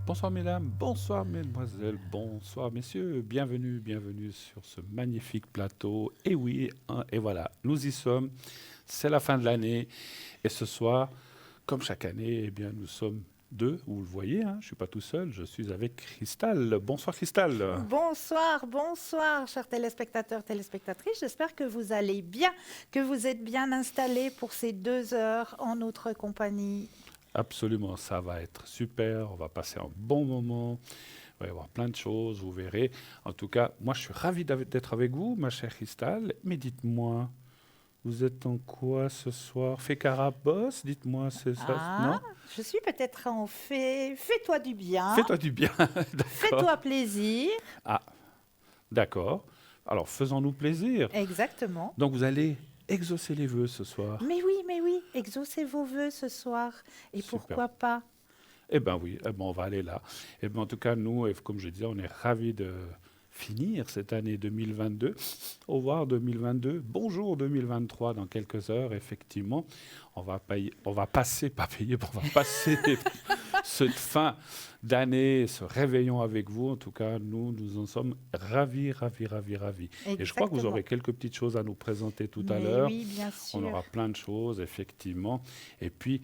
Bonsoir mesdames, bonsoir mesdemoiselles, bonsoir messieurs, bienvenue sur ce magnifique plateau. Et oui, et voilà, nous y sommes, c'est la fin de l'année et ce soir, comme chaque année, eh bien nous sommes deux, vous le voyez, hein, je ne suis pas tout seul, je suis avec Cristal. Bonsoir Cristal. Bonsoir, bonsoir, chers téléspectateurs, téléspectatrices. J'espère que vous allez bien, que vous êtes bien installés pour ces 2 heures en notre compagnie. Absolument, ça va être super, on va passer un bon moment, il va y avoir plein de choses, vous verrez. En tout cas, moi je suis ravi d'être avec vous, ma chère Cristal, mais dites-moi, vous êtes en quoi ce soir? Fécara boss? Dites-moi, c'est ça? Ah, Non? je suis peut-être en fait. Fais-toi du bien, Fais-toi du bien, d'accord. fais-toi plaisir. Ah, d'accord. Alors, faisons-nous plaisir. Exactement. Donc, vous allez exaucer les vœux ce soir. Mais oui, exaucez vos vœux ce soir. Et Super. pourquoi pas? Eh bien oui, eh ben, on va aller là. Eh ben, en tout cas, nous, comme je disais, on est ravis de finir cette année 2022. Au revoir 2022. Bonjour 2023 dans quelques heures, effectivement. On va passer, pas payer, on va passer cette fin d'année, ce réveillon avec vous. En tout cas, nous en sommes ravis. Et je crois que vous aurez Exactement. quelques petites choses à nous présenter tout à Mais l'heure. oui, bien On sûr. aura plein de choses, effectivement. Et puis,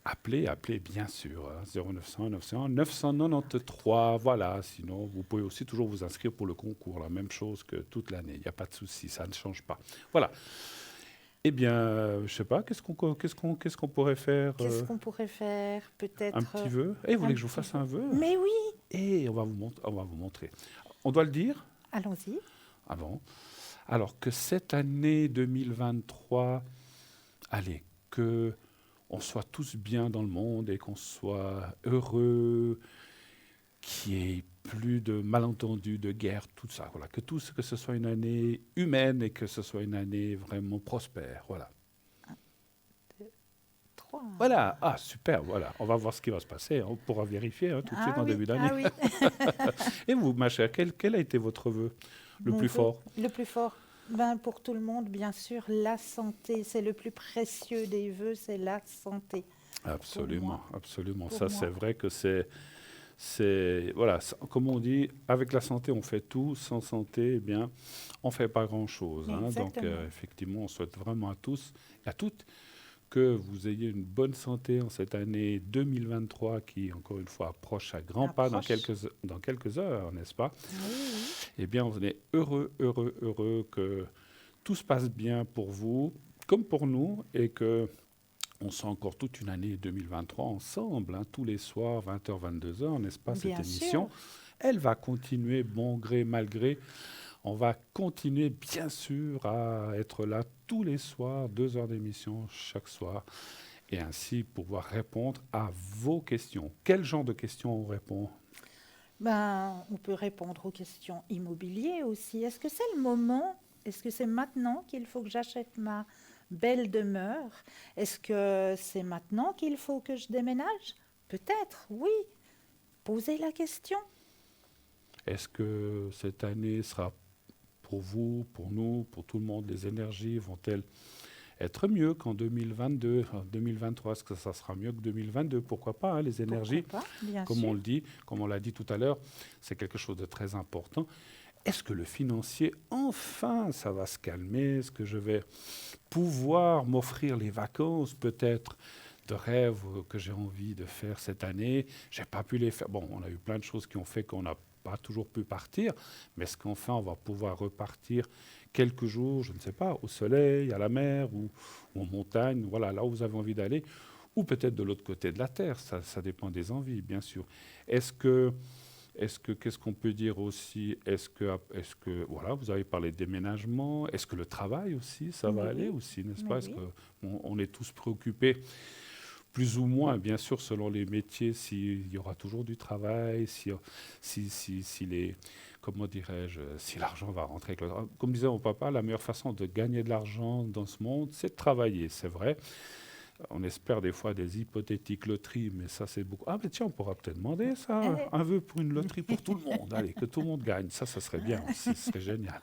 appelez bien sûr, hein, 0900 900 993. Voilà, sinon, vous pouvez aussi toujours vous inscrire pour le concours. La même chose que toute l'année. Il n'y a pas de souci, ça ne change pas. Voilà. Eh bien, je sais pas, qu'est-ce qu'on pourrait faire Qu'est-ce qu'on pourrait faire? un Peut-être petit vœu. Eh, vous voulez un que je vous petit fasse peu. un vœu? Mais oui, Et on va vous montrer. On doit le dire allons-y. avant. Alors que cette année 2023, allez, que on soit tous bien dans le monde et qu'on soit heureux, qu'il n'y ait plus de malentendus, de guerre, tout ça. Voilà, que ce soit une année humaine et que ce soit une année vraiment prospère. Voilà. 3. Voilà, ah super, voilà. On va voir ce qui va se passer. On pourra vérifier hein, tout de suite Ah en oui, début d'année. ah oui. Et vous, ma chère, quel a été votre vœu le Mon plus vœu, fort? le plus fort, ben pour tout le monde, bien sûr, la santé. C'est le plus précieux des vœux, c'est la santé. Pour moi, Absolument. pour Ça, c'est moi. vrai que voilà, comme on dit, avec la santé, on fait tout. Sans santé, eh bien, on fait pas grand-chose. Hein. Donc, Exactement. effectivement, on souhaite vraiment à tous et à toutes que vous ayez une bonne santé en cette année 2023 qui, encore une fois, approche à grands pas Approche. dans quelques heures, n'est-ce pas? Oui, oui. Eh bien, on est heureux que tout se passe bien pour vous, comme pour nous, et que on sera encore toute une année 2023 ensemble, hein, tous les soirs, 20h, 22h, n'est-ce pas, cette Bien émission? sûr. Elle va continuer, bon gré, mal gré. On va continuer, bien sûr, à être là tous les soirs, 2 heures d'émission chaque soir, et ainsi pouvoir répondre à vos questions. Quel genre de questions on répond? Ben, on peut répondre aux questions immobilières aussi. Est-ce que c'est le moment? Est-ce que c'est maintenant qu'il faut que j'achète ma belle demeure? Est-ce que c'est maintenant qu'il faut que je déménage? Peut-être, oui. Posez la question. Est-ce que cette année sera pour vous, pour nous, pour tout le monde, les énergies vont-elles être mieux qu'en 2022, en 2023? Est-ce que ça sera mieux que 2022? Pourquoi pas, hein, les Pourquoi énergies, pas? Bien comme on sûr. le dit, comme on l'a dit tout à l'heure, c'est quelque chose de très important. Est-ce que le financier, enfin, ça va se calmer? Est-ce que je vais pouvoir m'offrir les vacances, peut-être, de rêve que j'ai envie de faire cette année? J'ai pas pu les faire. Bon, on a eu plein de choses qui ont fait qu'on n'a pas toujours pu partir, mais est-ce qu'enfin on va pouvoir repartir quelques jours, je ne sais pas, au soleil, à la mer ou en montagne, voilà, là où vous avez envie d'aller, ou peut-être de l'autre côté de la Terre, ça dépend des envies, bien sûr. Est-ce que qu'est-ce qu'on peut dire aussi? Voilà, vous avez parlé de déménagement. Est-ce que le travail aussi, ça va Mais aller oui, aussi, n'est-ce pas? mais Est-ce oui. qu'on est tous préoccupés, plus ou moins, bien sûr, selon les métiers, s'il y aura toujours du travail, si les, comment dirais-je, si l'argent va rentrer. Comme disait mon papa, la meilleure façon de gagner de l'argent dans ce monde, c'est de travailler, c'est vrai. On espère des fois des hypothétiques loteries, mais ça c'est beaucoup. Ah mais tiens, on pourra peut-être demander ça, un vœu pour une loterie pour tout le monde. Allez, que tout le monde gagne. Ça serait bien aussi, ce serait génial.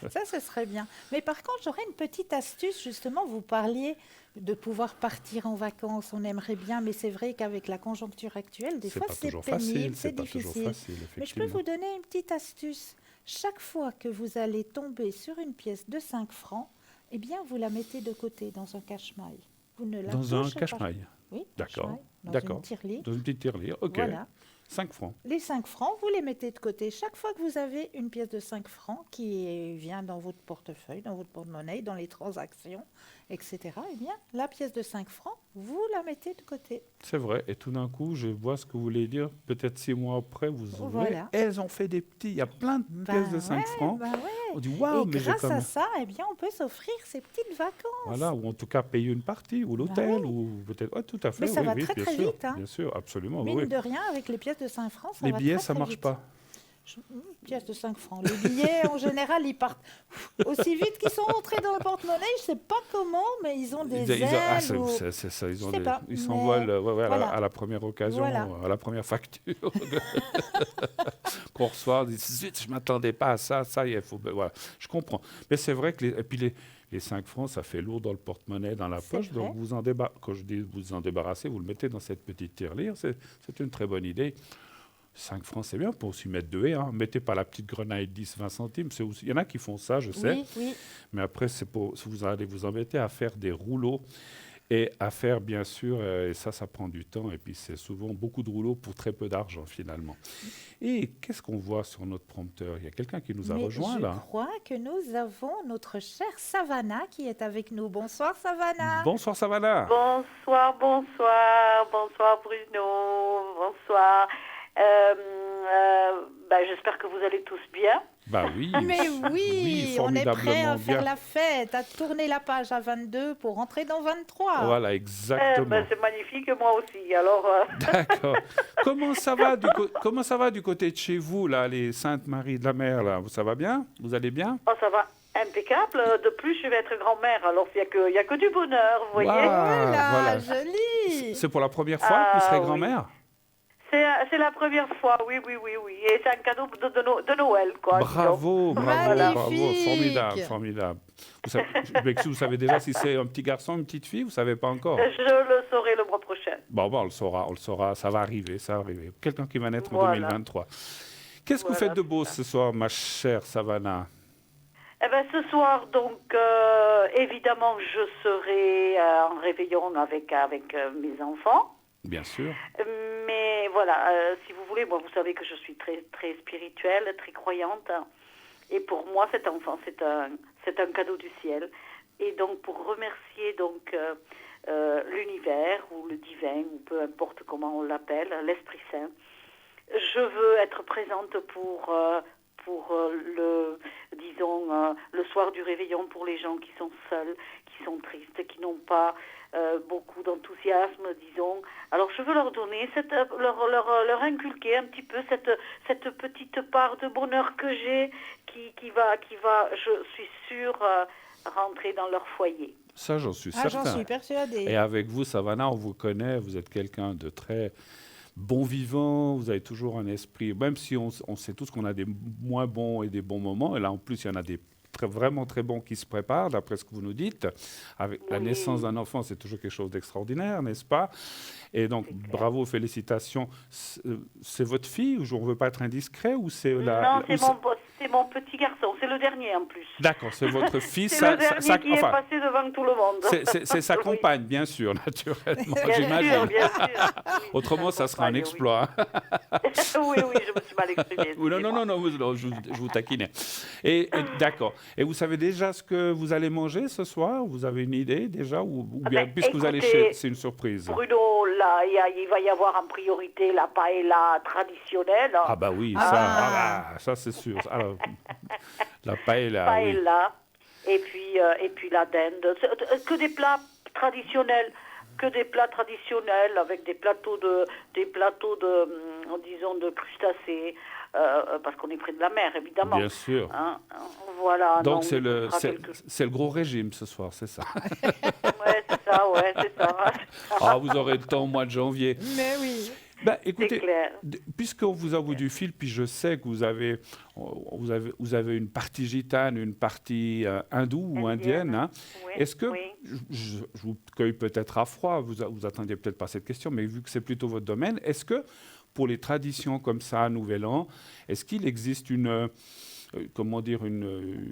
Ça, ce serait bien. Mais par contre, j'aurais une petite astuce, justement, vous parliez de pouvoir partir en vacances, on aimerait bien, mais c'est vrai qu'avec la conjoncture actuelle, des fois c'est pénible, c'est difficile. Mais je peux vous donner une petite astuce. Chaque fois que vous allez tomber sur une pièce de 5 francs, eh bien, vous la mettez de côté dans un cache-maille. Vous ne la Dans un touchez pas. cache-maille. Oui, D'accord. dans D'accord. une tirelire. Dans une petite tirelire, ok. Voilà. 5 francs. Les 5 francs, vous les mettez de côté. Chaque fois que vous avez une pièce de 5 francs qui vient dans votre portefeuille, dans votre porte-monnaie, dans les transactions, etc., eh bien, la pièce de 5 francs, vous la mettez de côté. C'est vrai. Et tout d'un coup, je vois ce que vous voulez dire. Peut-être 6 mois après, vous ouvrez. Voilà. Elles ont fait des petits. Il y a plein de pièces de 5 francs. Ouais. On dit waouh, Et mais j'ai grâce comme... à ça, eh bien, on peut s'offrir ces petites vacances. Voilà, ou en tout cas payer une partie, ou l'hôtel, ou peut-être... Ouais, tout à fait. Mais ça va oui, très, bien très sûr, vite. Hein. Bien sûr, absolument. Mine Oui. de rien, avec les pièces de 5 francs, ça Les va billets, très, ça très marche vite. pas. Une pièce de 5 francs. Les billets, en général, ils partent aussi vite qu'ils sont entrés dans le porte-monnaie. Je ne sais pas comment, mais ils ont des ailes. Ou... c'est ça. Ils Je s'envolent voilà. à la première occasion, Voilà. à la première facture qu'on reçoit. On dit, zut, je ne m'attendais pas à ça. Ça y est, voilà. Je comprends. Mais c'est vrai que et puis les 5 francs, ça fait lourd dans le porte-monnaie, dans la poche. Vrai. Donc, quand je dis vous en débarrasser, vous le mettez dans cette petite tirelire. C'est une très bonne idée. 5 francs, c'est bien pour s'y mettre deux et mettez pas la petite grenaille 10-20 centimes. Il y en a qui font ça, je sais. Oui. Mais après, vous allez vous embêter à faire des rouleaux et à faire, bien sûr, et ça prend du temps. Et puis, c'est souvent beaucoup de rouleaux pour très peu d'argent, finalement. Et qu'est-ce qu'on voit sur notre prompteur? Il y a quelqu'un qui nous a rejoint, là. Je crois que nous avons notre chère Savannah qui est avec nous. Bonsoir, Savannah. Bonsoir, Savannah. Bonsoir Bruno. Bonsoir. J'espère que vous allez tous bien. Bah oui. Mais oui, on est prêt à faire bien. la fête, à tourner la page à 22 pour rentrer dans 23. Voilà, exactement. C'est magnifique, moi aussi. Alors, D'accord. Comment ça va du côté de chez vous, là, les Saintes-Maries de la Mer, là? Ça va bien? Vous allez bien? oh, ça va impeccable. De plus, je vais être grand-mère. Alors, il n'y a que du bonheur, vous voyez. Voilà, joli. C'est pour la première fois que vous serez grand-mère? C'est la première fois, oui. Et c'est un cadeau de Noël, quoi. Bravo, Magnifique. formidable. Vous savez déjà si c'est un petit garçon, une petite fille? Vous ne savez pas encore? Je le saurai le mois prochain. Bon, on le saura, ça va arriver. Quelqu'un qui va naître en 2023. Qu'est-ce que vous faites de beau ce soir, ma chère Savannah? Ce soir, donc, évidemment, je serai en réveillon avec mes enfants. Bien sûr. Mais voilà, si vous voulez, moi, vous savez que je suis très, très spirituelle, très croyante. Et pour moi, cet enfant, c'est un cadeau du ciel. Et donc, pour remercier l'univers ou le divin, ou peu importe comment on l'appelle, l'Esprit Saint, je veux être présente pour le soir du réveillon, pour les gens qui sont seuls, qui sont tristes, qui n'ont pas beaucoup d'enthousiasme, disons. Alors je veux leur donner, leur inculquer un petit peu cette petite part de bonheur que j'ai, qui va, je suis sûre, rentrer dans leur foyer. Ça, j'en suis certain. J'en suis persuadée. Et avec vous, Savannah, on vous connaît, vous êtes quelqu'un de très bon vivant, vous avez toujours un esprit, même si on sait tous qu'on a des moins bons et des bons moments, et là en plus il y en a des vraiment très bons qui se préparent, d'après ce que vous nous dites. Avec la naissance d'un enfant, c'est toujours quelque chose d'extraordinaire, n'est-ce pas? Et donc, bravo, félicitations. C'est votre fille, ou on ne veut pas être indiscret, ou c'est Non, c'est mon petit garçon, c'est le dernier en plus. D'accord, c'est votre fils. C'est le dernier qui est passé devant tout le monde. C'est sa compagne, bien sûr, naturellement, bien j'imagine. Bien sûr. Oui, autrement, ça sera un exploit. Oui, je me suis mal exprimée. Non, je vous taquinais. Et d'accord. Et vous savez déjà ce que vous allez manger ce soir? Vous avez une idée déjà? Ou bien, puisque vous allez c'est une surprise? Bruno, là, il va y avoir en priorité la paella traditionnelle. Ah bah oui, ça c'est sûr. Alors, la paella, oui. Et puis la dinde. Que des plats traditionnels. Avec des plateaux de disons, de crustacés, parce qu'on est près de la mer, évidemment. Bien sûr. Hein, voilà. Donc c'est le gros régime ce soir, c'est ça? Ouais, c'est ça, ouais, c'est ça. Ah, vous aurez le temps au mois de janvier. Mais oui. Ben, C'est écoutez, clair. puisqu'on vous a du fil, puis je sais que vous avez une partie gitane, une partie hindoue ou indienne, hein. Oui, Est-ce que, oui. je vous cueille peut-être à froid, vous attendiez peut-être pas cette question, mais vu que c'est plutôt votre domaine, est-ce que pour les traditions comme ça, Nouvel An, est-ce qu'il existe comment dire,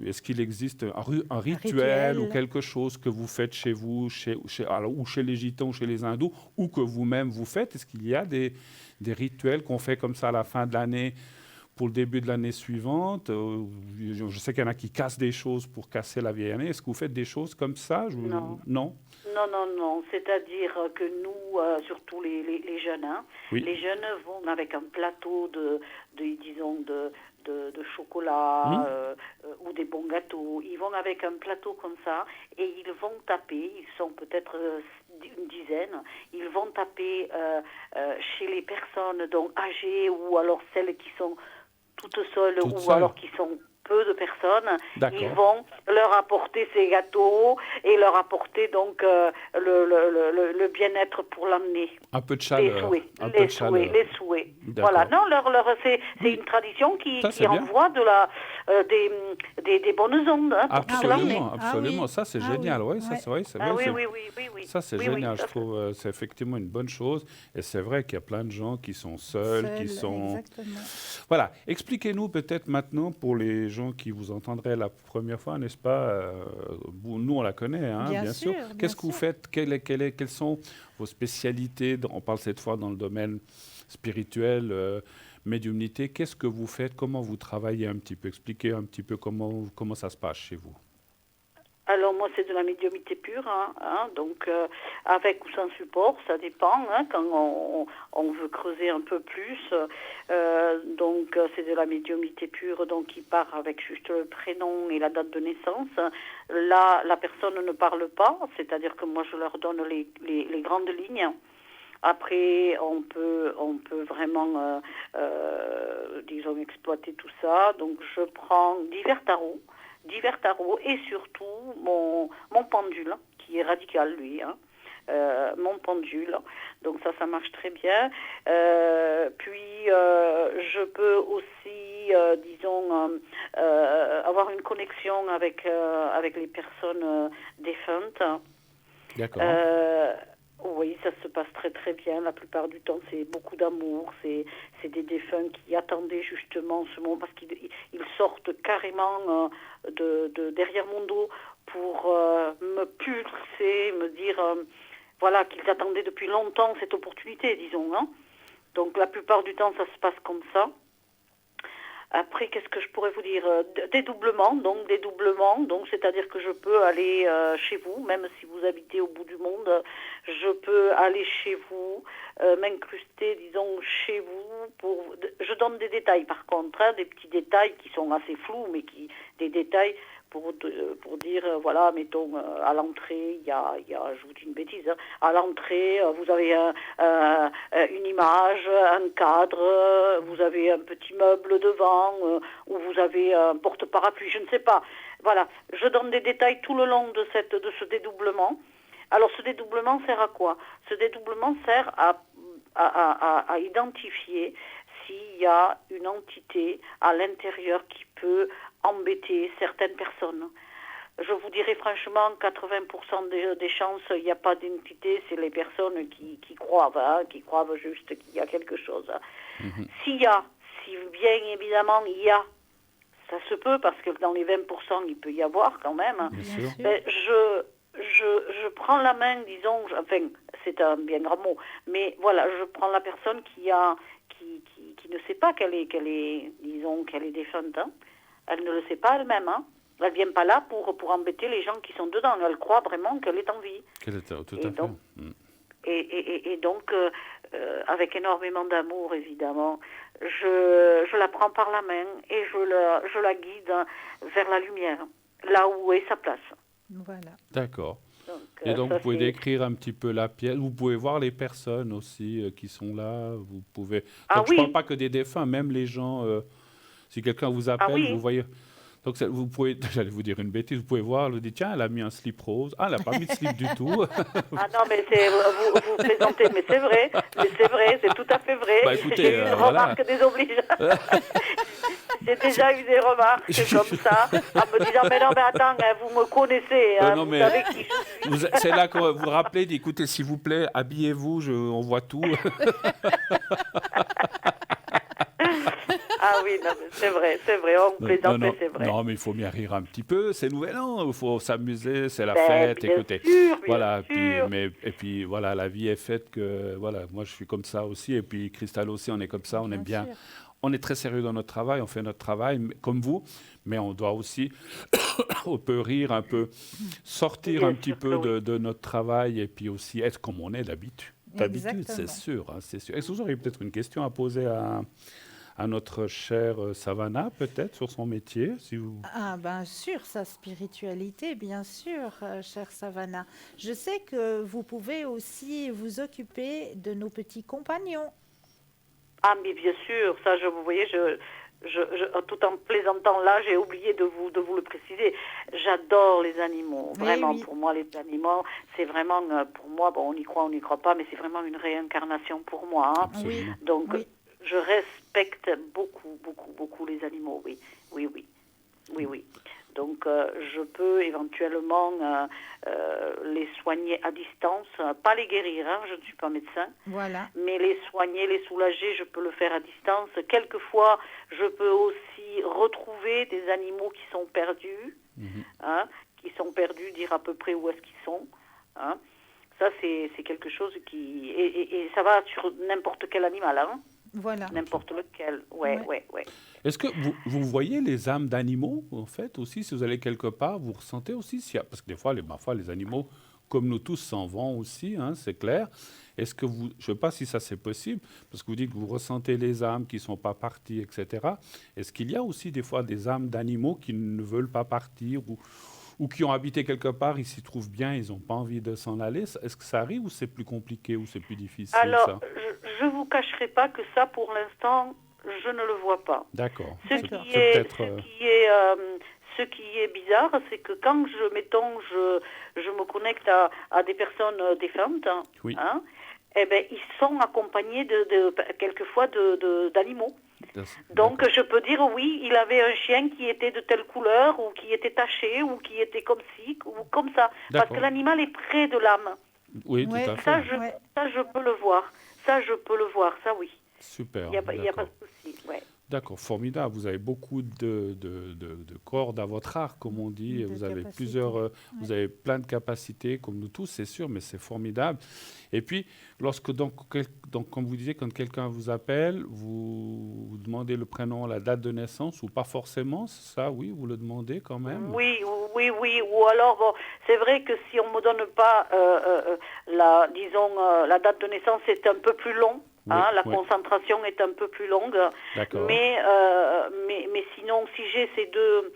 est-ce qu'il existe un rituel ou quelque chose que vous faites chez vous, ou chez les gitans ou chez les hindous, ou que vous-même vous faites? Est-ce qu'il y a des rituels qu'on fait comme ça à la fin de l'année pour le début de l'année suivante? Je sais qu'il y en a qui cassent des choses pour casser la vieille année. Est-ce que vous faites des choses comme ça? Non. Non? Non, non, non. C'est-à-dire que nous, surtout les jeunes, hein, Oui. les jeunes vont avec un plateau disons, de chocolat ou des bons gâteaux. Ils vont avec un plateau comme ça et ils vont taper. Ils sont peut-être une dizaine. Ils vont taper chez les personnes donc âgées ou alors celles qui sont toutes seules alors qui sont peu de personnes. D'accord. Ils vont leur apporter ces gâteaux et leur apporter donc le bien-être pour l'année. Un peu de chaleur. Les souhaits. Voilà. Non, c'est une tradition qui envoie des bonnes ondes. Hein, absolument, Ah absolument. oui. Ça, c'est génial. Oui, ça, c'est vrai. Oui. Ça, c'est génial. Je trouve c'est effectivement une bonne chose. Et c'est vrai qu'il y a plein de gens qui sont seuls, qui sont... Exactement. Voilà. Expliquez-nous peut-être maintenant, pour les gens qui vous entendraient la première fois, n'est-ce pas? Nous, on la connaît, hein, bien sûr. Qu'est-ce que vous faites? Quelles sont vos spécialités? On parle cette fois dans le domaine spirituel, médiumnité. Qu'est-ce que vous faites? Comment vous travaillez un petit peu? Expliquez un petit peu comment ça se passe chez vous. Alors moi c'est de la médiumnité pure, donc avec ou sans support, ça dépend, quand on veut creuser un peu plus, donc c'est de la médiumnité pure, donc qui part avec juste le prénom et la date de naissance. Là la personne ne parle pas, c'est-à-dire que moi je leur donne les grandes lignes. Après, on peut vraiment, disons, exploiter tout ça. Donc je prends divers tarots et surtout mon pendule qui est radical lui, mon pendule, donc ça marche très bien. Puis je peux aussi disons avoir une connexion avec les personnes défuntes. D'accord. Oui, ça se passe très très bien. La plupart du temps, c'est beaucoup d'amour. C'est des défunts qui attendaient justement ce moment parce qu'ils sortent carrément de derrière mon dos pour me pulser, me dire voilà qu'ils attendaient depuis longtemps cette opportunité, disons. Donc la plupart du temps, ça se passe comme ça. Après, qu'est-ce que je pourrais vous dire? Dédoublement, donc c'est-à-dire que je peux aller chez vous, même si vous habitez au bout du monde, je peux aller chez vous, m'incruster, disons, chez vous. Je donne des détails par contre, des petits détails qui sont assez flous, mais des détails pour dire, voilà, mettons, à l'entrée, il y a, je vous dis une bêtise, à l'entrée, vous avez une image, un cadre, vous avez un petit meuble devant, ou vous avez un porte-parapluie, je ne sais pas. Voilà, je donne des détails tout le long de ce dédoublement. Alors, ce dédoublement sert à quoi? Ce dédoublement sert à identifier s'il y a une entité à l'intérieur qui peut embêter certaines personnes. Je vous dirais franchement, 80% des chances, il n'y a pas d'entité, c'est les personnes qui croient juste qu'il y a quelque chose. Mm-hmm. Si bien évidemment il y a, ça se peut parce que dans les 20% il peut y avoir quand même. Bien sûr. Je prends la main, disons, enfin c'est un bien grand mot, mais voilà, je prends la personne qui ne sait pas qu'elle est défunte. Elle ne le sait pas elle-même. Elle ne vient pas là pour embêter les gens qui sont dedans. Elle croit vraiment qu'elle est en vie. Tout à fait. Et donc, avec énormément d'amour, évidemment, je la prends par la main et je la guide vers la lumière, là où est sa place. Voilà. D'accord. Et donc, vous pouvez décrire un petit peu la pièce. Vous pouvez voir les personnes aussi qui sont là. Vous pouvez. Donc, je ne parle pas que des défunts, même les gens. Si quelqu'un vous appelle, vous voyez. Donc, vous pouvez, j'allais vous dire une bêtise, vous pouvez voir, vous dites, tiens, elle a mis un slip rose. Ah, elle n'a pas mis de slip du tout. Ah non, mais vous plaisantez, mais c'est vrai, c'est tout à fait vrai. Bah, écoutez, J'ai eu une voilà. remarque désobligeante. J'ai déjà eu des remarques comme ça, en me disant, mais non, mais attends, hein, vous me connaissez, hein, non, vous mais savez qui je suis. c'est là que vous vous rappelez, écoutez, s'il vous plaît, habillez-vous, on voit tout. Ah oui, non, mais c'est vrai, on plaisante, mais c'est vrai. Non, mais il faut bien rire un petit peu, c'est Nouvel An, il faut s'amuser, c'est la Ben, fête, bien écoutez. sûr, bien Voilà, sûr. et puis voilà, la vie est faite que, voilà, moi je suis comme ça aussi, et puis Cristal aussi, on est comme ça, on aime bien. sûr. On est très sérieux dans notre travail, on fait notre travail, comme vous, mais on doit aussi, on peut rire un peu, sortir Bien un petit sûr peu que oui. de notre travail, et puis aussi être comme on est d'habitude. D'habitude, c'est Exactement. sûr, hein, c'est sûr. Est-ce que vous auriez peut-être une question à poser à notre chère Savannah, peut-être, sur son métier, si vous... Ah, bien sûr, sa spiritualité, bien sûr, chère Savannah. Je sais que vous pouvez aussi vous occuper de nos petits compagnons. Ah, mais bien sûr, ça, vous voyez, tout en plaisantant là, j'ai oublié de vous le préciser. J'adore les animaux, Oui, vraiment. oui. Pour moi, les animaux, c'est vraiment, pour moi, bon, on n'y croit pas, mais c'est vraiment une réincarnation pour moi, hein. Oui, Absolument. Donc, oui. je respecte beaucoup les animaux, oui, oui. Donc, je peux éventuellement les soigner à distance, pas les guérir, hein, je ne suis pas médecin, Voilà. mais les soigner, les soulager, je peux le faire à distance. Quelquefois, je peux aussi retrouver des animaux qui sont perdus, hein, dire à peu près où est-ce qu'ils sont, hein. Ça, c'est quelque chose qui... Et ça va sur n'importe quel animal, hein. Voilà. N'importe lequel, ouais. Est-ce que vous voyez les âmes d'animaux, en fait, aussi, si vous allez quelque part, vous ressentez aussi, parce que des fois, parfois, les animaux, comme nous tous, s'en vont aussi, hein, c'est clair. Est-ce que je ne sais pas si ça c'est possible, parce que vous dites que vous ressentez les âmes qui ne sont pas parties, etc. Est-ce qu'il y a aussi des fois des âmes d'animaux qui ne veulent pas partir ou qui ont habité quelque part, ils s'y trouvent bien, ils n'ont pas envie de s'en aller? Est-ce que ça arrive ou c'est plus compliqué ou c'est plus difficile, Alors, ça? je ne vous cacherai pas que ça, pour l'instant, je ne le vois pas. D'accord. Ce D'accord. qui C'est est, peut-être, ce qui est bizarre, c'est que quand je me connecte à des personnes défuntes, Oui. hein, eh ben, ils sont accompagnés quelquefois d'animaux. Donc, je peux dire, oui, il avait un chien qui était de telle couleur, ou qui était taché, ou qui était comme ci, ou comme ça. Parce D'accord. que l'animal est près de l'âme. Oui, tout Ouais. à fait. Ça, Ouais. je peux le voir. Ça, oui. Super. Il n'y a pas D'accord. de souci, ouais. D'accord, formidable. Vous avez beaucoup de cordes à votre arc, comme on dit. Et De vous avez capacités. vous avez plein de capacités, comme nous tous, c'est sûr, mais c'est formidable. Et puis, lorsque comme vous disiez, quand quelqu'un vous appelle, vous demandez le prénom, la date de naissance, ou pas forcément, ça, oui, vous le demandez quand même. Oui. Ou alors, bon, c'est vrai que si on ne me donne pas, la date de naissance, c'est un peu plus long. Oui, Hein, la oui. concentration est un peu plus longue. D'accord. Mais sinon, si j'ai ces deux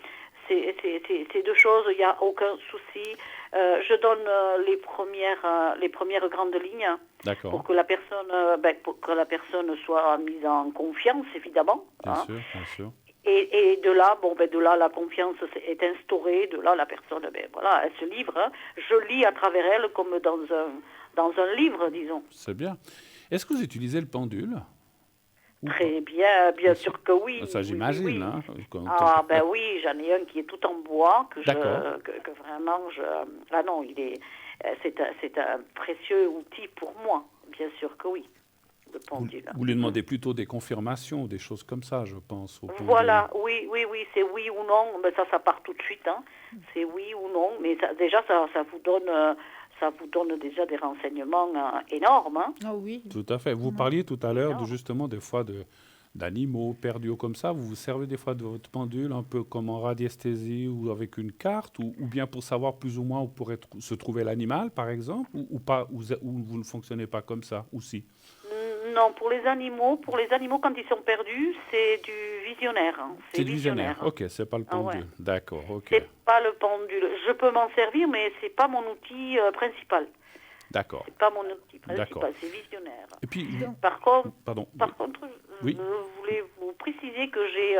choses, il n'y a aucun souci. Je donne les premières grandes lignes D'accord. pour que la personne soit mise en confiance, évidemment. Bien Hein. sûr, bien sûr. Et de là, la confiance est instaurée. De là, la personne, elle se livre. Hein. Je lis à travers elle comme dans un livre, disons. C'est bien. Est-ce que vous utilisez le pendule? Ou Très bien sûr que oui. pas? Ça, oui, j'imagine. oui. Hein, Oui, j'en ai un qui est tout en bois, que D'accord. vraiment, ah non, c'est un précieux outil pour moi, bien sûr que oui, le pendule. Vous lui demandez plutôt des confirmations, des choses comme ça, je pense. Au pendule. Voilà, oui, c'est oui ou non, mais ça part tout de suite, hein. C'est oui ou non, mais ça vous donne déjà des renseignements énormes, hein. Ah oui. Tout à fait. Vous parliez tout à l'heure Énorme. justement des fois d'animaux perdus ou comme ça. Vous vous servez des fois de votre pendule un peu comme en radiesthésie ou avec une carte ou bien pour savoir plus ou moins où pourrait se trouver l'animal, par exemple, ou pas, ou vous ne fonctionnez pas comme ça, ou si? Non, pour les animaux, quand ils sont perdus, c'est du visionnaire. Hein. C'est le visionnaire. Ok, c'est pas le Ah ouais. pendule. D'accord, ok. C'est pas le pendule. Je peux m'en servir, mais c'est pas mon outil principal. D'accord. C'est pas mon outil D'accord. principal, c'est visionnaire. Et puis, Par contre, pardon. je voulais vous préciser que j'ai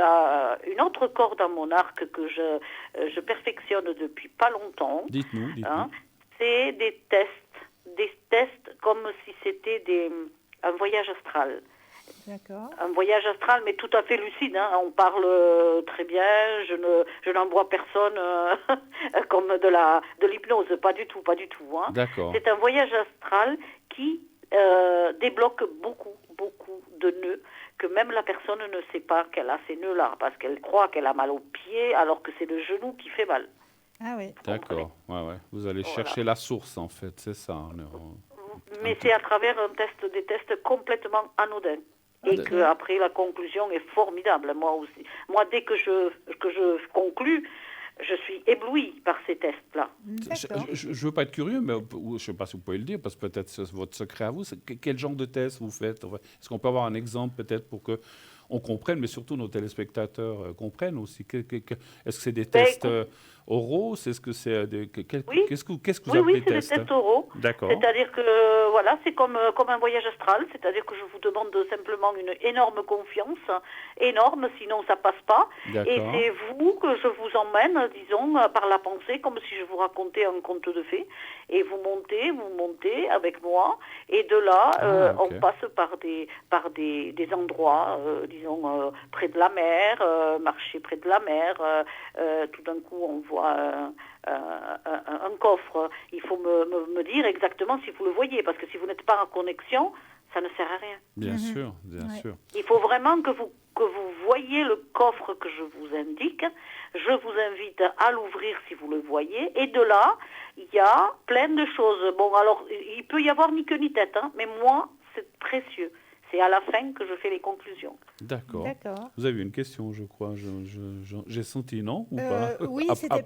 une autre corde à mon arc que je perfectionne depuis pas longtemps. Dites-nous. Hein. C'est des tests comme si c'était un voyage astral. D'accord. Un voyage astral, mais tout à fait lucide. Hein. On parle très bien. Je n'envoie personne comme de l'hypnose. Pas du tout. Hein. D'accord. C'est un voyage astral qui débloque beaucoup de nœuds que même la personne ne sait pas qu'elle a ces nœuds-là parce qu'elle croit qu'elle a mal au pied alors que c'est le genou qui fait mal. Ah oui. D'accord. Ouais. Vous allez chercher la source en fait, c'est ça. Mais c'est à travers des tests complètement anodins. Et qu'après, la conclusion est formidable, moi aussi. Moi, dès que je conclus, je suis éblouie par ces tests-là. Je ne veux pas être curieux, mais je ne sais pas si vous pouvez le dire, parce que peut-être c'est votre secret à vous. Quel genre de test vous faites? Est-ce qu'on peut avoir un exemple peut-être pour qu'on comprenne, mais surtout nos téléspectateurs comprennent aussi? Est-ce que c'est des tests oraux? Est-ce que c'est oui. Qu'est-ce que vous appelez c'est des tests oraux. D'accord. C'est-à-dire que voilà, c'est comme un voyage astral. C'est-à-dire que je vous demande simplement une énorme confiance, énorme, sinon ça passe pas. Et c'est vous que je vous emmène, disons, par la pensée, comme si je vous racontais un conte de fées. Et vous montez avec moi. Et de là, on passe par des endroits, disons, près de la mer, marcher près de la mer. Tout d'un coup, on voit un coffre. Il faut me dire exactement si vous le voyez, parce que si vous n'êtes pas en connexion, ça ne sert à rien. Bien sûr. Il faut vraiment que vous voyez le coffre que je vous indique. Je vous invite à l'ouvrir si vous le voyez. Et de là, il y a plein de choses. Bon, alors, il peut y avoir ni queue ni tête, hein, mais moi, c'est précieux. C'est à la fin que je fais les conclusions. D'accord. Vous avez une question, je crois. J'ai senti, non ou pas? Oui, c'était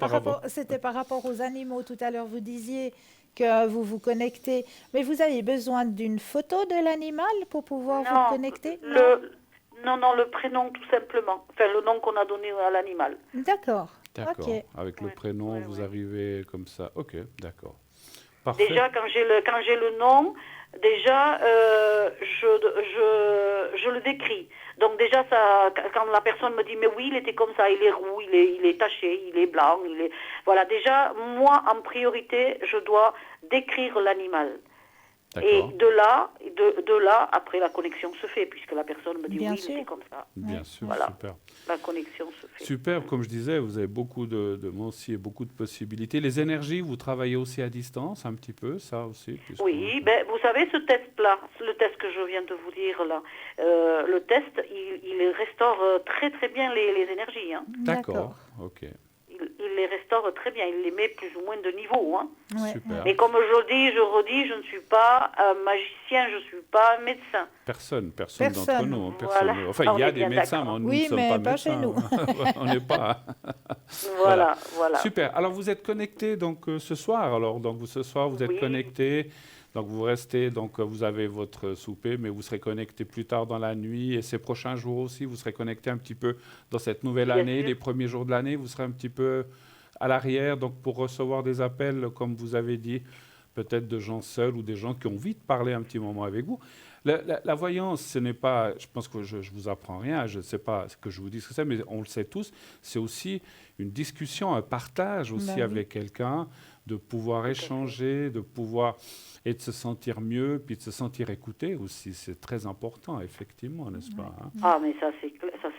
par rapport aux animaux. Tout à l'heure, vous disiez que vous vous connectez. Mais vous avez besoin d'une photo de l'animal pour pouvoir vous connecter? Non, le prénom, tout simplement. Enfin, le nom qu'on a donné à l'animal. D'accord. Okay. Avec le prénom, vous arrivez comme ça. Ok, d'accord. Parfait. Déjà, quand j'ai le nom, déjà, je le décris. Donc déjà, quand la personne me dit, mais oui, il était comme ça, il est roux, il est taché, il est blanc, Voilà, déjà, moi, en priorité, je dois décrire l'animal. Et de là, après, la connexion se fait, puisque la personne me dit, oui, il était comme ça. Bien sûr, voilà. Super. La connexion se fait. Super, comme je disais, vous avez beaucoup de aussi et beaucoup de possibilités. Les énergies, vous travaillez aussi à distance, un petit peu, ça aussi? Oui, vous savez, ce test-là, le test que je viens de vous dire là, le test, il restaure très très bien les énergies. Hein. D'accord, ok. Il les restaure très bien, il les met plus ou moins de niveau. Hein. Super. Mais comme je redis, je ne suis pas un magicien, je ne suis pas un médecin. Personne d'entre nous. Voilà. Enfin, il y a des médecins, mais nous ne sommes pas médecins. Chez nous. On n'est pas. Voilà. Super. Alors, vous êtes connectés donc ce soir. Alors, donc ce soir, vous êtes connectés. Donc, vous restez. Donc, vous avez votre souper, mais vous serez connectés plus tard dans la nuit. Et ces prochains jours aussi, vous serez connectés un petit peu dans cette nouvelle année, les premiers jours de l'année. Vous serez un petit peu à l'arrière, donc pour recevoir des appels, comme vous avez dit, peut-être de gens seuls ou des gens qui ont envie de parler un petit moment avec vous. La voyance, ce n'est pas, je pense que je vous apprends rien, je ne sais pas ce que je vous dis ce que c'est, mais on le sait tous, c'est aussi une discussion, un partage aussi avec quelqu'un, de pouvoir échanger, de pouvoir et de se sentir mieux, puis de se sentir écouté aussi. C'est très important, effectivement, n'est-ce pas? Hein? Ah, mais ça c'est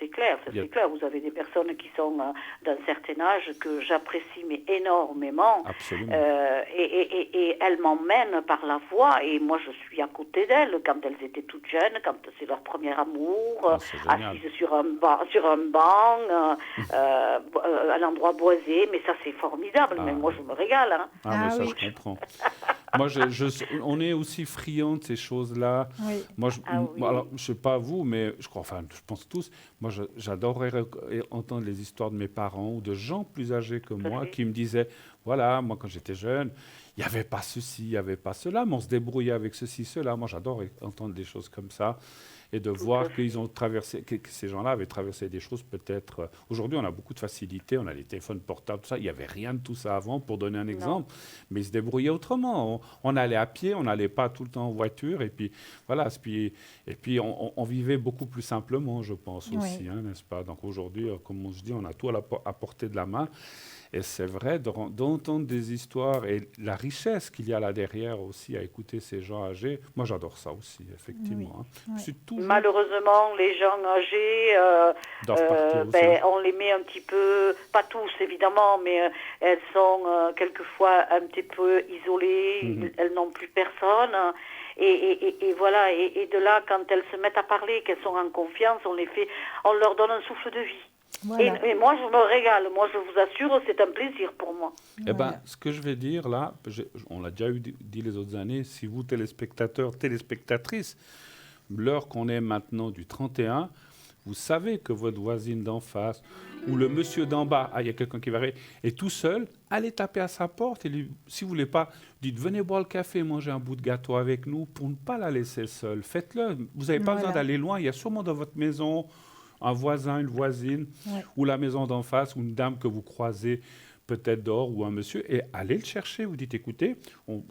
clair, c'est clair. Vous avez des personnes qui sont d'un certain âge que j'apprécie mais énormément. Absolument. Et elles m'emmènent par la voix, et moi je suis à côté d'elles quand elles étaient toutes jeunes, quand c'est leur premier amour, assises sur un banc, un endroit boisé, mais ça c'est formidable, mais moi je me régale. Hein. Mais ça je comprends. Moi, on est aussi friands de ces choses-là. Oui. Moi, alors, je ne sais pas vous, mais je pense tous. Moi, j'adorerais entendre les histoires de mes parents ou de gens plus âgés que moi qui me disaient, voilà, moi, quand j'étais jeune, il n'y avait pas ceci, il n'y avait pas cela, mais on se débrouillait avec ceci, cela. Moi, j'adore entendre des choses comme ça et de voir qu'ils ont traversé, que ces gens-là avaient traversé des choses peut-être. Aujourd'hui, on a beaucoup de facilité, on a les téléphones portables, tout ça. Il n'y avait rien de tout ça avant, pour donner un exemple. Mais ils se débrouillaient autrement. On allait à pied, on n'allait pas tout le temps en voiture. Et puis, voilà. Et puis on vivait beaucoup plus simplement, je pense aussi, hein, n'est-ce pas? Donc aujourd'hui, comme on se dit, on a tout à portée de la main. Et c'est vrai d'entendre des histoires et la richesse qu'il y a là derrière aussi à écouter ces gens âgés. Moi, j'adore ça aussi, effectivement. Hein. Malheureusement, les gens âgés, on les met un petit peu, pas tous évidemment, mais elles sont quelquefois un petit peu isolées, elles n'ont plus personne. Et voilà, et de là, quand elles se mettent à parler, qu'elles sont en confiance, on leur donne un souffle de vie. Voilà. Et moi, je me régale. Moi, je vous assure, c'est un plaisir pour moi. Eh bien, ce que je vais dire là, on l'a déjà dit les autres années, si vous, téléspectateurs, téléspectatrices, l'heure qu'on est maintenant du 31, vous savez que votre voisine d'en face ou le monsieur d'en bas, il y a quelqu'un qui va arriver, est tout seul, allez taper à sa porte et si vous ne voulez pas, dites venez boire le café, manger un bout de gâteau avec nous pour ne pas la laisser seule. Faites-le. Vous n'avez pas besoin d'aller loin. Il y a sûrement dans votre maison un voisin, une voisine, ou la maison d'en face, ou une dame que vous croisez peut-être dehors, ou un monsieur, et allez le chercher. Vous dites, écoutez,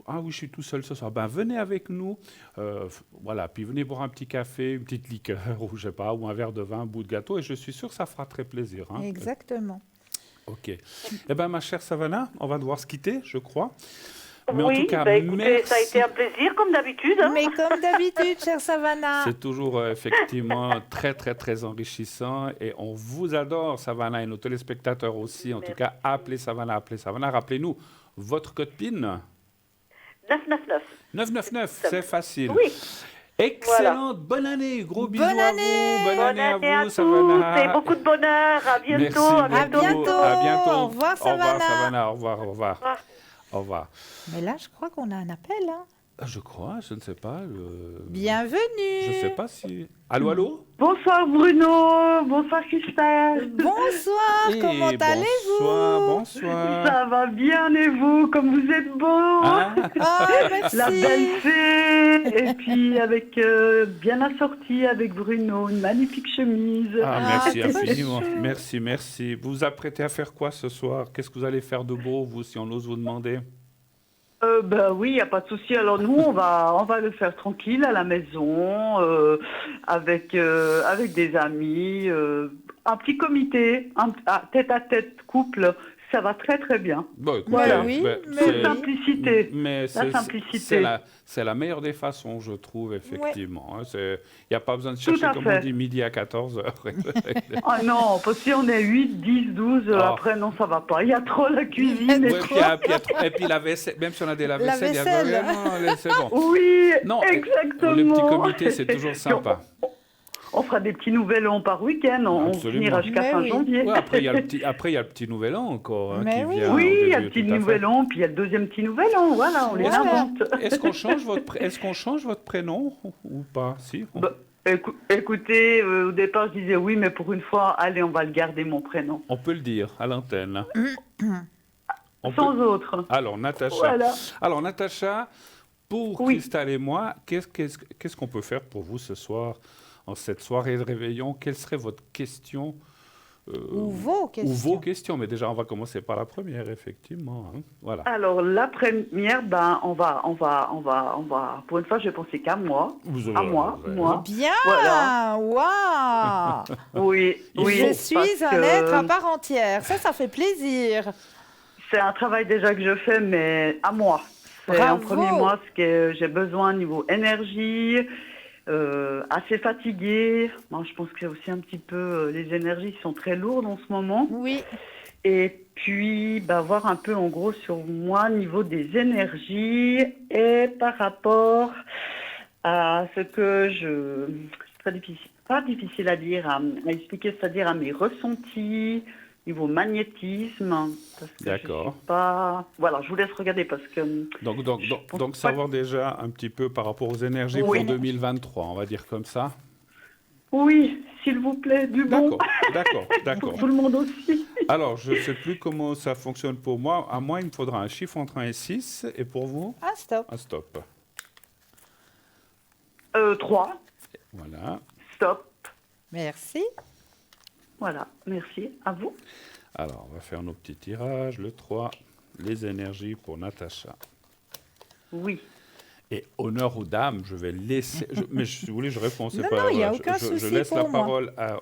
ah oui, je suis tout seul ce soir. Ben, venez avec nous, voilà, puis venez boire un petit café, une petite liqueur, ou je sais pas, ou un verre de vin, un bout de gâteau, et je suis sûr que ça fera très plaisir. Hein. Exactement. OK. Eh bien, ma chère Savannah, on va devoir se quitter, je crois. Mais oui, en tout cas, écoutez, merci. Ça a été un plaisir, comme d'habitude. Hein. Mais comme d'habitude, chère Savannah. C'est toujours effectivement très, très, très enrichissant. Et on vous adore, Savannah, et nos téléspectateurs aussi. En tout cas, appelez Savannah, appelez Savannah. Rappelez-nous, votre code PIN 999. 999, c'est facile. Oui. Excellente, bonne année, gros bisous Bonne à année. vous, bonne année à vous, tous, Savannah. et beaucoup de bonheur, à bientôt. Merci, à bientôt. à bientôt. Au revoir, Savannah. Au revoir, Savannah, au revoir, au revoir. Au revoir. Mais là, je crois qu'on a un appel. Hein. Je crois, je ne sais pas. Bienvenue. Je ne sais pas si... Allô, allô? Bonsoir Bruno, bonsoir Christelle. Bonsoir, comment allez-vous? Bonsoir. Ça va bien et vous, comme vous êtes beau. Ah. Merci. La belle fée, et puis avec bien assorti avec Bruno, une magnifique chemise. Merci c'est infiniment. chou. Merci, merci. Vous vous apprêtez à faire quoi ce soir? Qu'est-ce que vous allez faire de beau, vous, si on ose vous demander? Ben oui, il n'y a pas de souci. Alors nous, on va le faire tranquille à la maison, avec des amis, un petit comité, tête-à-tête couple. Ça va très très bien. Bon, écoutez, Voilà. Oui, Toute simplicité. Mais La simplicité. c'est la meilleure des façons, je trouve, effectivement. Il n'y a pas besoin de chercher, à comme fait. on dit, midi à 14h. Ah non, parce que si on est 8, 10, 12, après non, ça va pas. Il y a trop la cuisine et trop. Et puis la vaisselle, même si on a des La lave-vaisselle, il y a vaisselle. vraiment, c'est bon. Oui, Non, exactement. le petit comité, c'est toujours sympa. On fera des petits nouvellons par week-end, on Absolument. finira jusqu'à Mais fin oui. janvier. Ouais, après, il y a le petit nouvel an encore. Hein, Mais qui oui. vient Oui, au il y a le début, petit tout à fait. nouvel an, puis il y a le deuxième petit nouvel an, voilà, on les Voilà. invente. Est-ce qu'on change votre prénom ou pas? Si. Bah, écoutez, au départ je disais oui, mais pour une fois, allez, on va le garder mon prénom. On peut le dire à l'antenne. Sans autre. Alors, Natacha. Voilà. Alors, Natacha, pour Oui. Christelle et moi, qu'est-ce qu'on peut faire pour vous ce soir, en cette soirée de réveillon? Quelle serait votre question Ou vos questions. Ou vos questions. Mais déjà, on va commencer par la première, effectivement. Hein. Voilà. Alors la première, on va, pour une fois, je vais penser qu'à moi. Vous À moi. Bien. Voilà. Waouh. Oui, oui. Je parce suis un que être à part entière. Ça fait plaisir. C'est un travail déjà que je fais, mais à moi. C'est en Bravo. premier mois ce que j'ai besoin niveau énergie, assez fatiguée. Bon, je pense que aussi un petit peu les énergies sont très lourdes en ce moment. Oui. Et puis voir un peu en gros sur moi niveau des énergies et par rapport à ce que c'est très difficile, pas difficile à dire, à expliquer, c'est-à-dire à mes ressentis. Niveau magnétisme, parce que D'accord. je suis pas... Voilà, je vous laisse regarder parce que... Donc savoir déjà un petit peu par rapport aux énergies Oui. pour 2023, on va dire comme ça. Oui, s'il vous plaît, du bon. D'accord. Pour tout le monde aussi. Alors, je ne sais plus comment ça fonctionne pour moi. À moi, il me faudra un chiffre entre 1 et 6. Et pour vous? Un stop. Un stop. 3. Voilà. Stop. Merci. Voilà, merci. À vous. Alors, on va faire nos petits tirages. Le 3, les énergies pour Natacha. Oui. Et honneur aux dames, je vais laisser... mais si vous voulez, je réponds. Non, non, il n'y a aucun je souci laisse pour la moi. parole à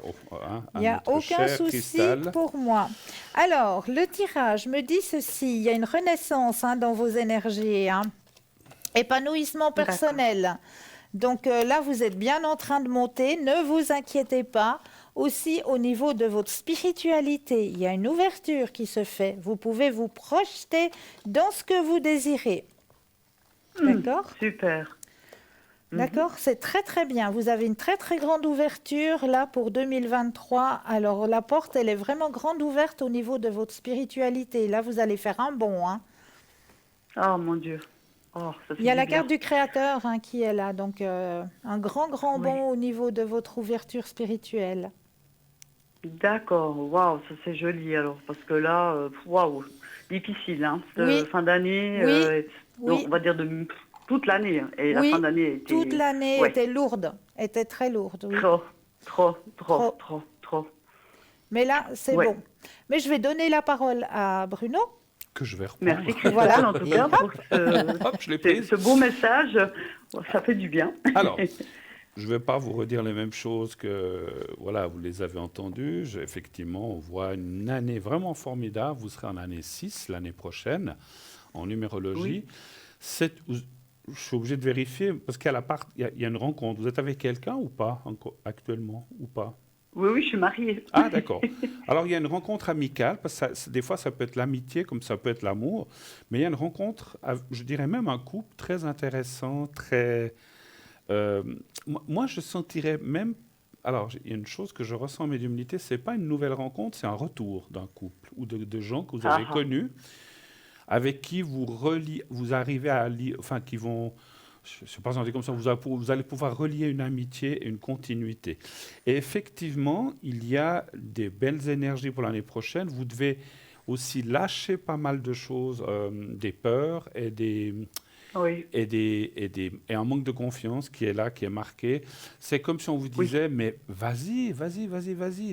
Il n'y a notre aucun chère souci Cristal. pour moi. Alors, le tirage me dit ceci. Il y a une renaissance dans vos énergies. Épanouissement personnel. Donc là, vous êtes bien en train de monter. Ne vous inquiétez pas. Aussi, au niveau de votre spiritualité, il y a une ouverture qui se fait. Vous pouvez vous projeter dans ce que vous désirez. D'accord ? Super. D'accord, c'est très très bien. Vous avez une très très grande ouverture là pour 2023. Alors la porte, elle est vraiment grande ouverte au niveau de votre spiritualité. Là, vous allez faire un bond. Oh mon Dieu. Oh, ça fait Il y a du la bien. carte du Créateur qui est là. Donc un grand Oui. bond au niveau de votre ouverture spirituelle. D'accord. Waouh, ça c'est joli alors. Parce que là, waouh, difficile. Cette Oui. fin d'année, Oui. non, Oui. on va dire de toute l'année. Et la Oui, fin d'année était... toute l'année Ouais. était lourde, était très lourde. Oui. Trop. Mais là, c'est Ouais. bon. Mais je vais donner la parole à Bruno. Que je vais reprendre. Merci Christelle Voilà. en tout cas pour Hop, je l'ai prise. ce beau message. Ça fait du bien. Alors, je ne vais pas vous redire les mêmes choses que, voilà, vous les avez entendues. Effectivement, on voit une année vraiment formidable. Vous serez en année 6 l'année prochaine, en numérologie. Oui. Je suis obligé de vérifier, parce qu'il y a une rencontre. Vous êtes avec quelqu'un ou pas, actuellement, ou pas? Oui, je suis mariée. Ah, d'accord. Alors, il y a une rencontre amicale, parce que des fois, ça peut être l'amitié, comme ça peut être l'amour. Mais il y a une rencontre, je dirais même un couple très intéressant, très... moi, je sentirais même... Alors, il y a une chose que je ressens en médiumnité, ce n'est pas une nouvelle rencontre, c'est un retour d'un couple ou de gens que vous avez connus, avec qui vous arrivez à lier... Enfin, qui vont... Je ne sais pas si on dit comme ça, vous allez pouvoir relier une amitié et une continuité. Et effectivement, il y a des belles énergies pour l'année prochaine. Vous devez aussi lâcher pas mal de choses, des peurs et un manque de confiance qui est là, qui est marqué. C'est comme si on vous disait, mais vas-y,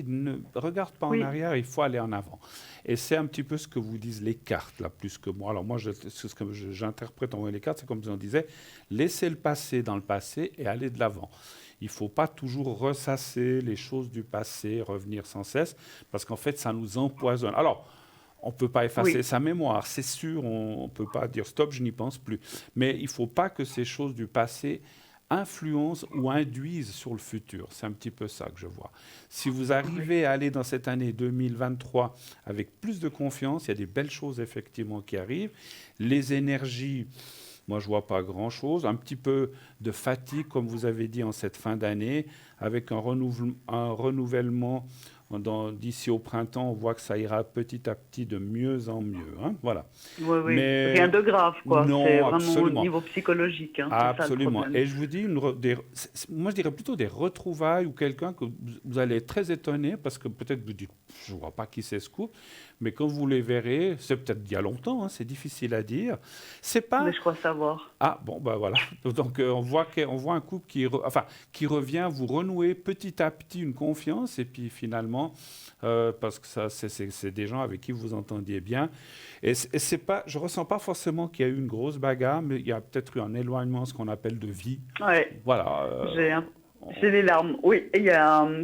ne regarde pas en arrière, il faut aller en avant. Et c'est un petit peu ce que vous disent les cartes, là, plus que moi. Alors moi, ce que j'interprète en voyant les cartes, c'est comme si on disait, laissez le passé dans le passé et aller de l'avant. Il ne faut pas toujours ressasser les choses du passé, revenir sans cesse, parce qu'en fait, ça nous empoisonne. Alors, on ne peut pas effacer sa mémoire, c'est sûr, on ne peut pas dire stop, je n'y pense plus. Mais il ne faut pas que ces choses du passé influencent ou induisent sur le futur. C'est un petit peu ça que je vois. Si vous arrivez à aller dans cette année 2023 avec plus de confiance, il y a des belles choses effectivement qui arrivent. Les énergies, moi je ne vois pas grand-chose. Un petit peu de fatigue, comme vous avez dit, en cette fin d'année, avec un renouvellement. D'ici au printemps, on voit que ça ira petit à petit de mieux en mieux. Voilà. Oui. Mais rien de grave, quoi. Non, c'est vraiment absolument. au niveau psychologique. Absolument. Ça, le Et je vous dis, moi je dirais plutôt des retrouvailles ou quelqu'un que vous allez être très étonné parce que peut-être vous dites, je ne vois pas qui c'est ce couple, mais quand vous les verrez, c'est peut-être il y a longtemps, c'est difficile à dire. C'est pas. Mais je crois savoir. Ah bon, voilà. Donc on voit un couple qui revient, vous renouez petit à petit une confiance et puis finalement, parce que ça, c'est des gens avec qui vous entendiez bien. Et c'est pas, je ressens pas forcément qu'il y a eu une grosse bagarre, mais il y a peut-être eu un éloignement, ce qu'on appelle de vie. Ouais. Voilà. J'ai les larmes. Oui,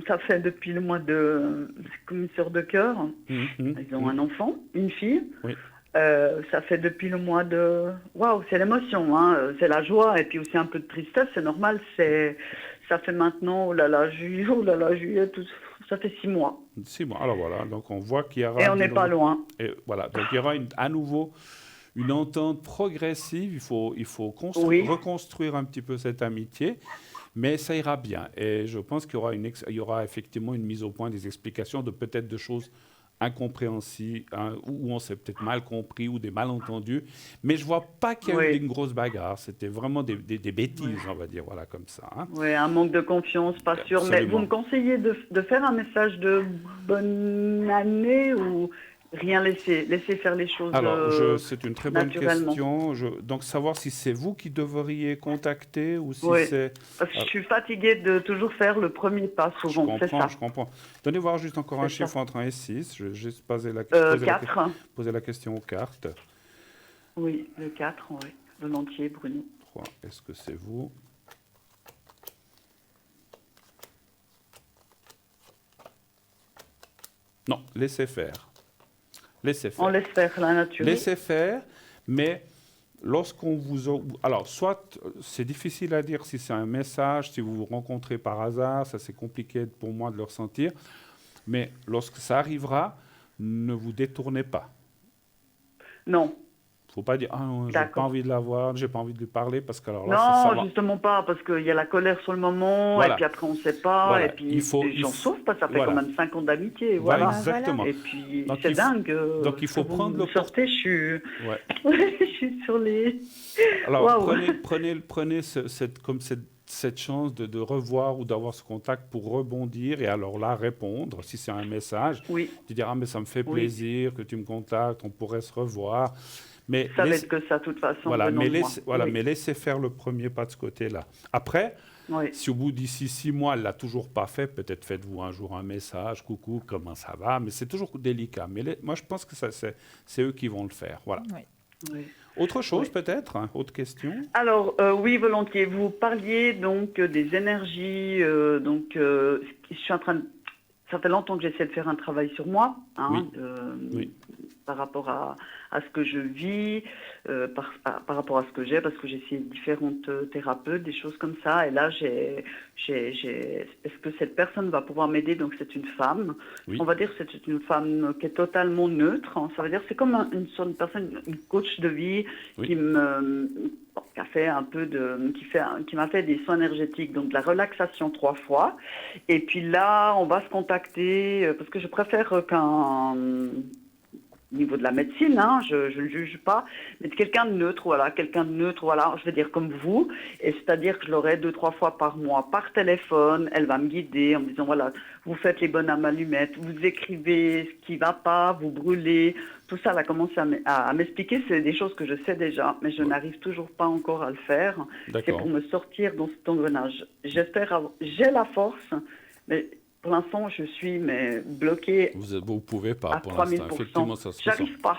ça fait depuis le mois de commissaire de cœur. Ils ont un enfant, une fille. Oui. Ça fait depuis le mois de... Waouh, c'est l'émotion, c'est la joie et puis aussi un peu de tristesse, c'est normal. Ça fait maintenant, juillet, tout... ça fait 6 mois. 6 mois, alors voilà, donc on voit qu'il y aura... Et on n'est pas loin. Et voilà, donc il y aura à nouveau une entente progressive, il faut reconstruire un petit peu cette amitié. Mais ça ira bien. Et je pense qu'il y aura effectivement une mise au point des explications de peut-être de choses incompréhensible, où on s'est peut-être mal compris, ou des malentendus. Mais je ne vois pas qu'il y a eu une grosse bagarre. C'était vraiment des bêtises, on va dire, voilà, comme ça. Hein. Oui, un manque de confiance, pas sûr. Absolument. Mais vous me conseillez de faire un message de bonne année ou rien laisser faire les choses Alors, c'est une très bonne naturellement. question. Donc, savoir si c'est vous qui devriez contacter ou si c'est... Parce que je suis fatiguée de toujours faire le premier pas, souvent, c'est ça. Je comprends. Donnez voir juste encore un C'est chiffre ça. entre 1 et 6. Je vais juste poser la 4. poser la question aux cartes. Oui, le 4, oui. Volontiers, Bruno. 3, est-ce que c'est vous? Non, laissez faire. Laissez faire. On laisse faire la nature. Laissez faire, mais lorsqu'on vous... Alors, soit c'est difficile à dire si c'est un message, si vous vous rencontrez par hasard, ça c'est compliqué pour moi de le ressentir, mais lorsque ça arrivera, ne vous détournez pas. Non. Il ne faut pas dire « Ah non, j'ai pas envie de la voir, j'ai pas envie de lui parler » parce que alors là, non, ça va. justement pas, parce qu'il y a la colère sur le moment, Voilà. Et puis après on ne sait pas, Voilà. et puis j'en souffre pas, ça fait voilà. quand même 5 ans d'amitié, Voilà, voilà. exactement. Et puis Donc, c'est dingue. Donc il faut prendre le... sortez, je suis... Ouais. je suis sur les... Alors, Wow. prenez cette chance de revoir ou d'avoir ce contact pour rebondir et alors là, répondre. Si c'est un message, Oui. de dire « Ah, mais ça me fait plaisir que tu me contactes, on pourrait se revoir. » Mais ça va être que ça, de toute façon. Voilà, mais oui. mais laissez faire le premier pas de ce côté-là. Après, si au bout d'ici 6 mois, elle ne l'a toujours pas fait, peut-être faites-vous un jour un message, coucou, comment ça va, mais c'est toujours délicat. Mais moi, je pense que c'est eux qui vont le faire. Voilà. Oui. Autre chose peut-être, hein, autre question? Alors, oui, volontiers. Vous parliez donc des énergies, je suis en train de... Ça fait longtemps que j'essaie de faire un travail sur moi, hein, Oui. Par rapport à ce que je vis, par rapport à ce que j'ai, parce que j'ai essayé différentes thérapeutes, des choses comme ça. Et là, est-ce que cette personne va pouvoir m'aider? Donc, c'est une femme. Oui. On va dire que c'est une femme qui est totalement neutre. Ça veut dire que c'est comme une sorte de personne, une coach de vie qui a fait un peu qui m'a fait des soins énergétiques, donc de la relaxation 3 fois. Et puis là, on va se contacter, parce que je préfère qu'un... Au niveau de la médecine, hein, je ne le juge pas, mais de quelqu'un de neutre, voilà, je vais dire comme vous, et c'est-à-dire que je l'aurai 2-3 fois par mois par téléphone, elle va me guider en me disant, voilà, vous faites les bonnes allumettes, vous écrivez ce qui ne va pas, vous brûlez, tout ça, elle a commencé à m'expliquer, c'est des choses que je sais déjà, mais je n'arrive toujours pas encore à le faire, c'est pour me sortir dans cet engrenage. J'ai la force, mais... Pour l'instant, je suis bloquée. Vous ne pouvez pas à pour 3000%. l'instant. Effectivement, ça se J'arrive pas.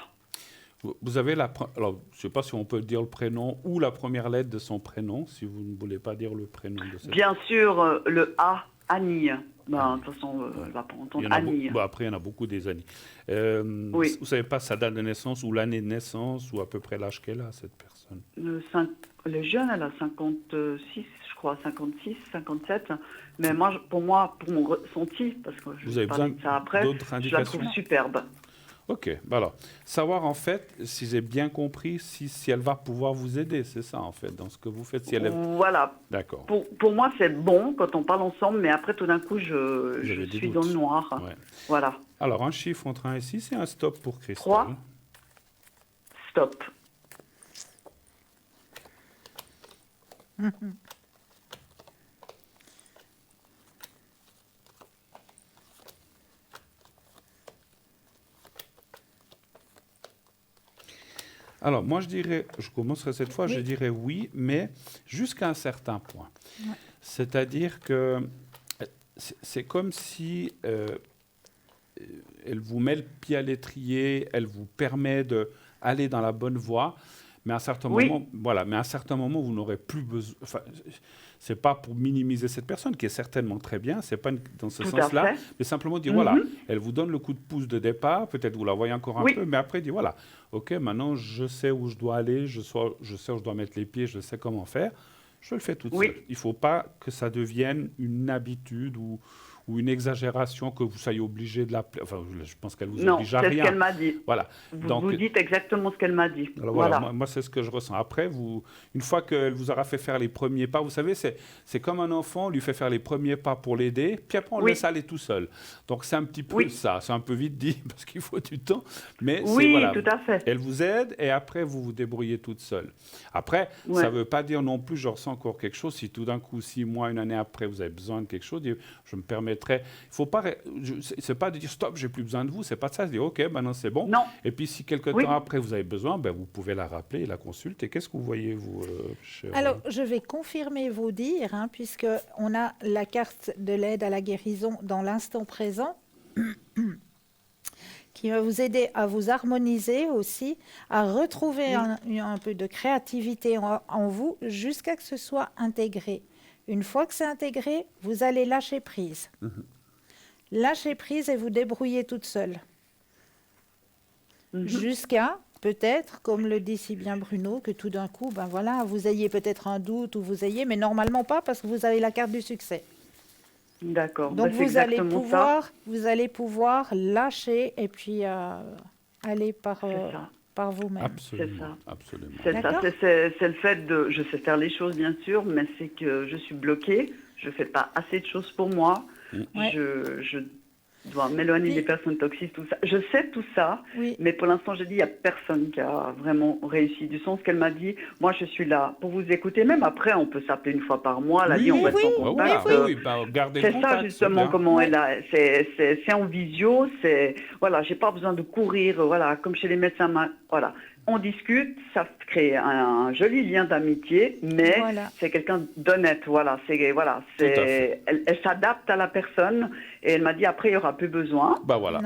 Vous avez alors, je ne sais pas si on peut dire le prénom ou la première lettre de son prénom, si vous ne voulez pas dire le prénom de cette... Bien sûr, le A, Annie. De toute façon, elle ne va pas entendre Annie. Après, il y en a beaucoup des Annie. Oui. Vous ne savez pas sa date de naissance ou l'année de naissance ou à peu près l'âge qu'elle a, cette personne? Elle est jeune, elle a 56, je crois, 56, 57. Mais moi, pour mon ressenti, parce que je vais parler de ça après, je la trouve superbe. Ok, alors, savoir en fait, si j'ai bien compris, si elle va pouvoir vous aider, c'est ça en fait, dans ce que vous faites. Si elle Voilà. D'accord. Pour moi, c'est bon quand on parle ensemble, mais après, tout d'un coup, je suis dans le noir. Ouais. Voilà. Alors, un chiffre entre 1 et 6 et un stop pour Christelle. 3. Stop. Alors, moi, je commencerai cette fois, je dirais oui, mais jusqu'à un certain point. Ouais. C'est-à-dire que c'est comme si elle vous met le pied à l'étrier, elle vous permet d'aller dans la bonne voie, mais à un certain moment, voilà, mais à un certain moment, vous n'aurez plus besoin... Enfin, c'est pas pour minimiser cette personne, qui est certainement très bien, c'est pas dans ce sens-là, mais simplement dire, voilà, elle vous donne le coup de pouce de départ, peut-être vous la voyez encore un peu, mais après, dire, voilà, ok, maintenant, je sais où je dois aller, je sais où je dois mettre les pieds, je sais comment faire, je le fais toute seule. Il ne faut pas que ça devienne une habitude ou ou une exagération que vous soyez obligé de l'appeler. Enfin, je pense qu'elle vous Non, oblige à c'est rien. ce qu'elle m'a dit. Voilà. Vous dites exactement ce qu'elle m'a dit. Alors Voilà. moi, c'est ce que je ressens. Après, une fois qu'elle vous aura fait faire les premiers pas, vous savez, c'est comme un enfant, on lui fait faire les premiers pas pour l'aider, puis après, on le laisse aller tout seul. Donc, c'est un petit peu ça. C'est un peu vite dit, parce qu'il faut du temps. Mais voilà, tout à fait. elle vous aide, et après, vous vous débrouillez toute seule. Après, ça ne veut pas dire non plus, je ressens encore quelque chose, si tout d'un coup, 6 mois, une année après, vous avez besoin de quelque chose, je me permettrai. Il faut pas, c'est pas de dire stop, j'ai plus besoin de vous, c'est pas ça, c'est dire ok, maintenant c'est bon. Non. Et puis si quelque temps après vous avez besoin, vous pouvez la rappeler et la consulter. Qu'est-ce que vous voyez, vous, chère... Alors, je vais confirmer vos dires, puisque on a la carte de l'aide à la guérison dans l'instant présent, qui va vous aider à vous harmoniser aussi, à retrouver un peu de créativité en vous jusqu'à ce que ce soit intégré. Une fois que c'est intégré, vous allez lâcher prise. Lâcher prise et vous débrouiller toute seule. Jusqu'à, peut-être, comme le dit si bien Bruno, que tout d'un coup, vous ayez peut-être un doute ou mais normalement pas parce que vous avez la carte du succès. D'accord. Donc vous allez pouvoir lâcher et puis aller par vous-même. Absolument. C'est ça. C'est le fait de... Je sais faire les choses, bien sûr, mais c'est que je suis bloquée. Je ne fais pas assez de choses pour moi. Je dois m'éloigner des personnes toxiques, tout ça. Je sais tout ça, mais pour l'instant, je dis, il n'y a personne qui a vraiment réussi. Du sens qu'elle m'a dit, moi, je suis là pour vous écouter. Même après, on peut s'appeler une fois par mois. La vie, on reste en contact. C'est ça, justement, comment elle a... C'est en visio. Voilà, j'ai pas besoin de courir, voilà, comme chez les médecins. Voilà. On discute, ça crée un joli lien d'amitié, mais c'est quelqu'un d'honnête. Voilà, elle s'adapte à la personne et elle m'a dit après il n'y aura plus besoin.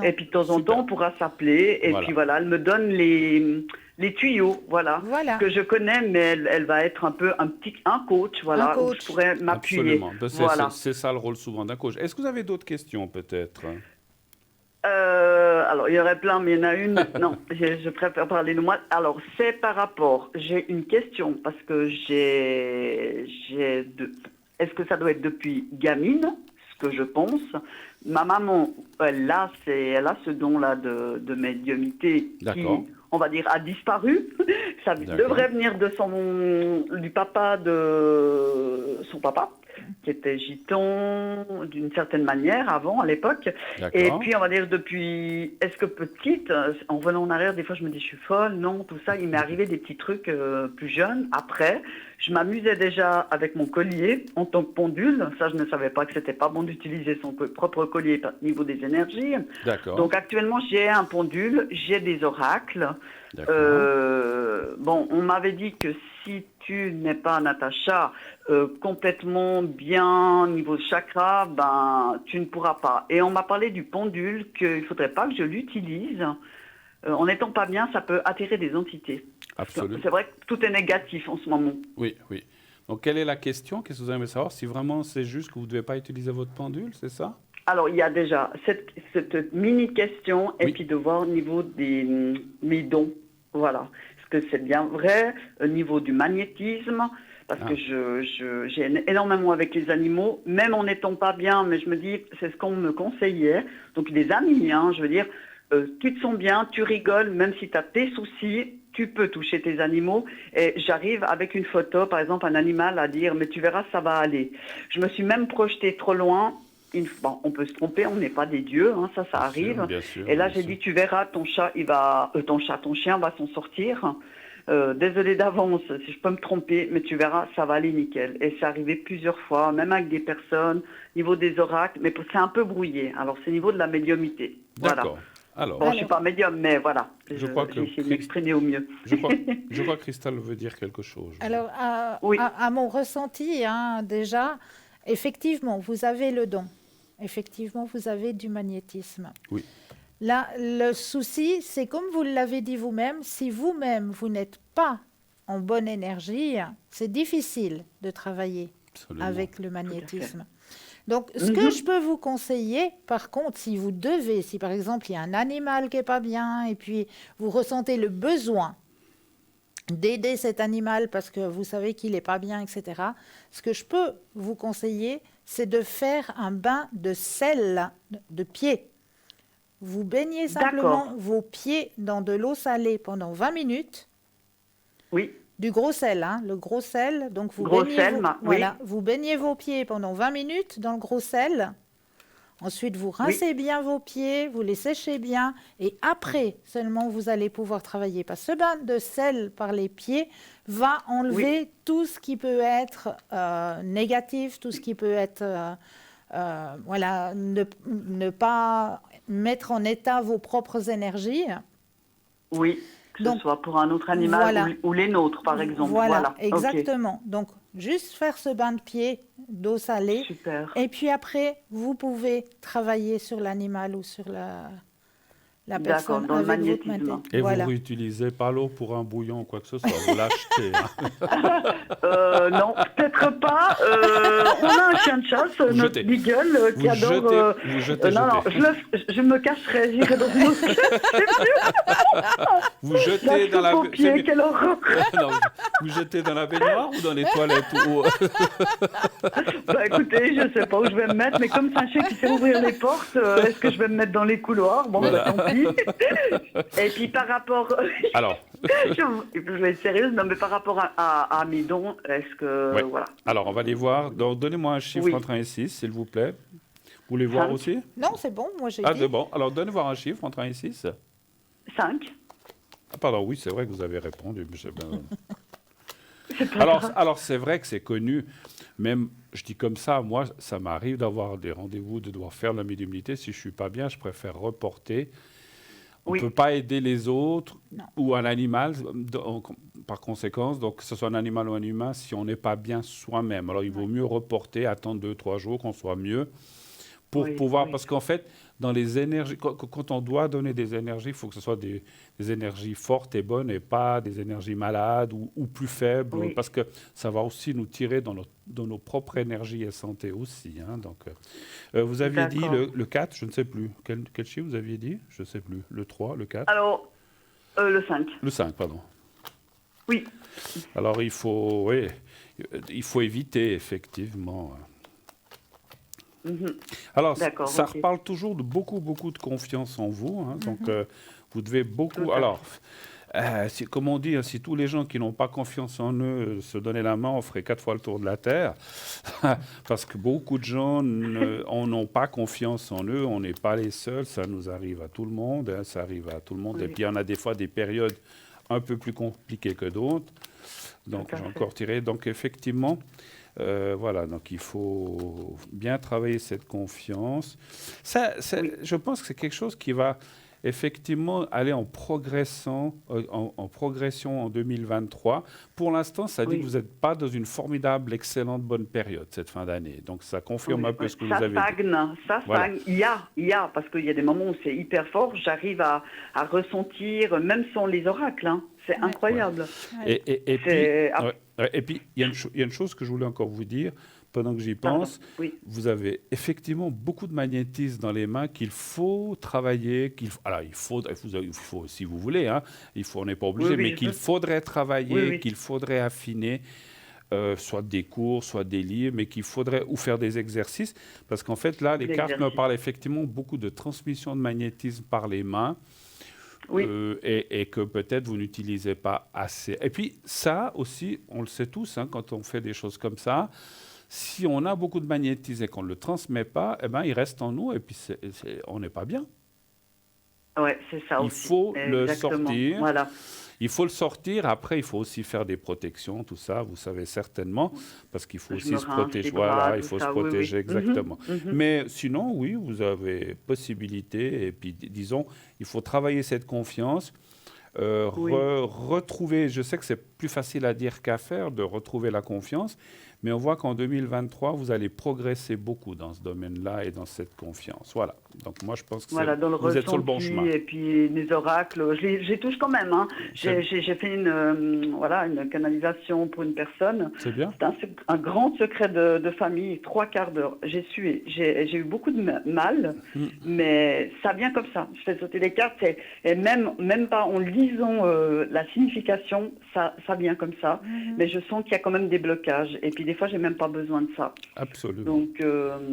Et puis de temps en temps on pourra s'appeler et puis voilà, elle me donne les tuyaux, que je connais, mais elle va être un peu un coach, où je pourrais m'appuyer. Absolument. C'est ça le rôle souvent d'un coach. Est-ce que vous avez d'autres questions peut-être? Alors, il y aurait plein, mais il y en a une. Non, je préfère parler de moi. Alors, c'est par rapport... J'ai une question, parce que est-ce que ça doit être depuis gamine, ce que je pense. Ma maman, elle a ce don-là de médiumnité qui, on va dire, a disparu. Ça devrait venir du papa de son papa, qui était gitan d'une certaine manière avant, à l'époque. Et puis, on va dire, depuis... Est-ce que petite, en revenant en arrière, des fois, je me dis, je suis folle, non, tout ça. Il m'est arrivé des petits trucs plus jeunes. Après, je m'amusais déjà avec mon collier en tant que pendule. Ça, je ne savais pas que c'était pas bon d'utiliser son propre collier au niveau des énergies. Donc, actuellement, j'ai un pendule, j'ai des oracles. On m'avait dit que si tu n'es pas, Natacha, complètement bien niveau chakra, tu ne pourras pas. Et on m'a parlé du pendule, qu'il ne faudrait pas que je l'utilise. En n'étant pas bien, ça peut attirer des entités. Absolument. C'est vrai que tout est négatif en ce moment. Oui. Donc, quelle est la question? Qu'est-ce que vous aimez savoir? Si vraiment c'est juste que vous ne devez pas utiliser votre pendule, c'est ça? Alors, il y a déjà cette mini-question, et puis de voir au niveau mes dons. Voilà. Est-ce que c'est bien vrai au niveau du magnétisme? Parce que j'ai énormément avec les animaux, même en n'étant pas bien, mais je me dis, c'est ce qu'on me conseillait. Donc, des amis, je veux dire, tu te sens bien, tu rigoles, même si tu as tes soucis, tu peux toucher tes animaux. Et j'arrive avec une photo, par exemple, un animal à dire, mais tu verras, ça va aller. Je me suis même projetée trop loin. On peut se tromper, on n'est pas des dieux, ça arrive. Bien sûr, et là, j'ai dit, tu verras, ton chien va s'en sortir. Désolé d'avance si je peux me tromper, mais tu verras, ça va aller nickel. Et c'est arrivé plusieurs fois, même avec des personnes, niveau des oracles, mais c'est un peu brouillé. Alors, c'est au niveau de la médiumité. D'accord. Alors, je ne suis pas médium, mais voilà. Je crois que j'ai essayé de m'exprimer au mieux. Je crois que Christelle veut dire quelque chose. Alors, à mon ressenti, déjà, effectivement, vous avez le don. Effectivement, vous avez du magnétisme. Oui. Là, le souci, c'est comme vous l'avez dit vous-même, si vous-même, vous n'êtes pas en bonne énergie, c'est difficile de travailler avec le magnétisme. Donc, ce que je peux vous conseiller, par contre, si par exemple, il y a un animal qui n'est pas bien, et puis vous ressentez le besoin d'aider cet animal parce que vous savez qu'il n'est pas bien, etc., ce que je peux vous conseiller, c'est de faire un bain de sel de pied. Vous baignez simplement vos pieds dans de l'eau salée pendant 20 minutes. Oui. Du gros sel, hein, le gros sel. Donc vous vous baignez vos pieds pendant 20 minutes dans le gros sel. Ensuite, vous rincez bien vos pieds, vous les séchez bien, et après seulement vous allez pouvoir travailler. Parce que ce bain de sel par les pieds va enlever tout ce qui peut être négatif, tout ce qui peut être, ne pas mettre en état vos propres énergies. Oui. Que ce soit pour un autre animal ou les nôtres, par exemple. Voilà, exactement. Okay. Donc, juste faire ce bain de pied d'eau salée. Super. Et puis après, vous pouvez travailler sur l'animal ou sur la personne dans avec le votre main. Et vous ne réutilisez pas l'eau pour un bouillon ou quoi que ce soit, vous l'achetez. Non, peut-être pas. On a un chien de chasse, notre Beagle, qui adore... Vous jetez. Non, je me cacherai, j'irai dans une autre Vous jetez dans la... quelle horreur. Non, vous jetez dans la baignoire ou dans les toilettes Écoutez, je ne sais pas où je vais me mettre, mais comme c'est un chien qui sait ouvrir les portes, est-ce que je vais me mettre dans les couloirs? Bon, tant pis. Et puis par rapport... Alors... je vais être sérieuse, non, mais par rapport à Amidon, est-ce que... Voilà. Alors, on va les voir. Donc, donnez-moi un chiffre entre 1 et 6, s'il vous plaît. Vous voulez voir aussi? Non, c'est bon, moi j'ai dit. C'est bon. Alors, donnez-moi un chiffre entre 1 et 6. 5. Ah, pardon, oui, c'est vrai que vous avez répondu. Alors, c'est vrai que c'est connu. Même, je dis comme ça, moi, ça m'arrive d'avoir des rendez-vous, de devoir faire de la médiumnité. Si je ne suis pas bien, je préfère reporter. On ne peut pas aider les autres ou un animal, par conséquent, donc que ce soit un animal ou un humain, si on n'est pas bien soi-même. Alors, il vaut mieux reporter, attendre 2-3 jours, qu'on soit mieux, pour pouvoir... Parce qu'en fait, dans les énergies, quand on doit donner des énergies, il faut que ce soit des énergies fortes et bonnes et pas des énergies malades ou plus faibles, parce que ça va aussi nous tirer dans nos propres énergies et santé aussi. Hein, donc, vous aviez dit le 4, je ne sais plus. Quel chiffre vous aviez dit? Je ne sais plus. Le 3, le 4? Alors, le 5. Le 5, pardon. Oui. Alors, il faut éviter, effectivement... Alors, ça reparle toujours de beaucoup de confiance en vous. Hein, donc, vous devez beaucoup... Alors, comme on dit, si tous les gens qui n'ont pas confiance en eux se donnaient la main, on ferait 4 fois le tour de la Terre. Parce que beaucoup de gens n'ont pas confiance en eux. On n'est pas les seuls. Ça nous arrive à tout le monde. Hein, ça arrive à tout le monde. Et puis, il y en a des fois des périodes un peu plus compliquées que d'autres. Donc, j'ai encore tiré. Donc, effectivement... voilà, donc il faut bien travailler cette confiance. Je pense que c'est quelque chose qui va effectivement aller en progression en 2023. Pour l'instant, ça dit que vous n'êtes pas dans une formidable, excellente, bonne période cette fin d'année. Donc ça confirme un peu ce que vous avez dit. Ça stagne. Il y a, parce qu'il y a des moments où c'est hyper fort. J'arrive à ressentir, même sans les oracles. Hein. C'est incroyable. Ouais. Et puis, il y a une chose que je voulais encore vous dire, pendant que j'y pense. Vous avez effectivement beaucoup de magnétisme dans les mains qu'il faut travailler, il faut, si vous voulez, hein, on n'est pas obligé, mais qu'il faudrait travailler, qu'il faudrait affiner, soit des cours, soit des livres, mais qu'il faudrait ou faire des exercices, parce qu'en fait, là, les cartes me parlent effectivement beaucoup de transmission de magnétisme par les mains. Et que peut-être vous n'utilisez pas assez. Et puis ça aussi, on le sait tous, hein, quand on fait des choses comme ça, si on a beaucoup de magnétisme et qu'on ne le transmet pas, eh ben, il reste en nous et puis on n'est pas bien. Oui, c'est ça aussi. Il faut le sortir. Voilà. Il faut le sortir. Après, il faut aussi faire des protections, tout ça, vous savez certainement, parce qu'il faut aussi se protéger. Voilà, il faut se protéger, exactement. Mais sinon, oui, vous avez possibilité. Et puis, disons, il faut travailler cette confiance, retrouver, je sais que c'est plus facile à dire qu'à faire, de retrouver la confiance, Mais on voit qu'en 2023, vous allez progresser beaucoup dans ce domaine-là et dans cette confiance. Voilà. Donc moi, je pense que Voilà, dans le vous êtes sur le bon ressenti, chemin. et puis les oracles, je les touche quand même. Hein. J'ai fait une canalisation pour une personne. C'est bien. C'est un grand secret de famille, 3/4 d'heure. J'ai eu beaucoup de mal, mais ça vient comme ça. Je fais sauter les cartes et même pas en lisant la signification, ça vient comme ça. Mais je sens qu'il y a quand même des blocages. Et puis des fois, j'ai même pas besoin de ça. Absolument. Donc,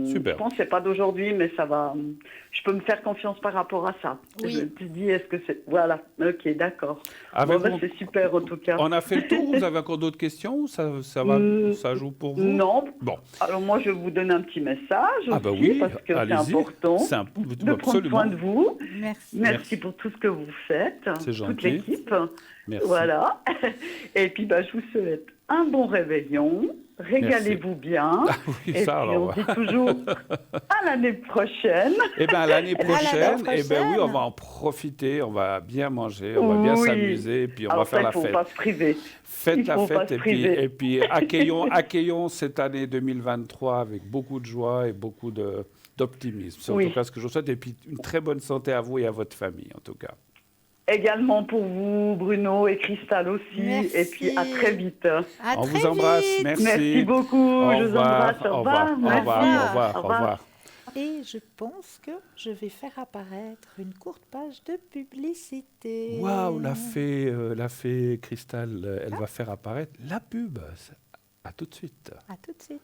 Super. je pense que c'est pas d'aujourd'hui, mais ça va. Je peux me faire confiance par rapport à ça. Oui. Je te dis, est-ce que c'est... Voilà, ok, d'accord. Avez-vous- C'est super en tout cas. On a fait le tour. Vous avez encore d'autres questions ou ça joue pour vous? Non. Bon. Alors moi, je vais vous donner un petit message Ah bah aussi, oui, parce que c'est allez-y. important de prendre Absolument. soin de vous. Merci. Merci pour tout ce que vous faites, C'est toute gentil. l'équipe. Merci. Voilà. Et puis, je vous souhaite un bon réveillon. Régalez-vous bien. Ah oui, Et ça puis, alors. on dit toujours à l'année prochaine. Eh bien, l'année prochaine, prochaine. eh ben oui, on va en profiter, on va bien manger, on va bien Oui. s'amuser, puis on Alors va faire ça, la il ne faut fête. pas se priver. Faites il la faut pas fête se et puis, priver. et puis accueillons cette année 2023 avec beaucoup de joie et beaucoup d'optimisme. C'est en Oui. tout cas ce que je vous souhaite. Et puis une très bonne santé à vous et à votre famille, en tout cas. Également pour vous, Bruno et Christelle aussi. Merci. Et puis à très vite. À On très vous embrasse. vite. Merci. Merci beaucoup. Au Je vous revoir, embrasse. Au au revoir. revoir, au Merci. revoir, au revoir, Au au revoir. revoir. Et je pense que je vais faire apparaître une courte page de publicité. Waouh, la fée Cristal, elle va faire apparaître la pub. À tout de suite. À tout de suite.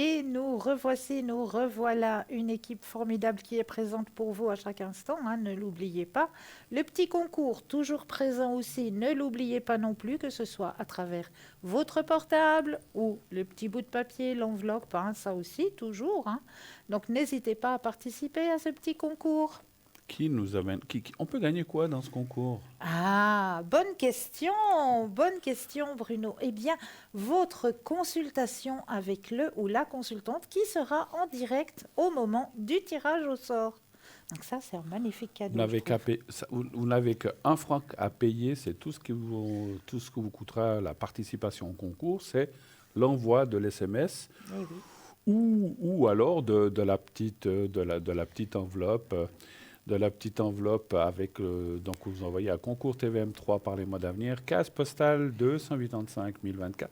Et nous revoici, nous revoilà une équipe formidable qui est présente pour vous à chaque instant, hein, ne l'oubliez pas. Le petit concours, toujours présent aussi, ne l'oubliez pas non plus, que ce soit à travers votre portable ou le petit bout de papier, l'enveloppe, hein, ça aussi, toujours. Hein. Donc n'hésitez pas à participer à ce petit concours. Qui nous amène on peut gagner quoi dans ce concours? Ah, bonne question, Bruno. Eh bien, votre consultation avec le ou la consultante qui sera en direct au moment du tirage au sort. Donc ça, c'est un magnifique cadeau. Vous n'avez qu'un franc à payer, c'est tout ce que vous coûtera la participation au concours, c'est l'envoi de l'SMS Eh oui. ou alors de la petite enveloppe. De la petite enveloppe avec, donc vous envoyez à concours TVM3 par les mois d'avenir, case postale 285 024.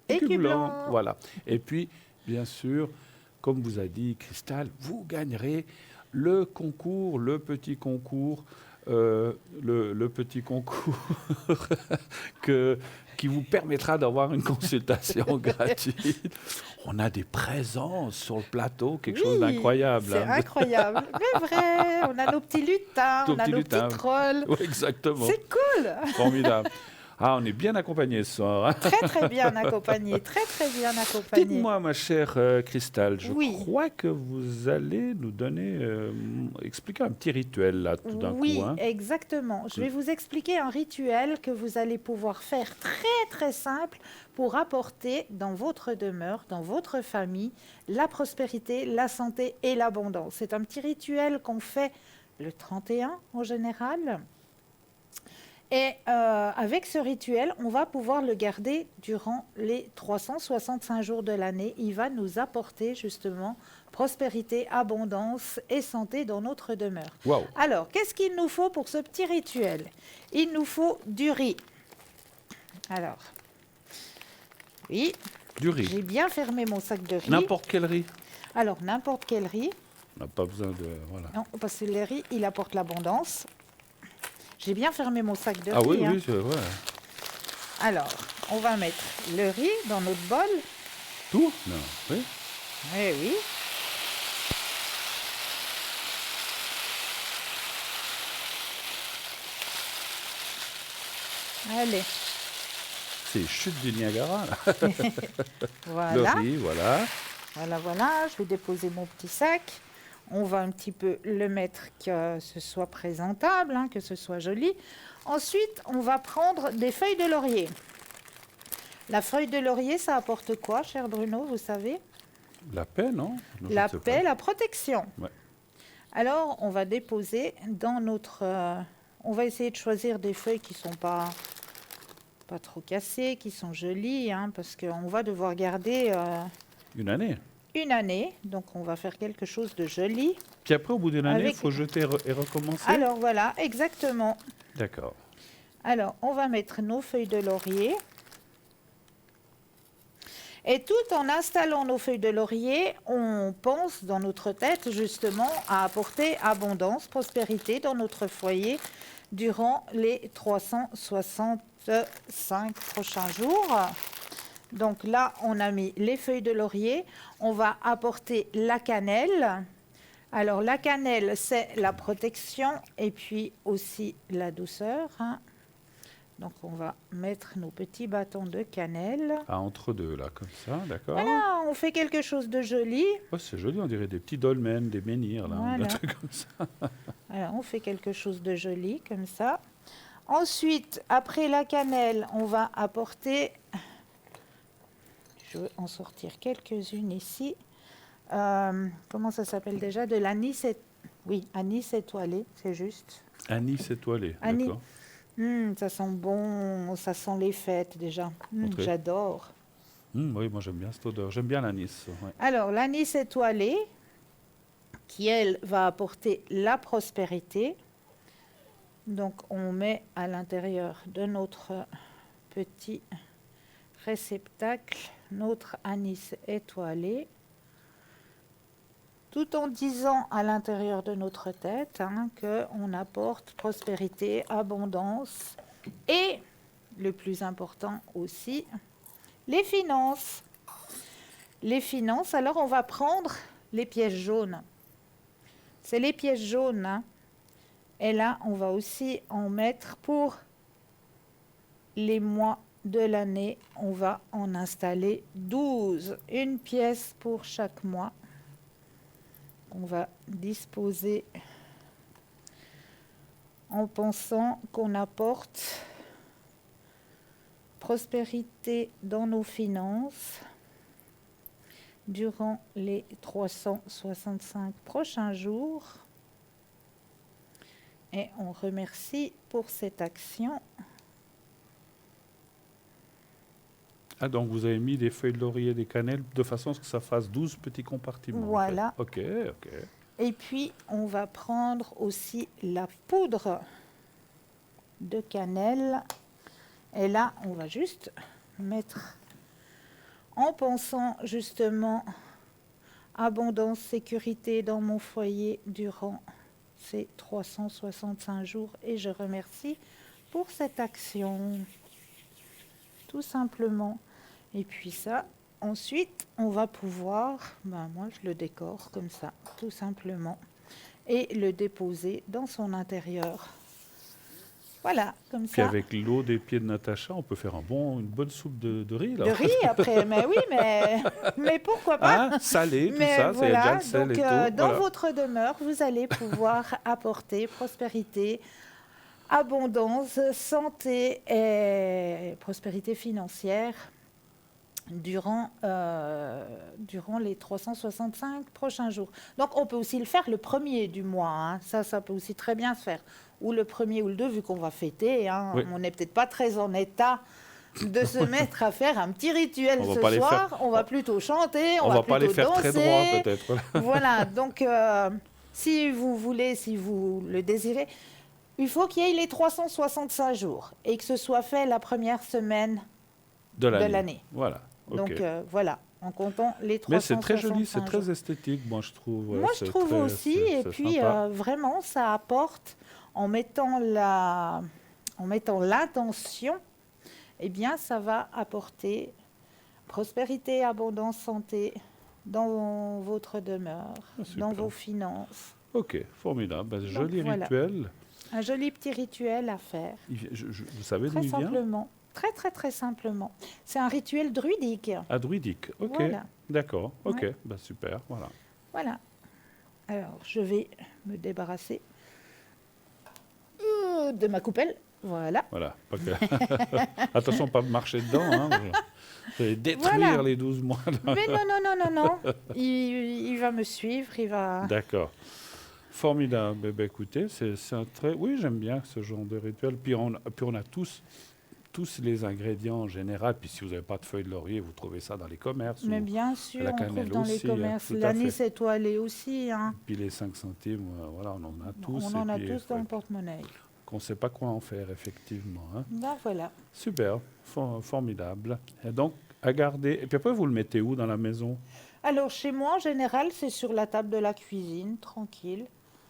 Écublens. Voilà. Et puis, bien sûr, comme vous a dit Cristal, vous gagnerez le concours, le petit concours qui vous permettra d'avoir une consultation gratuite. On a des présents sur le plateau, quelque chose d'incroyable. C'est incroyable, mais vrai. On a nos petits lutins, on a nos petits trolls. Oui, exactement. C'est cool. Formidable. Ah, on est bien accompagnés ce soir. Hein. Très, très bien accompagné. Très, très bien accompagné. Dites-moi, ma chère Cristal, je Oui. crois que vous allez nous donner, expliquer un petit rituel là, tout d'un coup. Oui, Hein. exactement. Je vais vous expliquer un rituel que vous allez pouvoir faire très, très simple pour apporter dans votre demeure, dans votre famille, la prospérité, la santé et l'abondance. C'est un petit rituel qu'on fait le 31 en général. Et avec ce rituel, on va pouvoir le garder durant les 365 jours de l'année. Il va nous apporter justement prospérité, abondance et santé dans notre demeure. Wow. Alors, qu'est-ce qu'il nous faut pour ce petit rituel? Il nous faut du riz. Alors, oui, Du riz. j'ai bien fermé mon sac de riz. N'importe quel riz. Alors, n'importe quel riz. On n'a pas besoin de... Voilà. Non, parce que le riz, il apporte l'abondance. J'ai bien fermé mon sac de riz. Ah oui, hein. oui, c'est vrai. Alors, on va mettre le riz dans notre bol. Tout? Non. Oui. Oui, oui. Allez, C'est chute du Niagara. Là. voilà. Le riz, voilà. Voilà, voilà. Je vais déposer mon petit sac. On va un petit peu le mettre que ce soit présentable, hein, que ce soit joli. Ensuite, on va prendre des feuilles de laurier. La feuille de laurier, ça apporte quoi, cher Bruno, vous savez? La paix, non? Non, je La ne sais paix, pas. la protection. Ouais. Alors, on va déposer dans notre... on va essayer de choisir des feuilles qui ne sont pas trop cassées, qui sont jolies, hein, parce qu'on va devoir garder Une année. une année. Donc, on va faire quelque chose de joli. Puis après, au bout d'une année, il Avec- faut jeter et recommencer? Alors, voilà, exactement. D'accord. Alors, on va mettre nos feuilles de laurier. Et tout en installant nos feuilles de laurier, on pense dans notre tête justement à apporter abondance, prospérité dans notre foyer durant les 365 prochains jours. Donc là, on a mis les feuilles de laurier. On va apporter la cannelle. Alors la cannelle, c'est la protection et puis aussi la douceur, hein. Donc, on va mettre nos petits bâtons de cannelle. Ah, entre deux, là, comme ça, d'accord. Voilà, on fait quelque chose de joli. Oh, c'est joli, on dirait des petits dolmens, des menhirs, là, Voilà. un truc comme ça. Alors, on fait quelque chose de joli, comme ça. Ensuite, après la cannelle, on va apporter... Je vais en sortir quelques-unes ici. Comment ça s'appelle déjà? De l'anis, oui, anis étoilé, c'est juste. Anis étoilé, Anis. d'accord. Ça sent bon, ça sent les fêtes déjà. Montrez. J'adore. Oui, moi j'aime bien cette odeur. J'aime bien l'anis. Ouais. Alors, l'anis étoilé, qui, elle, va apporter la prospérité. Donc, on met à l'intérieur de notre petit réceptacle notre anis étoilé, tout en disant à l'intérieur de notre tête, hein, qu'on apporte prospérité, abondance et, le plus important aussi, les finances. Les finances, alors on va prendre les pièces jaunes. C'est les pièces jaunes, hein. Et là, on va aussi en mettre pour les mois de l'année. On va en installer 12, une pièce pour chaque mois. On va disposer en pensant qu'on apporte prospérité dans nos finances durant les 365 prochains jours. Et on remercie pour cette action. Ah, donc vous avez mis des feuilles de laurier et des cannelles de façon à ce que ça fasse 12 petits compartiments. Voilà. En fait. Ok. Et puis, on va prendre aussi la poudre de cannelle. Et là, on va juste mettre, en pensant justement abondance, sécurité dans mon foyer durant ces 365 jours. Et je remercie pour cette action, tout simplement. Et puis ça, ensuite, on va pouvoir, moi je le décore comme ça, tout simplement, et le déposer dans son intérieur. Voilà, comme Puis ça. avec l'eau des pieds de Natacha, on peut faire une bonne soupe de riz. Là. De riz après, mais oui, mais pourquoi pas? Ah, salé, tout Mais ça, voilà, c'est déjà le sel donc et tout. dans Voilà. votre demeure, vous allez pouvoir apporter prospérité, abondance, santé et prospérité financière durant les 365 prochains jours. Donc, on peut aussi le faire le 1er du mois. Hein. Ça peut aussi très bien se faire. Ou le 1er ou le 2, vu qu'on va fêter. Hein. Oui. On n'est peut-être pas très en état de se mettre à faire un petit rituel On va ce pas les soir. faire- On va plutôt chanter, On va va pas les plutôt faire danser. très droit, peut-être. Voilà, donc si vous voulez, si vous le désirez, il faut qu'il y ait les 365 jours et que ce soit fait la première semaine De de l'année. Voilà. ok. Donc voilà, en comptant les 365 Mais c'est très joli, c'est très jours. esthétique, moi je trouve. Ouais, Moi, je c'est trouve très- aussi, c'est- et c'est puis sympa. vraiment, ça apporte, en mettant l'intention, eh bien, ça va apporter prospérité, abondance, santé dans votre demeure, Ah, super. dans vos finances. Ok, formidable. Ben, joli voilà. rituel. Un joli petit rituel à faire, Vous savez d'où très il vient? simplement, très simplement. C'est un rituel druidique. Ah, druidique. Ok, Voilà. d'accord. Ok, Ouais. ben, super. Voilà. Voilà. Alors, je vais me débarrasser de ma coupelle. Voilà. Voilà. Pas que- Attention, pas de marcher dedans. Hein. Vous allez détruire Voilà. les 12 mois. Mais non, non, non, non, non. Il va me suivre, il va... D'accord. Formidable. Eh ben, écoutez, c'est un très... Oui, j'aime bien ce genre de rituel. Puis on a tous les ingrédients en général. Puis si vous n'avez pas de feuilles de laurier, vous trouvez ça dans les commerces. Mais ou- bien sûr, la on trouve cannelle dans les aussi, hein, commerces. tout à L'anis fait. étoilé aussi. Hein. Puis les 5 centimes, voilà, on en a tous. On en et a puis, tous dans le porte-monnaie. qu'on ne sait pas quoi en faire, effectivement. Hein. Ben voilà. Super, formidable. Et donc, à garder. Et puis après, vous le mettez où dans la maison? Alors, chez moi, en général, c'est sur la table de la cuisine, tranquille.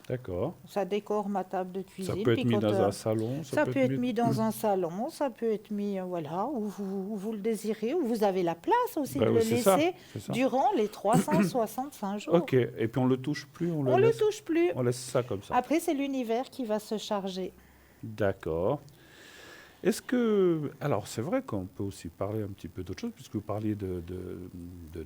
D'accord. Ça décore ma table de Ça cuisine. peut être Puis mis quand, dans un salon. ça peut être mis dans un salon, ça peut être mis, voilà, où vous le désirez, où vous avez la place aussi Ben de oui, le c'est ça, laisser c'est ça. durant les 365 jours. Ok, et puis on le touche plus, on On le laisse, touche plus. on laisse ça comme ça. Après, c'est l'univers qui va se charger. D'accord. Est-ce que... Alors, c'est vrai qu'on peut aussi parler un petit peu d'autre chose, puisque vous parliez de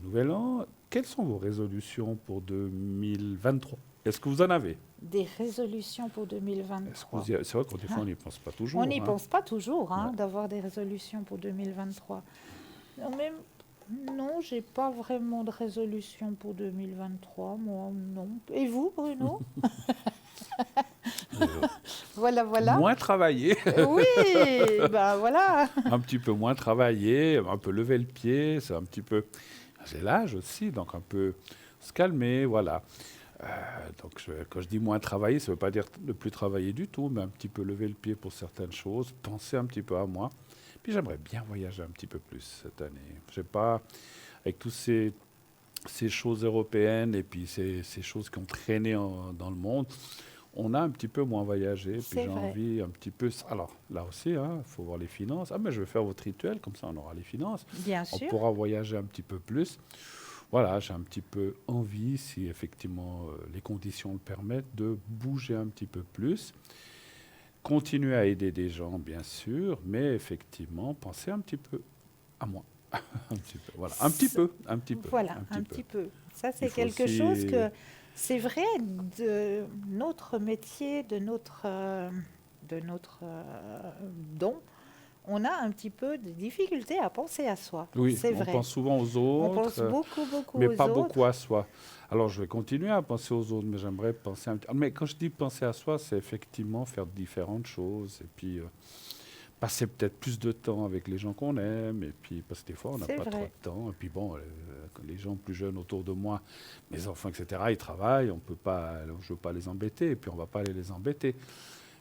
Nouvel An. Quelles sont vos résolutions pour 2023? Est-ce que vous en avez? Des résolutions pour Est-ce que 2023. C'est vrai qu'au fois, on n'y pense pas toujours. On n'y hein. pense pas toujours, hein, Ouais. d'avoir des résolutions pour 2023. Non, mais non, j'ai pas vraiment de résolution pour 2023, moi, non. Et vous, Bruno? Voilà, voilà. Moins travailler, Oui, ben voilà. un petit peu moins travailler, un peu lever le pied, c'est un petit peu... J'ai l'âge aussi, donc un peu se calmer, voilà. Donc quand je dis moins travailler, ça ne veut pas dire ne plus travailler du tout, mais un petit peu lever le pied pour certaines choses, penser un petit peu à moi. Puis j'aimerais bien voyager un petit peu plus cette année. Je sais pas, avec tous ces choses européennes et puis ces choses qui ont traîné dans le monde, on a un petit peu moins voyagé. Puis C'est j'ai vrai. envie un petit peu... Alors là aussi, il faut voir les finances. Ah mais je vais faire votre rituel, comme ça on aura les finances. Bien On sûr. pourra voyager un petit peu plus. Voilà, j'ai un petit peu envie, si effectivement les conditions le permettent, de bouger un petit peu plus. Continuer à aider des gens, bien sûr, mais effectivement, penser un petit peu à moi. Un petit peu, voilà. Un petit peu, un petit peu. Voilà, un petit peu. Ça, c'est Il faut quelque aussi- chose que, c'est vrai, de notre métier, de notre don, on a un petit peu de difficulté à penser à soi. Oui, c'est on vrai. pense souvent aux On autres, pense beaucoup, beaucoup mais aux pas autres. beaucoup à soi. Alors, je vais continuer à penser aux autres, mais j'aimerais penser un petit... Mais quand je dis penser à soi, c'est effectivement faire différentes choses et puis passer peut-être plus de temps avec les gens qu'on aime. Et puis, parce que des fois, on n'a C'est pas trop vrai. de temps. Et puis, bon, les gens plus jeunes autour de moi, mes enfants, etc., ils travaillent. On peut pas, je ne veux pas les embêter et puis on ne va pas aller les embêter.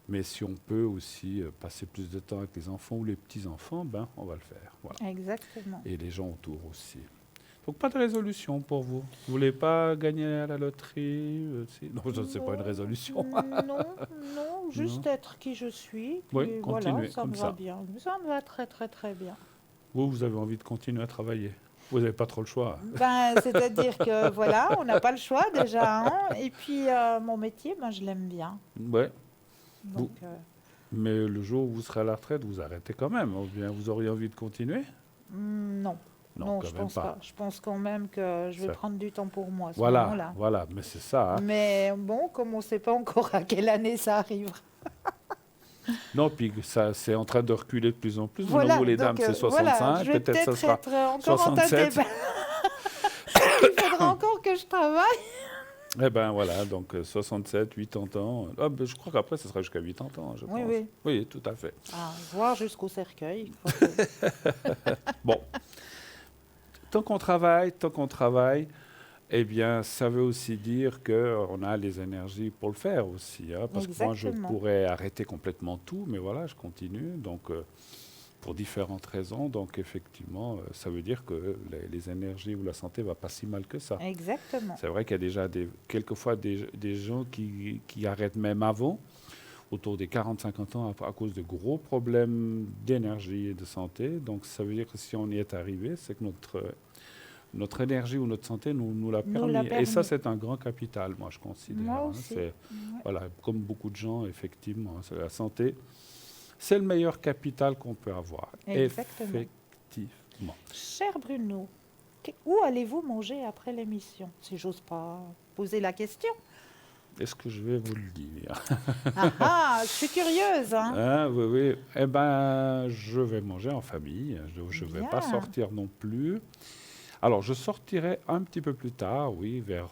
Mais si on peut aussi passer plus de temps avec les enfants ou les petits-enfants, ben, on va le faire. Voilà. Exactement. Et les gens autour aussi. Donc, pas de résolution pour vous. Vous voulez pas gagner à la loterie Non, ça, c'est pas une résolution. Non, juste être qui je suis. Puis Oui, continuer voilà, ça comme me ça. va bien. Ça me va très, très, très bien. Vous avez envie de continuer à travailler. Vous n'avez pas trop le choix. Ben, c'est-à-dire que voilà, on n'a pas le choix déjà. Hein. Et puis, mon métier, ben, je l'aime bien. Ouais. Donc, Mais le jour où vous serez à la retraite, vous arrêtez quand même. Ou bien vous auriez envie de continuer? non. Non, quand je même pense pas. Je pense quand même que je vais Ça- prendre du temps pour moi à ce Voilà, moment-là. voilà. Mais c'est ça. Hein. Mais bon, comme on ne sait pas encore à quelle année ça arrivera. Non, puis ça, c'est en train de reculer de plus en plus. Voilà, Vous, les donc, dames, c'est 65. voilà, je vais peut-être ça sera être encore en 67. tâte. Il faudra encore que je travaille. Eh ben voilà, donc 67, 80 ans. Ah, ben, je crois qu'après, ce sera jusqu'à 80 ans, je Oui, pense. oui. Oui, tout à fait. Voire jusqu'au cercueil. Bon. Tant qu'on travaille, eh bien, ça veut aussi dire qu'on a les énergies pour le faire aussi. Hein, parce que moi, je Exactement. pourrais arrêter complètement tout, mais voilà, je continue. Donc, pour différentes raisons. Donc, effectivement, ça veut dire que les énergies ou la santé ne va pas si mal que ça. Exactement. C'est vrai qu'il y a déjà quelquefois des gens qui arrêtent même avant, autour des 40-50 ans, à cause de gros problèmes d'énergie et de santé. Donc, ça veut dire que si on y est arrivé, c'est que notre énergie ou notre santé nous l'a Nous l'a permis. Et ça, permis. c'est un grand capital, moi, je considère. Moi hein. aussi. C'est- Voilà, comme beaucoup de gens, effectivement, c'est la santé, c'est le meilleur capital qu'on peut avoir. Exactement. Effectivement. Cher Bruno, où allez-vous manger après l'émission? Si j'ose pas poser la question. Est-ce que je vais vous le dire? Je suis curieuse. Hein. Ah, oui, oui. Eh ben, je vais manger en famille. Je ne vais pas Bien. sortir non plus. Alors, je sortirai un petit peu plus tard, oui, vers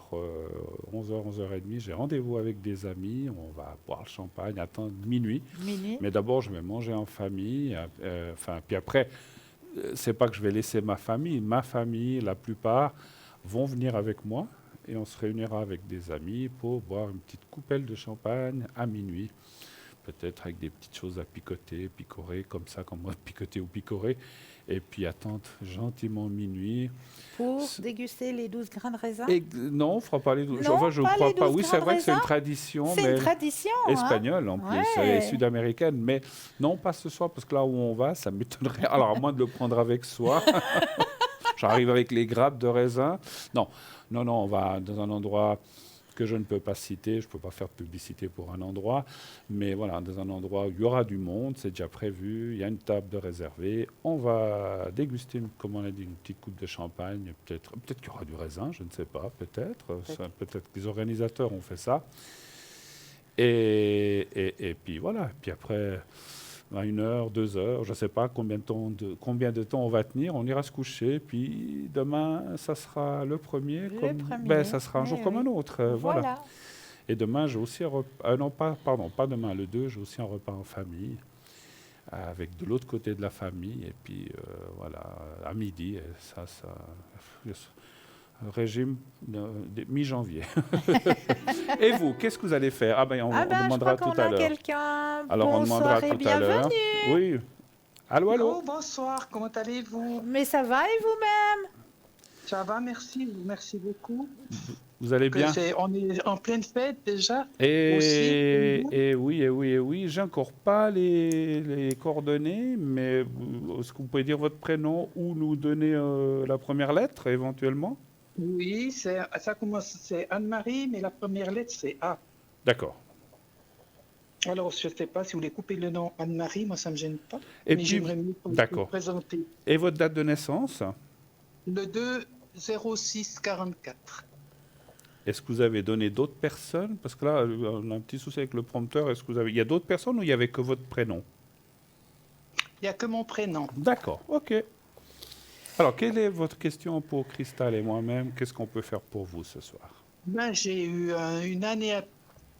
11h, 11h30. J'ai rendez-vous avec des amis. On va boire le champagne, attendre minuit. Mini. Mais d'abord, je vais manger en famille. Enfin, puis après, c'est pas que je vais laisser ma famille. Ma famille, la plupart, vont venir avec moi. Et on se réunira avec des amis pour boire une petite coupelle de champagne à minuit. Peut-être avec des petites choses à picoter, picorer, comme ça, comme moi, picoter ou picorer. Et puis attendre gentiment minuit. Pour C'est- déguster les 12 grains de raisin. Et, non, on ne fera pas les 12. Non, Enfin, je ne pas crois les pas. 12 Oui, c'est grains de vrai que c'est une raisin. tradition, C'est mais une tradition. Hein. espagnole en plus, Ouais. et sud-américaine. Mais non, pas ce soir, parce que là où on va, ça m'étonnerait. Alors, à moins de le prendre avec soi. J'arrive avec les grappes de raisin. Non, non, non, on va dans un endroit que je ne peux pas citer. Je ne peux pas faire de publicité pour un endroit. Mais voilà, dans un endroit où il y aura du monde, c'est déjà prévu. Il y a une table de réservée. On va déguster, comme on a dit, une petite coupe de champagne. Peut-être qu'il y aura du raisin, je ne sais pas. Peut-être. Peut-être que les organisateurs ont fait ça. Et puis voilà. Puis après, à 1 heure, 2 heures, je ne sais pas combien de temps on va tenir. On ira se coucher. Puis demain, ça sera le premier. Le premier, Ben, ça sera un eh jour comme oui. un autre. Voilà. Voilà. Et demain, j'ai aussi un repas. Non, pas demain, le 2, j'ai aussi un repas en famille. Avec de l'autre côté de la famille. Et puis voilà, à midi. Et ça régime mi-janvier. Et vous, qu'est-ce que vous allez faire? Ah ben, on Je demandera crois tout qu'on à a l'heure. quelqu'un. Alors, on demandera Bonsoir et tout à l'heure. bienvenue. Oui. Allô, allô? Oh, bonsoir, comment allez-vous? Mais ça va et vous-même? Ça va, merci, merci beaucoup. Vous allez bien? On est en pleine fête déjà. Et, Aussi, et oui, et oui, et oui. J'ai encore pas les coordonnées, mais est-ce que vous pouvez dire votre prénom ou nous donner la première lettre éventuellement? Oui, ça commence, c'est Anne-Marie, mais la première lettre c'est A. D'accord. Alors, je ne sais pas si vous voulez couper le nom Anne-Marie, moi ça ne me gêne pas. Et mais puis, j'aimerais mieux vous d'accord. présenter. Et votre date de naissance? Le 2-06-44. Est-ce que vous avez donné d'autres personnes? Parce que là, on a un petit souci avec le prompteur. Il y a d'autres personnes ou il n'y avait que votre prénom? Il n'y a que mon prénom. D'accord, ok. Alors, quelle est votre question pour Cristal et moi-même? Qu'est-ce qu'on peut faire pour vous ce soir? Ben, j'ai eu une année.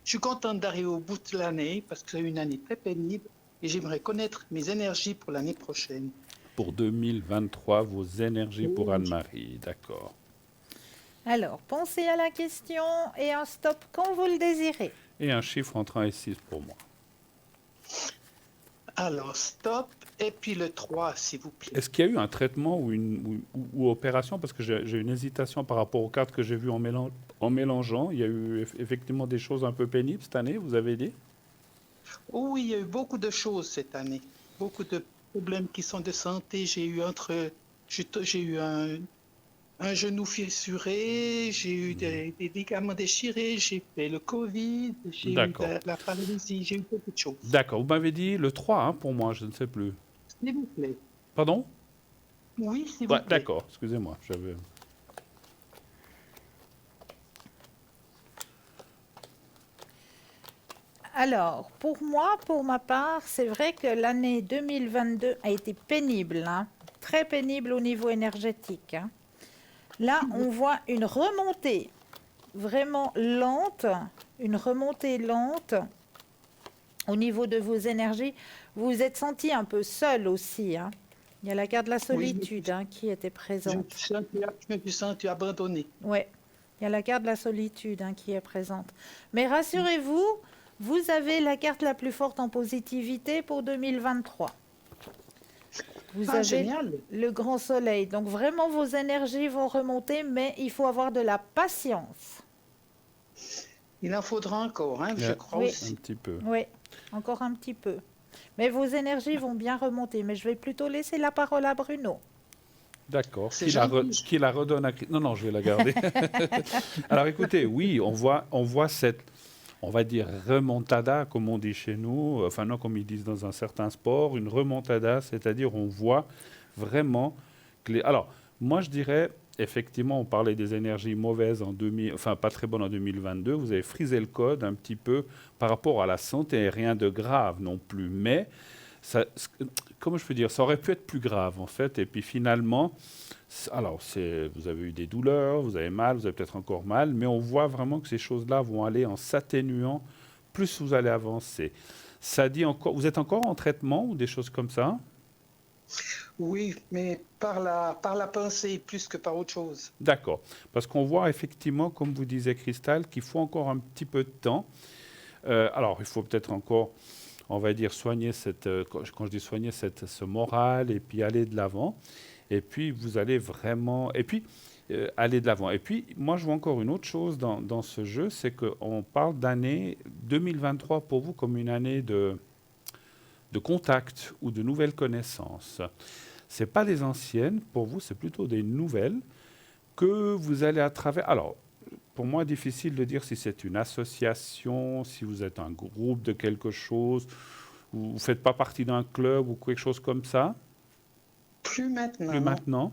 Je suis contente d'arriver au bout de l'année parce que c'est une année très pénible et j'aimerais connaître mes énergies pour l'année prochaine. Pour 2023, vos énergies pour Oui. Anne-Marie, d'accord. Alors, pensez à la question et un stop quand vous le désirez. Et un chiffre entre 1 et 6 pour moi. Alors, stop, et puis le 3, s'il vous plaît. Est-ce qu'il y a eu un traitement ou opération? Parce que j'ai une hésitation par rapport aux cartes que j'ai vues en mélangeant. Il y a eu effectivement des choses un peu pénibles cette année, vous avez dit? Oh oui, il y a eu beaucoup de choses cette année. Beaucoup de problèmes qui sont de santé. J'ai eu un genou fissuré, j'ai eu des ligaments déchirés, j'ai fait le Covid, j'ai eu D'accord. la paralysie, j'ai eu beaucoup de choses. D'accord, vous m'avez dit le 3 hein, pour moi, je ne sais plus. S'il vous plaît. Pardon? Oui, s'il Ouais, vous plaît. d'accord, excusez-moi. Alors, pour moi, pour ma part, c'est vrai que l'année 2022 a été pénible, hein, très pénible au niveau énergétique. Hein. Là, on voit une remontée vraiment lente, une remontée lente au niveau de vos énergies. Vous vous êtes senti un peu seul aussi. Hein. Il y a la carte de la solitude hein, qui était présente. Je me suis senti abandonné. Oui, il y a la carte de la solitude hein, qui est présente. Mais rassurez-vous, vous avez la carte la plus forte en positivité pour 2023. Vous avez génial. le grand soleil. Donc vraiment, vos énergies vont remonter, mais il faut avoir de la patience. Il en faudra encore, hein, je crois Oui. aussi. Un petit peu. Oui, encore un petit peu. Mais vos énergies vont bien remonter. Mais je vais plutôt laisser la parole à Bruno. D'accord. C'est Qui la redonne à Christ. Non, je vais la garder. Alors écoutez, oui, on voit cette, on va dire, remontada, comme on dit chez nous, enfin non, comme ils disent dans un certain sport, une remontada, c'est-à-dire on voit vraiment que alors, moi je dirais, effectivement, on parlait des énergies mauvaises enfin pas très bonnes en 2022. Vous avez frisé le code un petit peu par rapport à la santé, rien de grave non plus. Mais, comment je peux dire, ça aurait pu être plus grave en fait. Et puis finalement, alors vous avez eu des douleurs, vous avez mal, vous avez peut-être encore mal, mais on voit vraiment que ces choses-là vont aller en s'atténuant plus vous allez avancer. Ça dit encore, vous êtes encore en traitement ou des choses comme ça? Oui, mais par la pensée plus que par autre chose. D'accord. Parce qu'on voit effectivement, comme vous disiez, Cristal, qu'il faut encore un petit peu de temps. Alors, il faut peut-être encore, on va dire, soigner quand je dis soigner, ce moral et puis aller de l'avant. Et puis, vous allez vraiment... Et puis, aller de l'avant. Et puis, moi, je vois encore une autre chose dans ce jeu, c'est qu'on parle d'année 2023 pour vous comme une année de contact ou de nouvelles connaissances. Ce n'est pas des anciennes, pour vous, c'est plutôt des nouvelles que vous allez à travers... Alors, pour moi, difficile de dire si c'est une association, si vous êtes un groupe de quelque chose, ou vous ne faites pas partie d'un club ou quelque chose comme ça. Plus maintenant. Plus maintenant.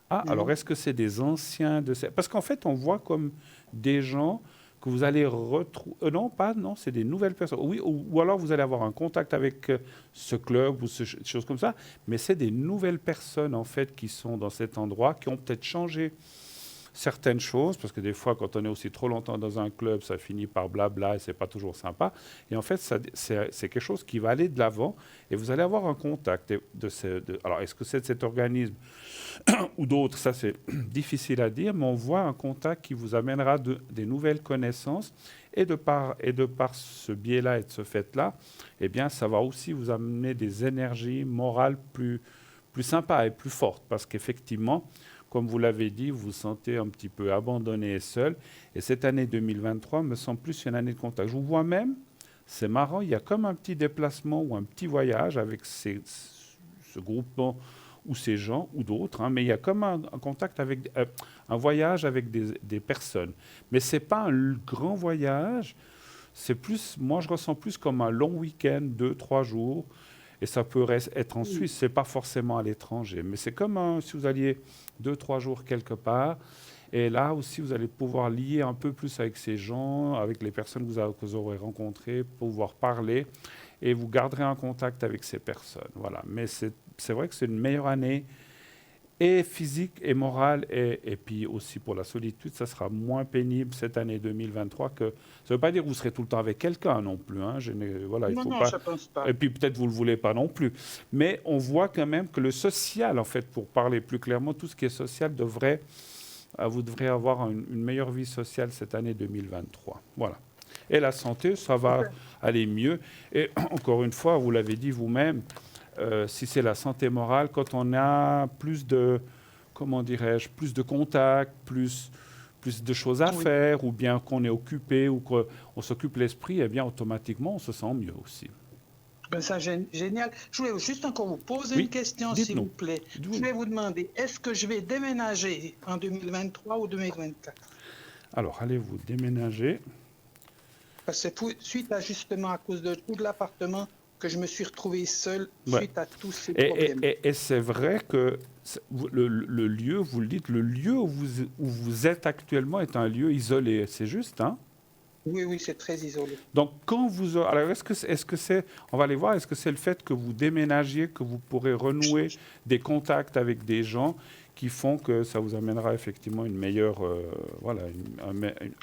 Ah, Non. alors est-ce que c'est des anciens de ces... Parce qu'en fait, on voit comme des gens que vous allez retrouver... non, c'est des nouvelles personnes. Oui, ou alors vous allez avoir un contact avec ce club ou choses comme ça, mais c'est des nouvelles personnes, en fait, qui sont dans cet endroit, qui ont peut-être changé certaines choses, parce que des fois, quand on est aussi trop longtemps dans un club, ça finit par blabla et c'est pas toujours sympa. Et en fait, c'est quelque chose qui va aller de l'avant et vous allez avoir un contact alors, est-ce que c'est de cet organisme ou d'autres? Ça, c'est difficile à dire, mais on voit un contact qui vous amènera des nouvelles connaissances et de par ce biais-là et de ce fait-là, eh bien, ça va aussi vous amener des énergies morales plus sympas et plus fortes, parce qu'effectivement, comme vous l'avez dit, vous vous sentez un petit peu abandonné et seul. Et cette année 2023 me semble plus une année de contact. Je vous vois même, c'est marrant, il y a comme un petit déplacement ou un petit voyage avec ce groupement ou ces gens ou d'autres, hein, mais il y a comme un contact avec un voyage avec des personnes. Mais ce n'est pas un grand voyage, c'est plus, moi je ressens plus comme un long week-end, 2-3 jours. Et ça peut être en Suisse, ce n'est pas forcément à l'étranger. Mais c'est comme si vous alliez 2-3 jours quelque part. Et là aussi, vous allez pouvoir lier un peu plus avec ces gens, avec les personnes que vous aurez rencontrées, pouvoir parler. Et vous garderez un contact avec ces personnes. Voilà. Mais c'est vrai que c'est une meilleure année, et physique et morale, et puis aussi pour la solitude, ça sera moins pénible cette année 2023 que... Ça ne veut pas dire que vous serez tout le temps avec quelqu'un non plus. Hein. Voilà, il faut Non, pas... je pense pas. Et puis peut-être vous ne le voulez pas non plus. Mais on voit quand même que le social, en fait, pour parler plus clairement, tout ce qui est social vous devrez avoir une meilleure vie sociale cette année 2023. Voilà. Et la santé, ça va aller mieux. Et encore une fois, vous l'avez dit vous-même, si c'est la santé morale, quand on a plus de, comment dirais-je, plus de contacts, plus de choses à faire, ou bien qu'on est occupé, ou qu'on s'occupe l'esprit, eh bien, automatiquement, on se sent mieux aussi. Ben ça, génial. Je voulais juste encore vous poser une question, s'il vous plaît. Je vais vous demander, est-ce que je vais déménager en 2023 ou 2024? Alors, allez-vous déménager? Parce que c'est suite à justement à cause de l'appartement que je me suis retrouvé seul suite à tous ces problèmes. Et c'est vrai que le lieu, vous le dites, le lieu où vous êtes actuellement est un lieu isolé, c'est juste, hein? Oui, c'est très isolé. Donc, quand vous... Alors, est-ce que c'est... On va aller voir, est-ce que c'est le fait que vous déménagiez, que vous pourrez renouer des contacts avec des gens qui font que ça vous amènera effectivement une meilleure...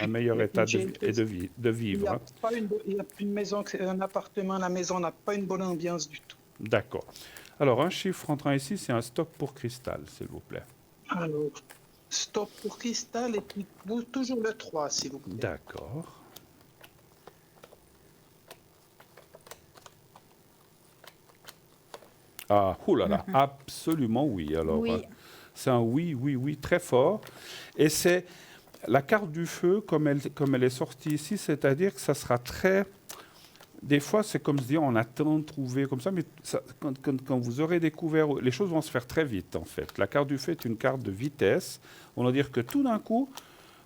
un meilleur état de vivre. Il n'y a plus une maison, un appartement, la maison n'a pas une bonne ambiance du tout. D'accord. Alors, un chiffre entrant ici, c'est un stop pour Cristal, s'il vous plaît. Alors, stop pour Cristal et puis toujours le 3, s'il vous plaît. D'accord. Ah, oulala, absolument oui. Alors, oui. C'est un oui, très fort. Et c'est la carte du feu, comme elle est sortie ici, c'est-à-dire que ça sera très... Des fois, c'est comme se dire, on attend de trouver comme ça, mais quand vous aurez découvert, les choses vont se faire très vite, en fait. La carte du feu est une carte de vitesse. On va dire que tout d'un coup,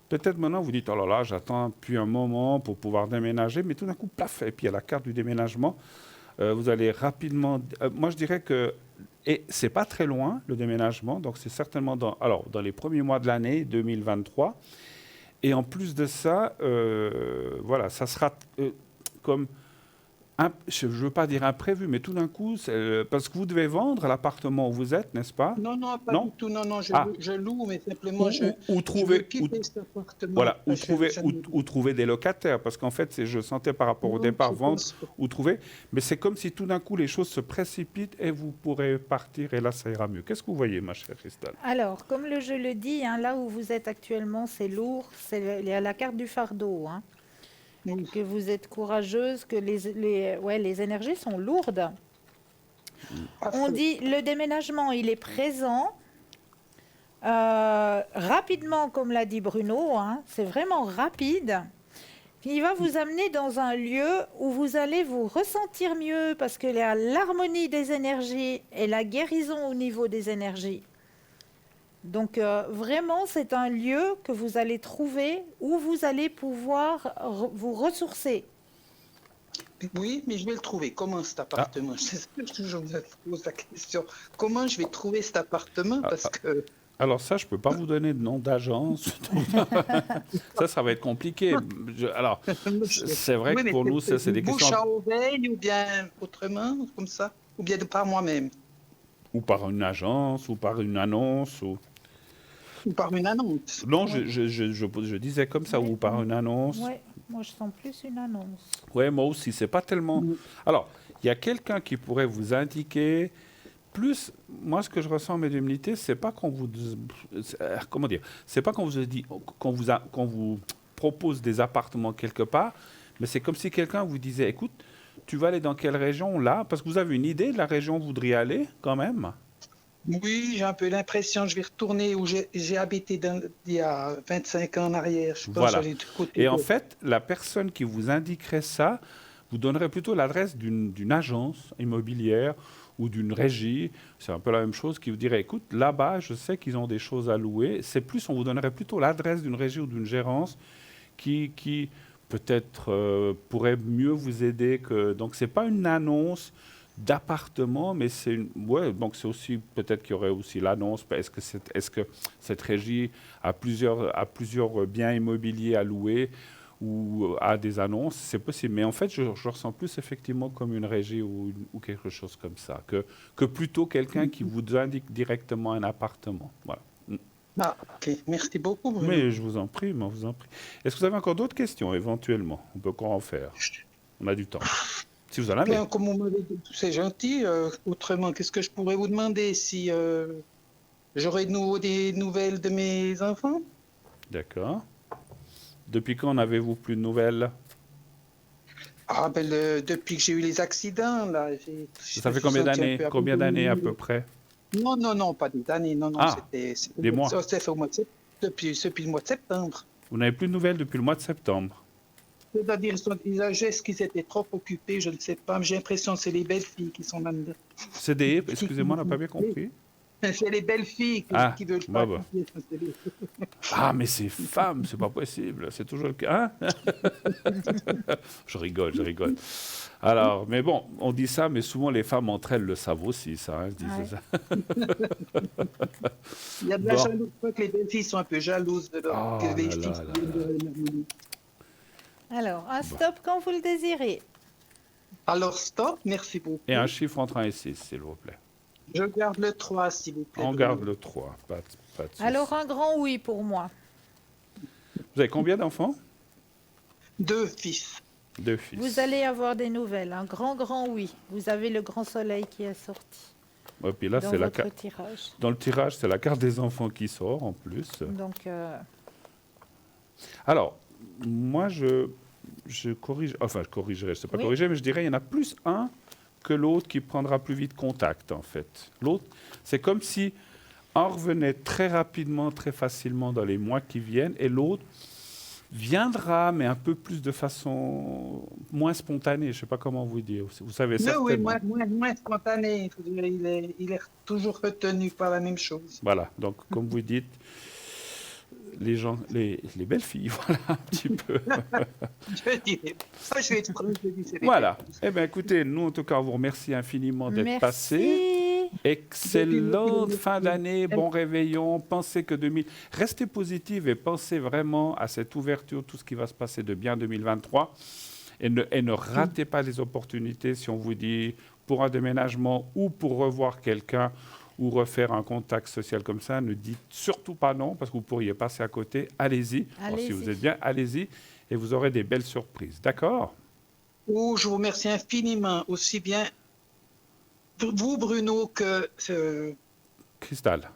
peut-être maintenant, vous dites, oh là là, j'attends depuis un moment pour pouvoir déménager, mais tout d'un coup, plaf, et puis il y a la carte du déménagement. Vous allez rapidement... moi, je dirais que... Et c'est pas très loin, le déménagement. Donc, c'est certainement dans les premiers mois de l'année 2023. Et en plus de ça, voilà, ça sera comme... je ne veux pas dire imprévu, mais tout d'un coup, parce que vous devez vendre l'appartement où vous êtes, n'est-ce pas? Non, non, pas du tout. Non, non, je loue, mais simplement, je veux quitter cet appartement. Voilà, ou trouver des locataires, parce qu'en fait, je sentais par rapport au départ, vendre ou trouver, mais c'est comme si tout d'un coup, les choses se précipitent et vous pourrez partir et là, ça ira mieux. Qu'est-ce que vous voyez, ma chère Christelle? Alors, comme je le dis, hein, là où vous êtes actuellement, c'est lourd, il y a la carte du fardeau, hein. Que vous êtes courageuse, que les énergies sont lourdes. On dit le déménagement, il est présent. Rapidement, comme l'a dit Bruno, hein, c'est vraiment rapide. Il va vous amener dans un lieu où vous allez vous ressentir mieux parce que l'harmonie des énergies et la guérison au niveau des énergies. Donc vraiment, c'est un lieu que vous allez trouver où vous allez pouvoir vous ressourcer. Oui, mais je vais le trouver. Comment cet appartement? Je me pose la question. Comment je vais trouver cet appartement? Parce que... Alors ça, je ne peux pas vous donner de nom d'agence. ça va être compliqué. Alors, c'est vrai que pour nous, ça, c'est des questions... Bouche à oreille ou bien autrement, comme ça? Ou bien par moi-même? Ou par une agence, ou par une annonce, ou par une annonce. Non, je disais comme ça, ou par une annonce. Oui, moi je sens plus une annonce. Oui, moi aussi, c'est pas tellement... Alors, il y a quelqu'un qui pourrait vous indiquer... Plus, moi, ce que je ressens en médiumnité, c'est pas qu'on vous... Comment dire? C'est pas qu'on vous dit, qu'on vous propose des appartements quelque part, mais c'est comme si quelqu'un vous disait, écoute, tu vas aller dans quelle région, là? Parce que vous avez une idée de la région où vous voudriez aller, quand même? Oui, j'ai un peu l'impression que je vais retourner où j'ai habité il y a 25 ans en arrière. Je pense voilà. Et en fait, la personne qui vous indiquerait ça vous donnerait plutôt l'adresse d'une agence immobilière ou d'une régie. C'est un peu la même chose, qui vous dirait, écoute, là-bas, je sais qu'ils ont des choses à louer. C'est plus, on vous donnerait plutôt l'adresse d'une régie ou d'une gérance qui peut-être pourrait mieux vous aider que... Donc, ce n'est pas une annonce d'appartement, mais c'est une... Ouais, donc c'est aussi... Peut-être qu'il y aurait aussi l'annonce. Est-ce que cette régie a plusieurs biens immobiliers à louer ou à des annonces? C'est possible. Mais en fait, je ressens plus effectivement comme une régie ou quelque chose comme ça, que plutôt quelqu'un qui vous indique directement un appartement. Voilà. Ah, ok. Merci beaucoup, Bruno. Mais je vous en prie, Est-ce que vous avez encore d'autres questions, éventuellement? On peut encore en faire. On a du temps. Si vous en avez. Bien, comme on m'avait dit, c'est gentil. Autrement, qu'est-ce que je pourrais vous demander si j'aurais de nouveau des nouvelles de mes enfants? D'accord. Depuis quand n'avez-vous plus de nouvelles? Ah, ben, depuis que j'ai eu les accidents, là. Ça fait combien d'années? Combien d'années à peu près? Non, pas des années. Non, c'était des mois. Ça fait au mois de depuis le mois de septembre. Vous n'avez plus de nouvelles depuis le moit de septembre? C'est-à-dire, est-ce qu'ils étaient trop occupés? Je ne sais pas, mais j'ai l'impression que c'est les belles filles qui sont là-dedans. C'est des... Excusez-moi, on n'a pas bien compris. C'est les belles filles qui veulent pas. Ah, mais ces femmes, c'est pas possible. C'est toujours le cas. Hein? Je rigole. Alors, mais bon, on dit ça, mais souvent les femmes entre elles le savent aussi, ça. Hein, ça. Il y a de la jalousie. Je crois que les belles filles sont un peu jalouses de leur... Alors, un stop quand vous le désirez. Alors, stop, merci beaucoup. Et un chiffre entre 1 et 6, s'il vous plaît. Je garde le 3, s'il vous plaît. On garde le 3, pas de souci. Alors, un grand oui pour moi. Vous avez combien d'enfants? 2 fils. 2 fils. Vous allez avoir des nouvelles, un grand oui. Vous avez le grand soleil qui est sorti. Et puis là, c'est tirage. Dans le tirage, c'est la carte des enfants qui sort, en plus. Donc... Alors, moi, je corrige... Enfin, je corrigerai, je ne sais pas corriger, mais je dirais qu'il y en a plus un que l'autre qui prendra plus vite contact, en fait. L'autre, c'est comme si un revenait très rapidement, très facilement dans les mois qui viennent, et l'autre viendra, mais un peu plus de façon moins spontanée. Je ne sais pas comment vous dire. Vous savez certainement. Oui, moins spontané. Il est toujours retenu par la même chose. Voilà. Donc, comme vous dites, les gens, les belles filles, voilà un petit peu. Je dirais. Ça, je vais être franc, je dis, c'est les Voilà. belles. Eh bien, écoutez, nous, en tout cas, on vous remercie infiniment d'être Merci. passé. Excellente fin d'année, bon réveillon. Pensez que restez positive et pensez vraiment à cette ouverture, tout ce qui va se passer de bien 2023. Et ne ratez pas les opportunités si on vous dit pour un déménagement ou pour revoir quelqu'un ou refaire un contact social comme ça, ne dites surtout pas non parce que vous pourriez passer à côté. Allez-y. Alors, si vous êtes bien, allez-y et vous aurez des belles surprises. D'accord ? Oh, je vous remercie infiniment, aussi bien vous, Bruno, que Cristal.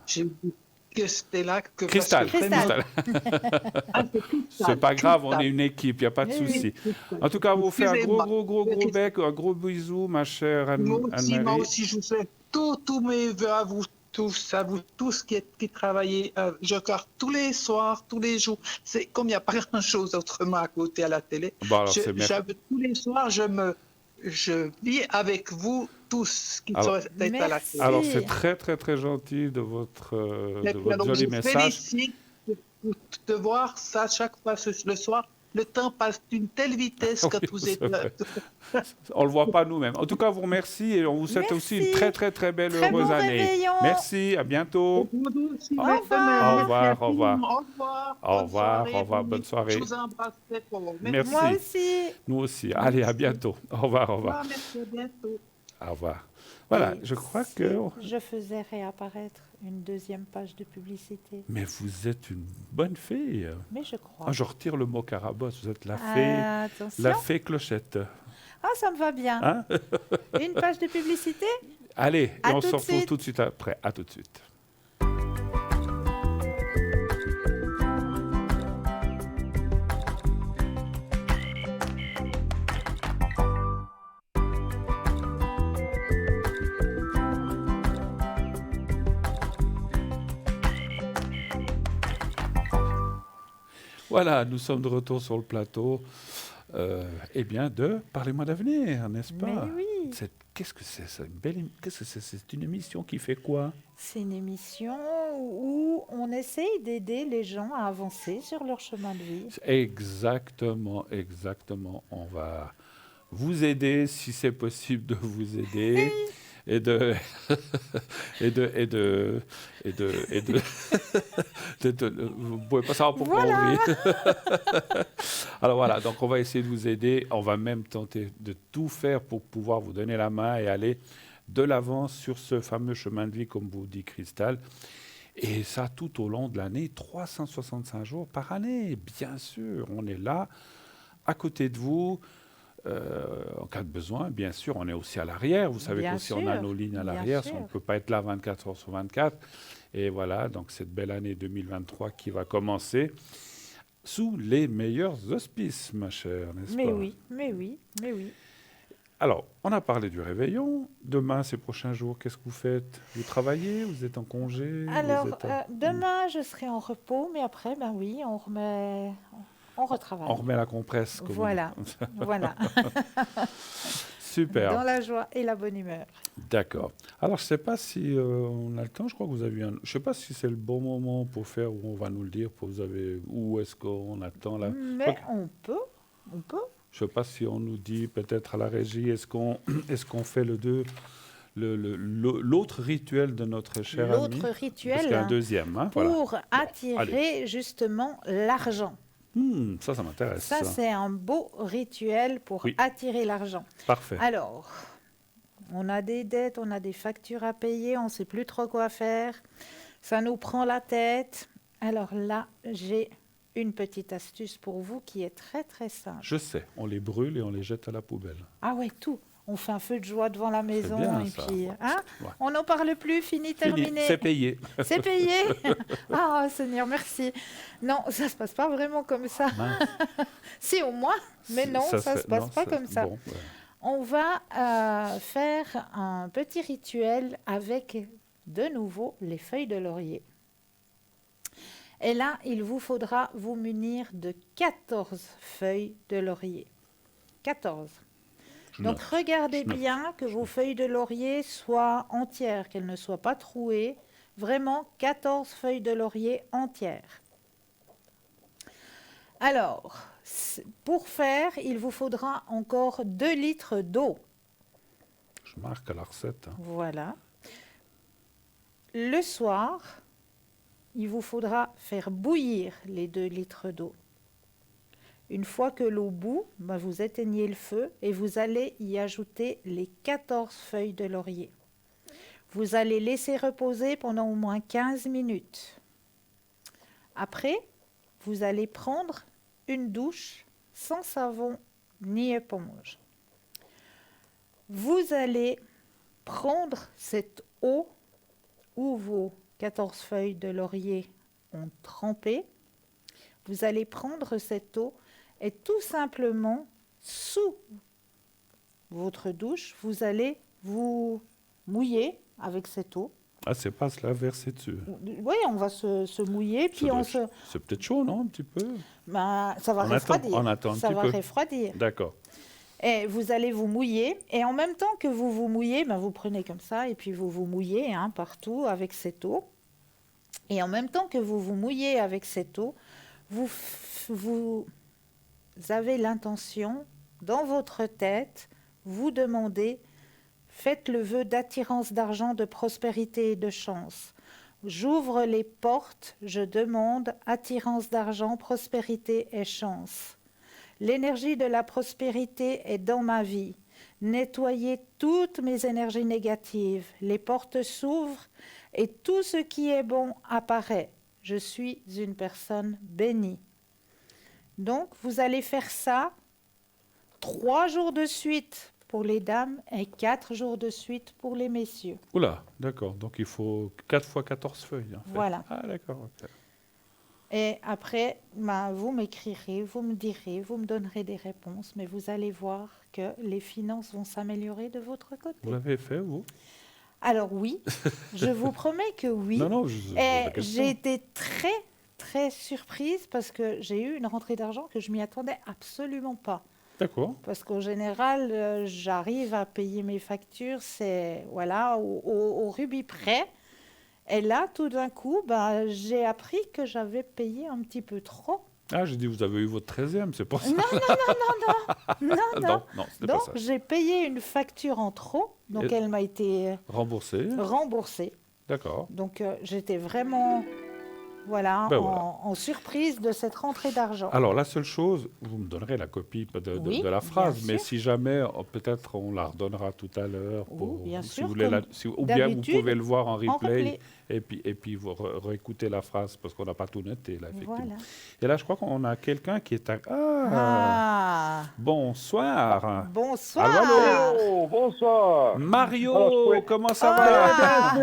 que Stella, que Cristal. parce que vraiment- Cristal. Ah, c'est Cristal, C'est pas grave, on Cristal. est une équipe, il n'y a pas de Oui, oui. souci. En tout cas, on vous fait un Excusez-moi. gros bec, un gros bisou, ma chère Moi Anne-Marie. aussi, je vous souhaite tous mes vœux à vous tous qui travaillez. Je regarde tous les soirs, tous les jours. C'est comme il n'y a pas grand-chose autrement à côté à la télé. Bon, alors, c'est bien. Tous les soirs, je vis avec vous tous qui sont à la Merci. télé. Alors, c'est très gentil de votre Alors, joli je message. félicite de voir ça chaque fois le soir. Le temps passe d'une telle vitesse Oui, quand vous êtes c'est là. vrai. On ne le voit pas nous-mêmes. En tout cas, vous remercie et on vous souhaite aussi une Merci. très belle, Très heureuse bon année. réveillon. Merci, à bientôt. Vous aussi, Au demain. revoir, au revoir. Au revoir. Au revoir, au revoir, bonne Je soirée. vous embrasse très fort. Merci. Moi aussi. Nous aussi. Allez, à bientôt. Au revoir, au revoir. Merci, à bientôt. Au revoir. Voilà, Et je crois si que... je faisais réapparaître une deuxième page de publicité. Mais vous êtes une bonne fille. Mais je crois. Ah, je retire le mot carabosse, vous êtes la fée, Attention. la fée clochette. Ah, ça me va bien. Hein? Une page de publicité. Allez, et À on tout se de retrouve suite. tout de suite après. À tout de suite. Voilà, nous sommes de retour sur le plateau. Eh bien, Parlez-moi d'avenir, n'est-ce pas? Mais oui. Qu'est-ce que c'est ça? Qu'est-ce que c'est? C'est une émission qui fait quoi? C'est une émission où on essaye d'aider les gens à avancer sur leur chemin de vie. Exactement. On va vous aider si c'est possible de vous aider. Et de vous pouvez pas savoir pourquoi Voilà. on rit. Alors voilà, donc on va essayer de vous aider. On va même tenter de tout faire pour pouvoir vous donner la main et aller de l'avant sur ce fameux chemin de vie, comme vous dit Cristal. Et ça tout au long de l'année, 365 jours par année. Bien sûr, on est là, à côté de vous. En cas de besoin, bien sûr, on est aussi à l'arrière. Vous savez Bien qu'aussi on a sûr, nos lignes à bien l'arrière, sûr. on ne peut pas être là 24 heures sur 24. Et voilà, donc cette belle année 2023 qui va commencer sous les meilleurs auspices, ma chère, n'est-ce Mais pas? oui, mais oui, mais oui. Alors, on a parlé du réveillon. Demain, ces prochains jours, qu'est-ce que vous faites? Vous travaillez? Vous êtes en congé? Alors, Vous êtes demain, je serai en repos, mais après, ben oui, on retravaille. on remet la compresse. Comme Voilà, voilà. Super. Dans la joie et la bonne humeur. D'accord. Alors, je ne sais pas si on a le temps. Je crois que vous avez je ne sais pas si c'est le bon moment pour faire, ou on va nous le dire. Où est-ce qu'on attend là? Mais on peut. Je ne sais pas si on nous dit peut-être à la régie, est-ce qu'on fait l'autre rituel de notre cher ami? L'autre Parce qu'il y rituel a un deuxième. Hein, voilà. pour attirer allez. justement l'argent. Ça m'intéresse. Ça, c'est un beau rituel pour Oui. attirer l'argent. Parfait. Alors, on a des dettes, on a des factures à payer, on ne sait plus trop quoi faire. Ça nous prend la tête. Alors là, j'ai une petite astuce pour vous qui est très très simple. Je sais, on les brûle et on les jette à la poubelle. Ah ouais, tout. On fait un feu de joie devant la maison bien, et ça. puis hein, Ouais. on n'en parle plus, fini, Fini, terminé. c'est payé. C'est payé. Ah Seigneur, merci. Non, ça se passe pas vraiment comme ça. Mince. Si au moins, mais non, ça se passe non, pas comme ça. Bon, ouais. On va faire un petit rituel avec de nouveau les feuilles de laurier. Et là, il vous faudra vous munir de 14 feuilles de laurier. 14. Je Donc note. regardez Je note. bien que vos feuilles de laurier soient entières, qu'elles ne soient pas trouées. Vraiment 14 feuilles de laurier entières. Alors, pour faire, il vous faudra encore 2 litres d'eau. Je marque la recette. Hein. Voilà. Le soir, il vous faudra faire bouillir les 2 litres d'eau. Une fois que l'eau bout, vous éteignez le feu et vous allez y ajouter les 14 feuilles de laurier. Vous allez laisser reposer pendant au moins 15 minutes. Après, vous allez prendre une douche sans savon ni éponge. Vous allez prendre cette eau où vos 14 feuilles de laurier ont trempé. Vous allez prendre cette eau et tout simplement, sous votre douche, vous allez vous mouiller avec cette eau. Ah, c'est pas se la verser dessus. Oui, on va se mouiller, puis C'est peut-être chaud, non, un petit peu? Ça va refroidir. On attend un ça petit va peu. refroidir. D'accord. Et vous allez vous mouiller, et en même temps que vous vous mouillez, vous prenez comme ça, et puis vous vous mouillez partout avec cette eau. Et en même temps que vous vous mouillez avec cette eau, vous avez l'intention, dans votre tête, vous demandez, faites le vœu d'attirance d'argent, de prospérité et de chance. J'ouvre les portes, je demande attirance d'argent, prospérité et chance. L'énergie de la prospérité est dans ma vie. Nettoyez toutes mes énergies négatives. Les portes s'ouvrent et tout ce qui est bon apparaît. Je suis une personne bénie. Donc, vous allez faire ça 3 jours de suite pour les dames et 4 jours de suite pour les messieurs. Oula, d'accord. Donc, il faut 4 fois 14 feuilles. En fait. Voilà. Ah, d'accord. Okay. Et après, vous m'écrirez, vous me direz, vous me donnerez des réponses, mais vous allez voir que les finances vont s'améliorer de votre côté. Vous l'avez fait, vous? Alors oui, je vous promets que oui. Non, et j'ai été très, très surprise parce que j'ai eu une rentrée d'argent que je m'y attendais absolument pas. D'accord. Parce qu'en général, j'arrive à payer mes factures, c'est voilà, au rubis près. Et là, tout d'un coup, j'ai appris que j'avais payé un petit peu trop. Ah, j'ai dit, vous avez eu votre 13e, c'est pour ça. Non, c'était donc, pas ça. j'ai payé une facture en trop, donc elle m'a été remboursée. D'accord. Donc, j'étais vraiment en surprise de cette rentrée d'argent. Alors, la seule chose, vous me donnerez la copie de la phrase, mais si jamais, peut-être on la redonnera tout à l'heure. Bien sûr. Ou bien vous pouvez le voir en replay. Et puis vous réécoutez la phrase, parce qu'on n'a pas tout noté, là, effectivement. Voilà. Et là, je crois qu'on a quelqu'un qui est... Bonsoir. Bonsoir. Allô, bonsoir. Mario, comment ça va?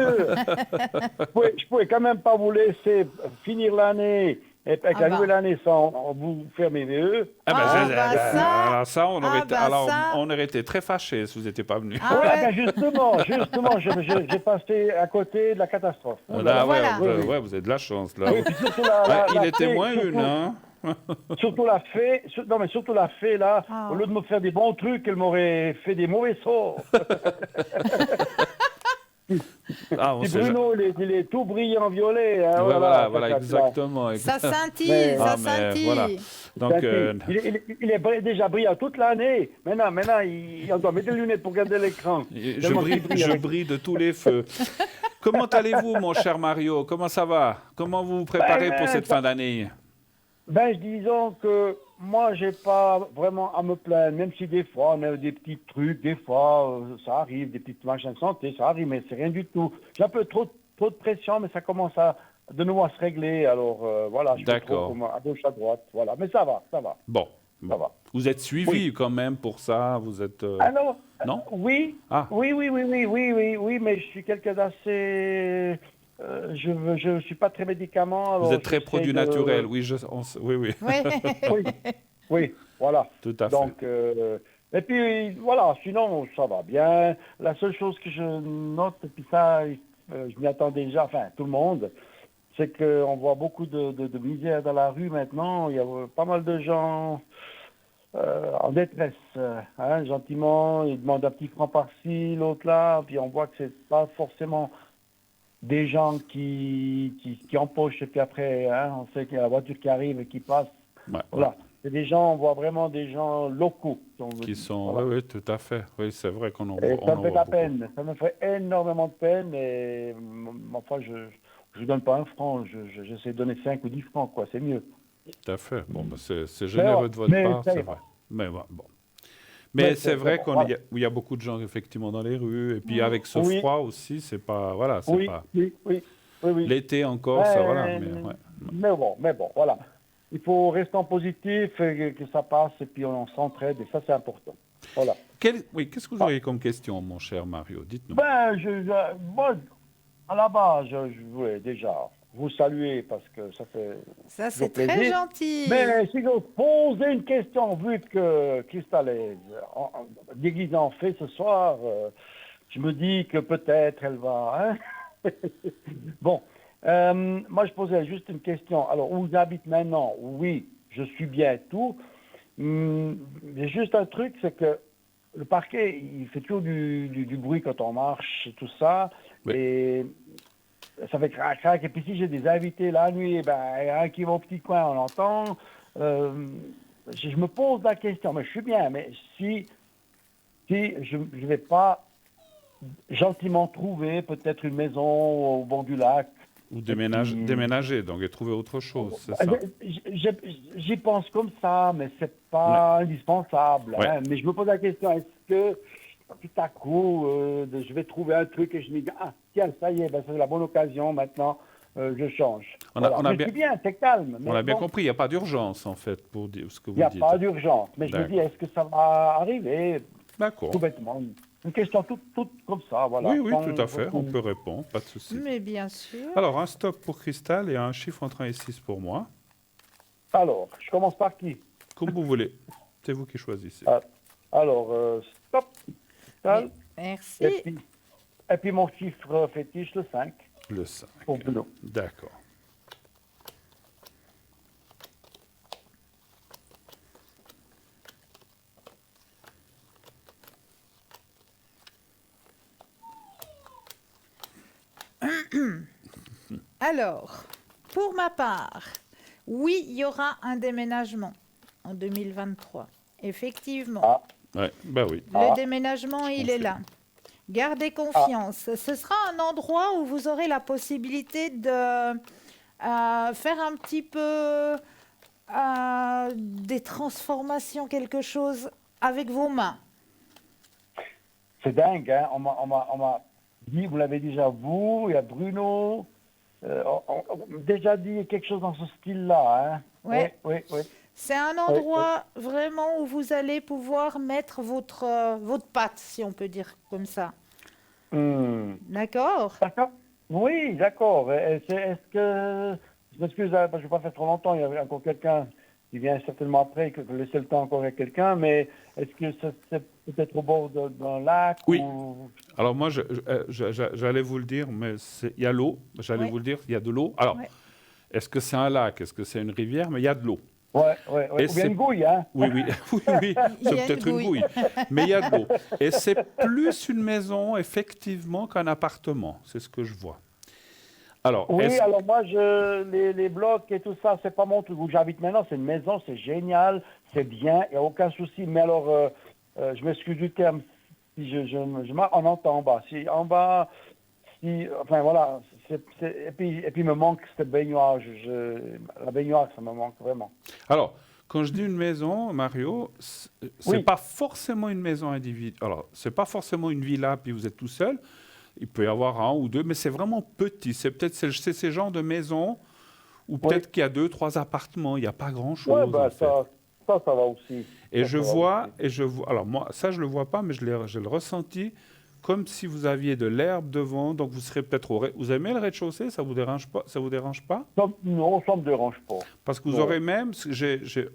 Je pouvais quand même pas vous laisser finir l'année et avec la nouvelle année sans vous faire mes vœux. On aurait été très fâchés si vous n'étiez pas venu. Justement, j'ai passé à côté de la catastrophe. Vous avez de la chance. Là. Il était moins une, hein. Surtout la fée, là, au lieu de me faire des bons trucs, elle m'aurait fait des mauvais sorts. Bruno, il est tout brillant violet. Hein, voilà, exactement. Ça scintille, ça scintille. Voilà. Donc, il est déjà brillant toute l'année. Maintenant, on doit mettre des lunettes pour garder l'écran. Je brille de tous les feux. Comment allez-vous, mon cher Mario? Comment ça va? Comment vous vous préparez pour cette fin d'année? Disons que moi, j'ai pas vraiment à me plaindre, même si des fois, on a des petits trucs, des fois, ça arrive, des petites machins de santé, ça arrive, mais c'est rien du tout. J'ai un peu trop de pression, mais ça commence de nouveau à se régler, alors je suis trop à gauche, à droite, voilà. Mais ça va. Bon. Ça va. Vous êtes suivi quand même pour ça, vous êtes... Non? Oui, oui, mais je suis quelqu'un d'assez... je suis pas très médicament. Vous êtes très produit naturel, oui. Oui, voilà. Tout à fait. Donc, et puis, voilà, sinon, ça va bien. La seule chose que je note, et puis ça, je m'y attends déjà, enfin, tout le monde, c'est qu'on voit beaucoup de misère dans la rue maintenant. Il y a pas mal de gens en détresse, gentiment. Ils demandent un petit franc par-ci, l'autre là, puis on voit que c'est pas forcément... des gens qui empochent et puis après, on sait qu'il y a la voiture qui arrive et qui passe Ouais. Voilà. C'est des gens, on voit vraiment des gens locaux. Si on veut Qui dire. sont, Voilà. oui, tout à fait. Oui, c'est vrai qu'on en Et voit. ça On me en fait de voit la beaucoup. peine. Ça me fait énormément de peine. Et enfin, je ne donne pas 1 franc. J'essaie de donner 5 ou 10 francs, quoi. C'est mieux. Tout à fait. Bon, ben, c'est Mais, généreux de votre part, ça c'est ira. vrai. Mais ouais, bon. Mais Mais c'est vrai bon, qu'il voilà. y a beaucoup de gens effectivement dans les rues. Et puis avec ce Oui, froid aussi, c'est pas. Voilà, c'est oui, pas. oui, oui, oui, oui. L'été encore, ça, voilà. Mais, ouais. Mais bon, voilà. Il faut rester en positif, et que ça passe, et puis on s'entraide, et ça, c'est important. Voilà. Oui, qu'est-ce que vous Ah. auriez comme question, mon cher Mario? Dites-nous. Ben, moi, à la base, je voulais déjà vous saluer parce que ça fait Ça, toujours c'est très plaisir. gentil. Mais si je posais une question, vu que Christelle est déguisée en fée ce soir, je me dis que peut-être elle va... Hein. Bon, moi je posais juste une question. Alors, où j'habite maintenant? Oui, je suis bien et tout. J'ai juste un truc, c'est que le parquet, il fait toujours du bruit quand on marche et tout ça. Oui. Et ça fait crac, crac. Et puis si j'ai des invités la nuit, ben, il y a un qui va au petit coin, on entend. Je me pose la question, mais je suis bien, mais si je ne vais pas gentiment trouver peut-être une maison au bord du lac. Ou déménager, donc, et trouver autre chose, c'est ça? J'y pense comme ça, mais c'est pas indispensable. Ouais. Hein. Mais je me pose la question, est-ce que tout à coup, je vais trouver un truc et je me dis, ah, tiens, ça y est, ben, c'est la bonne occasion, maintenant, je change. Je suis bien, c'est calme. Mais on a bien bon, compris, il n'y a pas d'urgence, en fait, pour dire ce que vous il n'y a dites. pas d'urgence. Mais je me dis, D'accord. est-ce que ça va arriver D'accord. tout bêtement? Une question toute comme ça, voilà. Oui, Sans tout à fait, on beaucoup- peut répondre, pas de souci. Mais bien sûr. Alors, un stop pour Cristal et un chiffre entre 1 et 6 pour moi. Alors, je commence par qui? Comme vous voulez. C'est vous qui choisissez. Alors, stop. Tal. Merci. Et puis mon chiffre fétiche, le 5. Le 5. Pour Bruno. D'accord. Alors, pour ma part, oui, il y aura un déménagement en 2023. Effectivement. Ah. Ouais, bah oui. Le déménagement, il est là. Gardez confiance. Ce sera un endroit où vous aurez la possibilité de faire un petit peu des transformations, quelque chose avec vos mains. C'est dingue, hein? On m'a dit, vous l'avez déjà vous, il y a Bruno, on déjà dit quelque chose dans ce style-là, hein? Ouais. Oui. C'est un endroit vraiment où vous allez pouvoir mettre votre patte, si on peut dire comme ça. D'accord? D'accord. Oui, d'accord. Est-ce que... Je m'excuse, parce que je ne vais pas faire trop longtemps, il y avait encore quelqu'un qui vient certainement après, que je vais laisser le temps encore à quelqu'un, mais est-ce que c'est peut-être au bord d'un lac? Oui. Ou... Alors moi, j'allais vous le dire, mais il y a l'eau. J'allais vous le dire, il y a de l'eau. Alors, est-ce que c'est un lac? Est-ce que c'est une rivière? Mais il y a de l'eau. Ouais. Et Ou bien une gouille, hein? Oui, c'est peut-être une gouille. Mais il y a de l'eau. Et c'est plus une maison, effectivement, qu'un appartement. C'est ce que je vois. Alors, oui, alors moi, les blocs et tout ça, c'est pas mon truc. Où j'habite maintenant, c'est une maison, c'est génial, c'est bien, il n'y a aucun souci. Mais alors, je m'excuse du terme, si on entend en bas. Si en bas, enfin voilà, et puis il me manque cette baignoire. La baignoire, ça me manque vraiment. Alors, quand je dis une maison, Mario, c'est pas forcément une maison individuelle. Alors, c'est pas forcément une villa, puis vous êtes tout seul. Il peut y avoir un ou deux, mais c'est vraiment petit. C'est peut-être ces genres de maisons où peut-être qu'il y a 2, 3 appartements. Il n'y a pas grand-chose. Oui, ben, ça va aussi. Et je vois. Alors moi, ça je le vois pas, mais je le ressenti comme si vous aviez de l'herbe devant. Donc vous serez peut-être vous aimez le rez-de-chaussée? Ça vous dérange pas? Ça vous dérange pas? Non, ça me dérange pas. Parce que vous aurez même.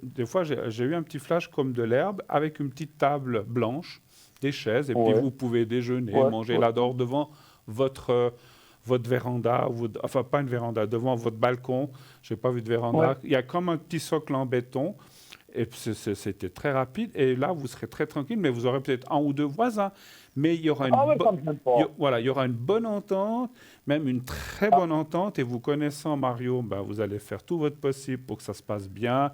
Des fois, j'ai eu un petit flash comme de l'herbe avec une petite table blanche. Des chaises, et puis vous pouvez déjeuner, manger là-dehors devant votre véranda, enfin pas une véranda, devant votre balcon. Je n'ai pas vu de véranda. Il y a comme un petit socle en béton, Et c'était très rapide. Et là, vous serez très tranquille, mais vous aurez peut-être un ou deux voisins. Mais il y aura il y aura une bonne entente, même une très bonne entente. Et vous connaissant Mario, ben, vous allez faire tout votre possible pour que ça se passe bien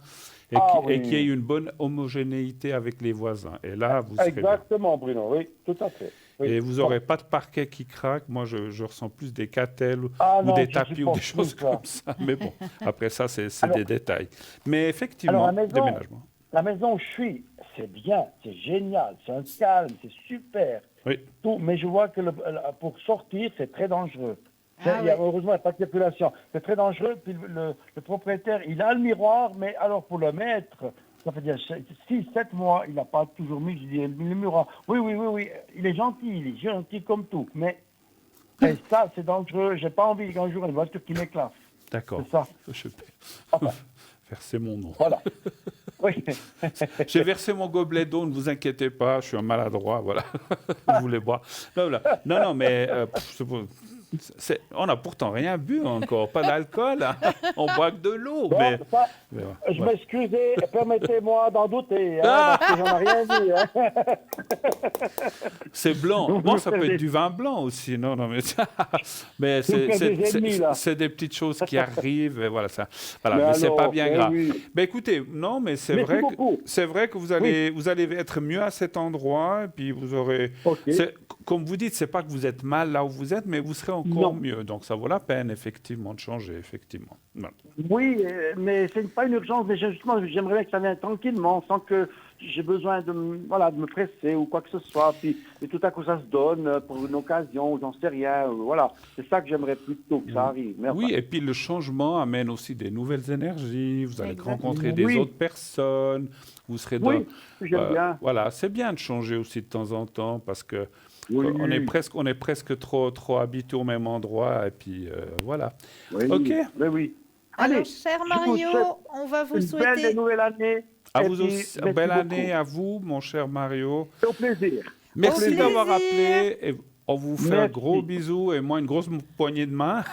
et qu'il y ait une bonne homogénéité avec les voisins. Et là, vous serez Exactement, Bruno, oui, tout à fait. Oui. Et vous n'aurez pas de parquet qui craque. Moi, je ressens plus des catelles ou des tapis ou des choses comme ça. Mais bon, après ça, c'est des détails. Mais effectivement, déménagement. La maison où je suis, c'est bien, c'est génial, c'est un calme, c'est super. Oui. Tout, mais je vois que pour sortir, c'est très dangereux. Oui. Heureusement, il n'y a pas de circulation. C'est très dangereux. Puis le propriétaire, il a le miroir, mais alors pour le mettre, ça fait dire 6-7 mois, il n'a pas toujours mis le miroir. Oui, il est gentil comme tout. Mais ça, c'est dangereux. J'ai pas envie qu'un jour, une voiture qui m'éclate. D'accord. C'est ça. Je peux verser mon nom. Voilà. Oui. J'ai versé mon gobelet d'eau, ne vous inquiétez pas, je suis un maladroit, voilà. Je voulais boire. Non, mais on n'a pourtant rien bu encore, pas d'alcool, hein. On boit que de l'eau. Bon, je m'excuse, permettez-moi d'en douter, parce que j'en ai rien dit. C'est blanc. Bon, ça peut être du vin blanc aussi, non, mais c'est des petites choses qui arrivent, et voilà, mais c'est pas bien grave. Oui. Mais écoutez, non, mais c'est vrai que vous allez être mieux à cet endroit, et puis vous aurez... Comme vous dites, c'est pas que vous êtes mal là où vous êtes, mais vous serez encore mieux. Donc ça vaut la peine, effectivement, de changer, effectivement. Voilà. Oui, mais c'est pas une urgence, mais justement, j'aimerais bien que ça vienne tranquillement, sans que j'ai besoin de me presser ou quoi que ce soit. Puis tout à coup, ça se donne pour une occasion, ou j'en sais rien. Voilà, c'est ça que j'aimerais plutôt que ça arrive. Mais et puis le changement amène aussi des nouvelles énergies. Vous allez rencontrer des autres personnes. Vous serez j'aime bien. Voilà, c'est bien de changer aussi de temps en temps parce que on est presque trop habitué au même endroit et puis voilà. Ok. Oui. Alors, cher Mario, on va vous souhaiter une belle nouvelle année. À vous aussi, belle année à vous, mon cher Mario. Au plaisir. Merci d'avoir appelé. Et on vous fait un gros bisou et moi une grosse poignée de main.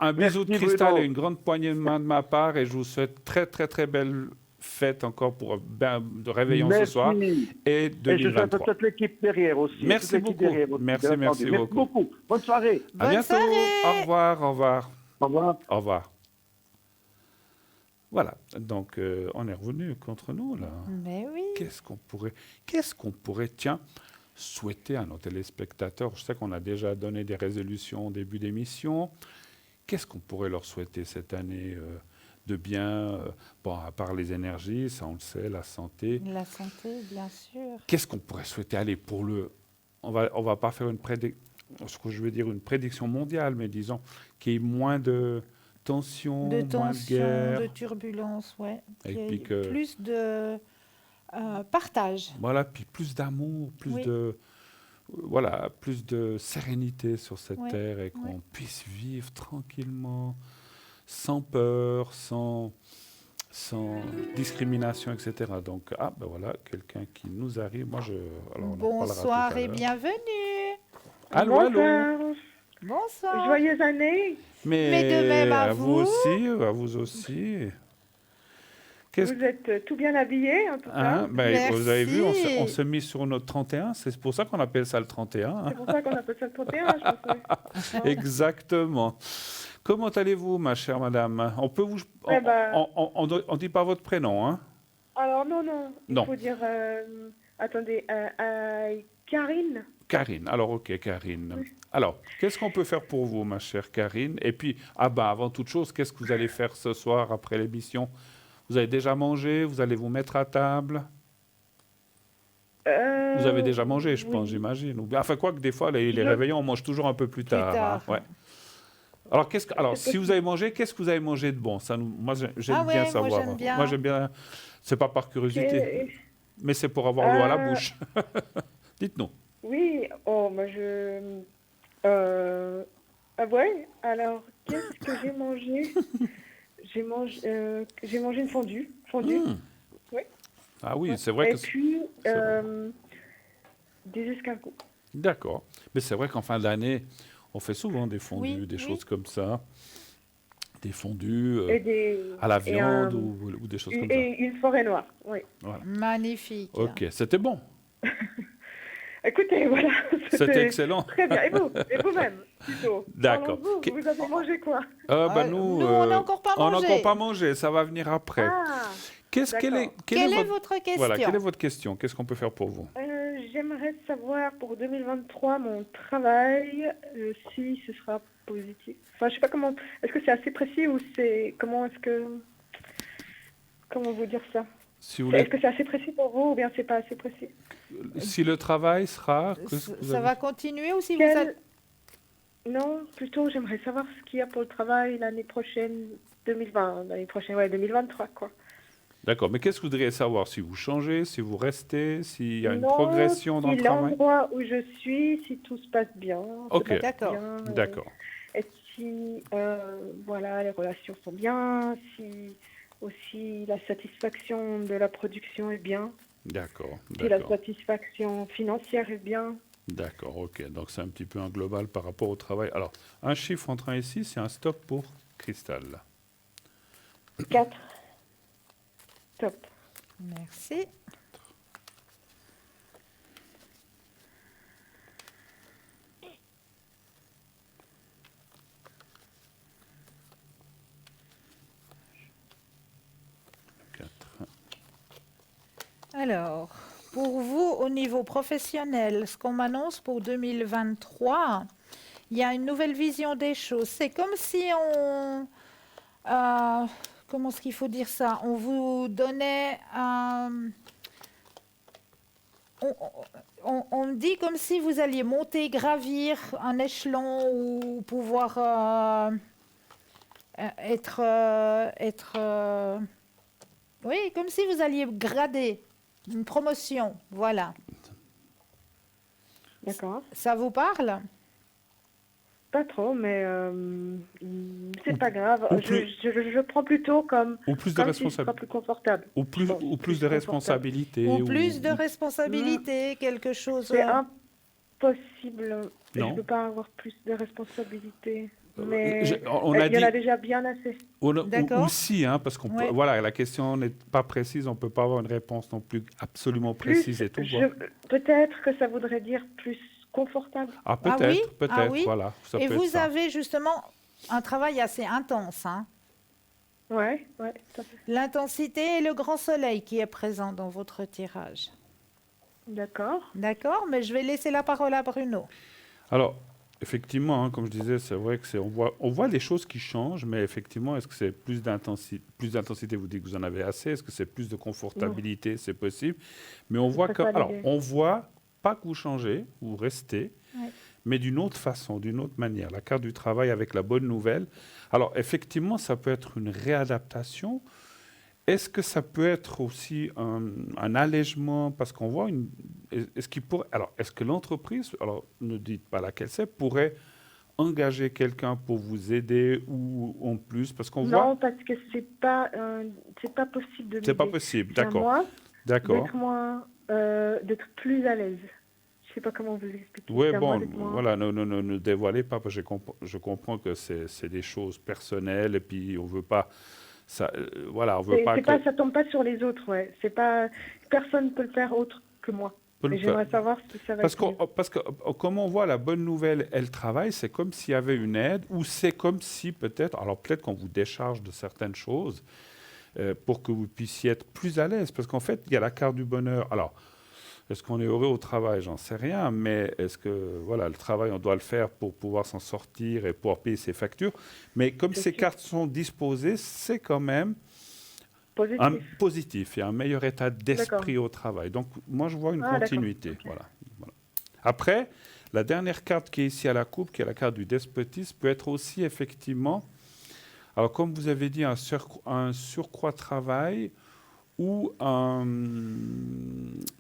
Un bisou de cristal et une grande poignée de main de ma part et je vous souhaite très très très belle fête encore pour de réveillon ce soir et 2023. Et je souhaite à toute l'équipe derrière aussi. Merci beaucoup. Merci beaucoup. Bonne soirée. À bientôt. Au revoir. Au revoir. Au revoir. Voilà, donc on est revenu contre nous là. Mais oui. Qu'est-ce qu'on pourrait, souhaiter à nos téléspectateurs? Je sais qu'on a déjà donné des résolutions au début d'émission. Qu'est-ce qu'on pourrait leur souhaiter cette année de bien, à part les énergies, ça on le sait, la santé. La santé, bien sûr. Qu'est-ce qu'on pourrait souhaiter? Allez, on va pas faire une prédiction mondiale, mais disons qu'il y ait moins de tension, moins de guerre. De turbulence, ouais. Et puis plus de partage. Voilà, puis plus d'amour, plus de sérénité sur cette terre et qu'on puisse vivre tranquillement, sans peur, sans discrimination, etc. Donc, voilà, quelqu'un qui nous arrive. Bonsoir et bienvenue. Allô. Bonsoir. Joyeuse année. Mais de même à vous. À vous aussi. Vous êtes tout bien habillés, en tout cas. Vous avez vu, on s'est mis sur notre 31. C'est pour ça qu'on appelle ça le 31. Hein. C'est pour ça qu'on appelle ça le 31, je pensais. Exactement. Comment allez-vous, ma chère madame? On peut vous... on dit pas votre prénom, hein? Alors, non. Il faut dire... attendez, Karine. Karine. Alors, ok, Karine. Oui. Alors, qu'est-ce qu'on peut faire pour vous, ma chère Karine? Et puis, avant toute chose, qu'est-ce que vous allez faire ce soir après l'émission? Vous avez déjà mangé? Vous allez vous mettre à table? Vous avez déjà mangé, je pense, j'imagine. Enfin, quoi que des fois, les réveillons, on mange toujours un peu plus tard. Hein. Ouais. Alors, si vous avez mangé, qu'est-ce que vous avez mangé de bon? Moi, j'aime bien savoir. Moi, j'aime bien. C'est pas par curiosité, mais c'est pour avoir l'eau à la bouche. Dites-nous. Oui, alors, qu'est-ce que j'ai mangé? J'ai mangé une fondue. Oui. Ah oui, c'est vrai que... Et puis, des escargots. D'accord. Mais c'est vrai qu'en fin d'année, on fait souvent des fondues, choses comme ça. Des fondus et à la viande ou des choses comme ça. Et une forêt noire, oui. Voilà. Magnifique. Ok, c'était bon. Écoutez, voilà. C'était excellent. Très bien. Et vous-même, plutôt. D'accord. Vous avez mangé quoi? Nous, on n'a encore pas on n'a mangé. encore pas mangé, ça va venir après. Ah, Quelle est votre question? Voilà, quelle est votre question? Qu'est-ce qu'on peut faire pour vous? j'aimerais savoir pour 2023 mon travail, si ce sera positif. Enfin, je sais pas comment. Est-ce que c'est assez précis ou c'est comment vous dire ça? Si vous voulez, Est-ce que c'est assez précis pour vous ou bien c'est pas assez précis? si le travail sera... Ça va continuer ou si Quel- vous êtes... Non, plutôt j'aimerais savoir ce qu'il y a pour le travail l'année prochaine, 2020, l'année prochaine, ouais, 2023 quoi. D'accord, mais qu'est-ce que vous voudriez savoir? Si vous changez, si vous restez, s'il y a une Non, progression dans le si travail? l'endroit où je suis, si tout se passe bien. Ok. se passe D'accord. bien, D'accord. et si voilà, les relations sont bien, si aussi la satisfaction de la production est bien, D'accord. si la D'accord. satisfaction financière est bien. D'accord, ok. Donc c'est un petit peu un global par rapport au travail. Alors, un chiffre entre 1 et 6, c'est un stop pour Cristal. 4. Top. Merci. Alors, pour vous, au niveau professionnel, ce qu'on m'annonce pour 2023, il y a une nouvelle vision des choses. C'est comme si on... comment est-ce qu'il faut dire ça? On vous donnait... on me dit comme si vous alliez monter, gravir un échelon ou pouvoir être... oui, comme si vous alliez grader. Une promotion, voilà. D'accord. Ça vous parle? Pas trop, mais c'est pas grave. ou plus- Je prends plutôt comme, Ou plus de comme si ce sera responsabilité. plus confortable. Ou plus, Je pense, ou plus plus de confortable. responsabilité. Ou plus de responsabilité, quelque chose... C'est impossible. Non. Je peux pas avoir plus de responsabilités. Euh, Mais on il a y dit... en a déjà bien assez. D'accord. Aussi, hein, parce qu'on Ouais. voilà, la question n'est pas précise, on ne peut pas avoir une réponse non plus absolument précise et tout. quoi. Peut-être que ça voudrait dire plus confortable. Ah, Ah peut-être, oui? peut-être, Ah oui? voilà. Ça Et peut être vous ça. avez justement un travail assez intense, hein? Ouais, tout à fait. L'intensité et le grand soleil qui est présent dans votre tirage. D'accord. D'accord? Mais je vais laisser la parole à Bruno. Alors, effectivement, hein, comme je disais, c'est vrai que on voit les choses qui changent, mais effectivement, est-ce que c'est plus d'intensité, vous dites que vous en avez assez, est-ce que c'est plus de confortabilité, c'est possible, mais on voit on voit pas que vous changez, vous restez, Ouais. mais d'une autre façon, d'une autre manière. La carte du travail avec la bonne nouvelle. Alors, effectivement, ça peut être une réadaptation. Est-ce que ça peut être aussi un allègement? Parce qu'on voit est-ce que l'entreprise, alors ne dites pas laquelle c'est, pourrait engager quelqu'un pour vous aider ou en plus? Parce qu'on voit... Non, parce que c'est pas possible de C'est pas m'aider. possible, C'est à d'accord. moi D'accord. d'être plus à l'aise. Je sais pas comment vous expliquer. Oui, C'est à moi bon, d'être moins- voilà, ne dévoilez pas, parce que je comprends que c'est des choses personnelles et puis on veut pas... Ça, voilà, on veut pas que... Ça tombe pas sur les autres, ouais. C'est pas, personne peut le faire autre que moi. peut le Mais j'aimerais faire. savoir si ça va Parce être mieux. parce que comme on voit la bonne nouvelle, elle travaille, c'est comme s'il y avait une aide, ou c'est comme si peut-être qu'on vous décharge de certaines choses pour que vous puissiez être plus à l'aise. Parce qu'en fait, il y a la carte du bonheur. Alors, est-ce qu'on est heureux au travail? J'en sais rien, mais est-ce que, voilà, le travail, on doit le faire pour pouvoir s'en sortir et pouvoir payer ses factures. Mais comme C'est ces sûr. cartes sont disposées, c'est quand même Positif. un positif et un meilleur état d'esprit au travail. Donc, moi, je vois une Ah, continuité. d'accord. Ok. Voilà. Après, la dernière carte qui est ici à la coupe, qui est la carte du despotisme, peut être aussi effectivement, alors comme vous avez dit, un surcroît travail ou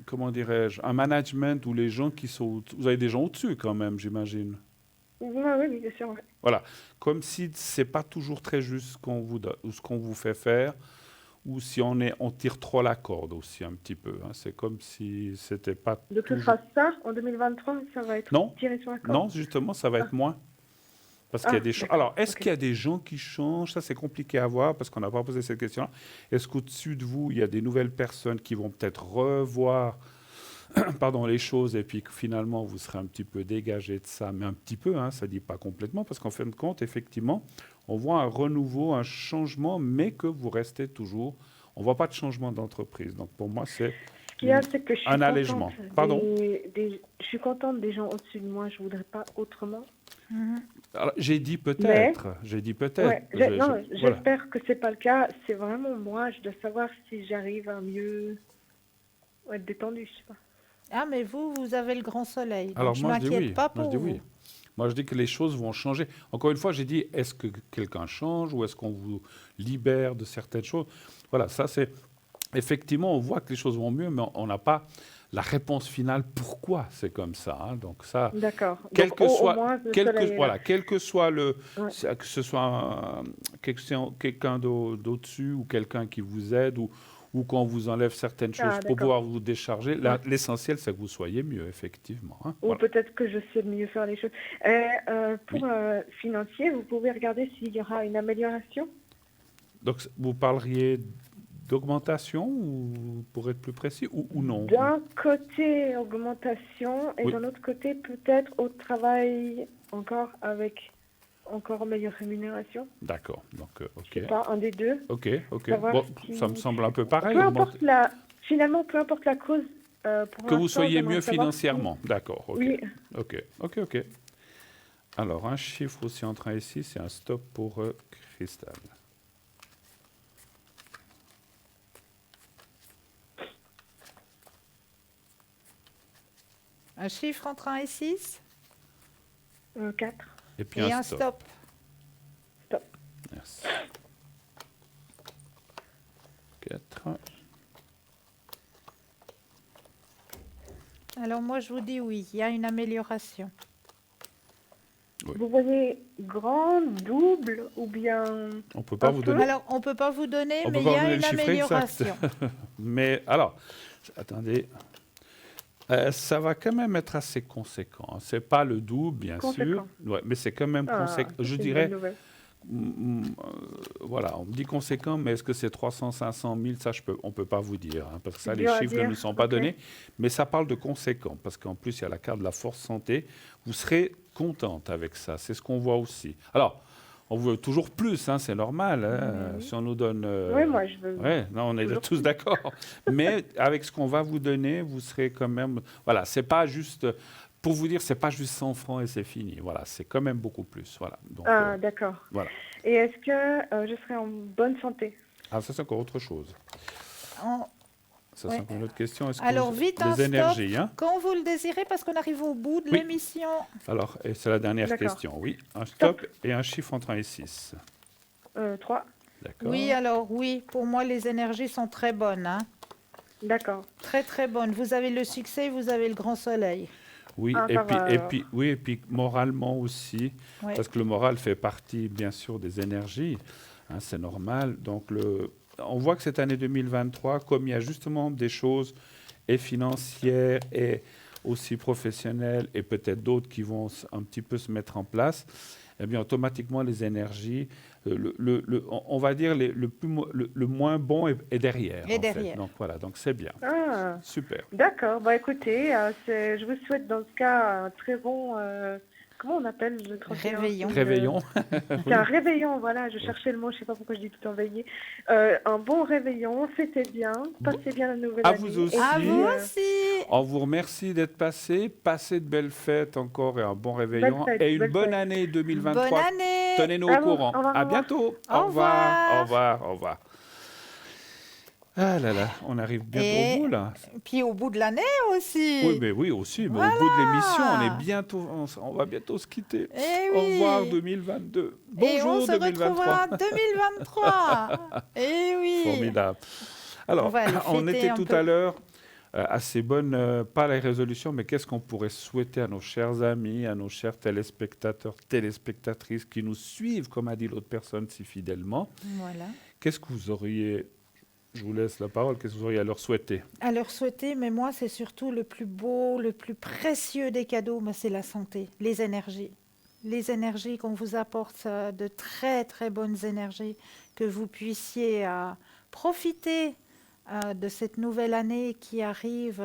comment dirais-je, un management où les gens qui sont... Vous avez des gens au-dessus quand même, j'imagine. Oui, bien sûr. Ouais. Voilà. Comme si ce n'est pas toujours très juste ce qu'on vous fait faire, ou si on tire trop la corde aussi un petit peu. Hein. C'est comme si c'était pas Donc ce toujours... sera ça en 2023, ça va être Non, tiré sur la corde. non, justement, ça va être moins. Parce qu'il y a des Alors, est-ce qu'il y a des gens qui changent? Ça, c'est compliqué à voir parce qu'on n'a pas posé cette question-là. Est-ce qu'au-dessus de vous, il y a des nouvelles personnes qui vont peut-être revoir les choses et puis que finalement, vous serez un petit peu dégagé de ça, mais un petit peu, ça ne dit pas complètement, parce qu'en fin de compte, effectivement, on voit un renouveau, un changement, mais que vous restez toujours. On ne voit pas de changement d'entreprise. Donc, pour moi, c'est un allègement. Pardon? Je suis contente des gens au-dessus de moi. Je ne voudrais pas autrement. Alors, j'ai dit peut-être. J'ai dit peut-être. Ouais, j'espère que ce n'est pas le cas. C'est vraiment moi. Je dois savoir si j'arrive à mieux être détendue. Je sais pas. Ah, mais vous avez le grand soleil. Donc alors, je ne m'inquiète pas pour vous. Oui. Moi, je dis que les choses vont changer. Encore une fois, j'ai dit, est-ce que quelqu'un change ou est-ce qu'on vous libère de certaines choses? Voilà, ça c'est... Effectivement, on voit que les choses vont mieux, mais on n'a pas la réponse finale. Pourquoi c'est comme ça? Donc ça... D'accord. Quel que soit Ouais. que ce soit quelqu'un d'au-dessus ou quelqu'un qui vous aide ou qu'on vous enlève certaines choses pour pouvoir vous décharger. L'essentiel, c'est que vous soyez mieux, effectivement. Ou peut-être que je sais mieux faire les choses. Pour financier, vous pouvez regarder s'il y aura une amélioration. Donc, vous parleriez d'augmentation, ou pour être plus précis, ou non? D'un côté, augmentation, et d'un autre côté, peut-être au travail encore avec encore meilleure rémunération. D'accord. Donc, OK. Je sais pas, un des deux. OK. Bon, ça me semble un peu pareil. Finalement, peu importe la cause. Que vous soyez mieux financièrement. D'accord. OK. Oui. OK. Alors, un chiffre aussi entre 1 et 6, c'est un stop pour Cristal. Un chiffre entre 1 et 6? 4. Et puis un stop. Stop. Merci. 4. Alors moi, je vous dis oui, il y a une amélioration. Oui. Vous voyez grand, double ou bien... On ne peut pas vous donner. Alors, on ne peut pas vous donner, mais il y a une amélioration. Mais alors, attendez... ça va quand même être assez conséquent. Ce n'est pas le double, bien sûr, mais c'est quand même conséquent. Je dirais, voilà, on me dit conséquent, mais est-ce que c'est 300, 500 000? Ça, on ne peut pas vous dire, parce que ça, les chiffres ne nous sont pas donnés. Mais ça parle de conséquent, parce qu'en plus, il y a la carte de la force santé. Vous serez contente avec ça, c'est ce qu'on voit aussi. Alors, on veut toujours plus, c'est normal. Si on nous donne... oui, moi je veux... on est tous d'accord. Mais avec ce qu'on va vous donner, vous serez quand même... Voilà, c'est pas juste... Pour vous dire, c'est pas juste 100 francs et c'est fini. Voilà, c'est quand même beaucoup plus. Voilà. Donc, d'accord. Voilà. Et est-ce que je serai en bonne santé? Ah, ça c'est encore autre chose. Ça, c'est encore une autre question. Alors, vite, un énergies, stop, quand vous le désirez, parce qu'on arrive au bout de l'émission. Alors, et c'est la dernière question. Oui, un stop et un chiffre entre 1 et 6. 3. D'accord. Oui, alors oui, pour moi, les énergies sont très bonnes. D'accord. Très, très bonnes. Vous avez le succès, vous avez le grand soleil. Oui, et puis moralement aussi, parce que le moral fait partie, bien sûr, des énergies. C'est normal. Donc, on voit que cette année 2023, comme il y a justement des choses et financières et aussi professionnelles et peut-être d'autres qui vont un petit peu se mettre en place, eh bien automatiquement les énergies, on va dire le moins bon est derrière. Fait. Donc voilà, donc c'est bien. Super. D'accord. Bah écoutez, je vous souhaite dans ce cas un très bon... comment on appelle le réveillon? Réveillon. C'est un réveillon, voilà, je cherchais le mot, je ne sais pas pourquoi je dis tout enveillé. Un bon réveillon, fêtez bien, passez bien la nouvelle année. Vous aussi. À vous aussi. On vous remercie d'être passé, passez de belles fêtes encore et un bon réveillon et une bonne année 2023. Bonne année. Tenez-nous au courant. À bientôt. Au revoir. Au revoir. Au revoir. Ah là là, on arrive bientôt au bout là. Puis au bout de l'année aussi. Oui, aussi, mais au bout de l'émission, on va bientôt se quitter. Au revoir 2022. Bonjour et on se 2023. retrouvera 2023. Oui. Formidable. Alors, on était tout à l'heure assez bonne, pas les résolutions, mais qu'est-ce qu'on pourrait souhaiter à nos chers amis, à nos chers téléspectateurs, téléspectatrices qui nous suivent, comme a dit l'autre personne si fidèlement. Voilà. Qu'est-ce que vous auriez... Je vous laisse la parole. Qu'est-ce que vous auriez à leur souhaiter? À leur souhaiter, mais moi, c'est surtout le plus beau, le plus précieux des cadeaux, c'est la santé, les énergies. les énergies qu'on vous apporte, de très très bonnes énergies, que vous puissiez profiter de cette nouvelle année qui arrive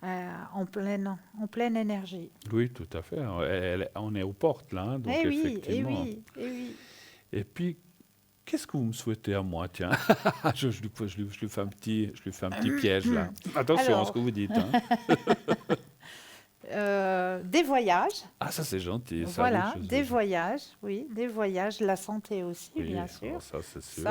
en pleine énergie. Oui, tout à fait. On est aux portes là, donc effectivement. Et puis, qu'est-ce que vous me souhaitez à moi, tiens? je lui fais un petit piège là. Attention à ce que vous dites. Des voyages. Ah, ça c'est gentil. Voilà, des voyages, oui, des voyages, la santé aussi, oui, bien sûr. Ça, c'est sûr.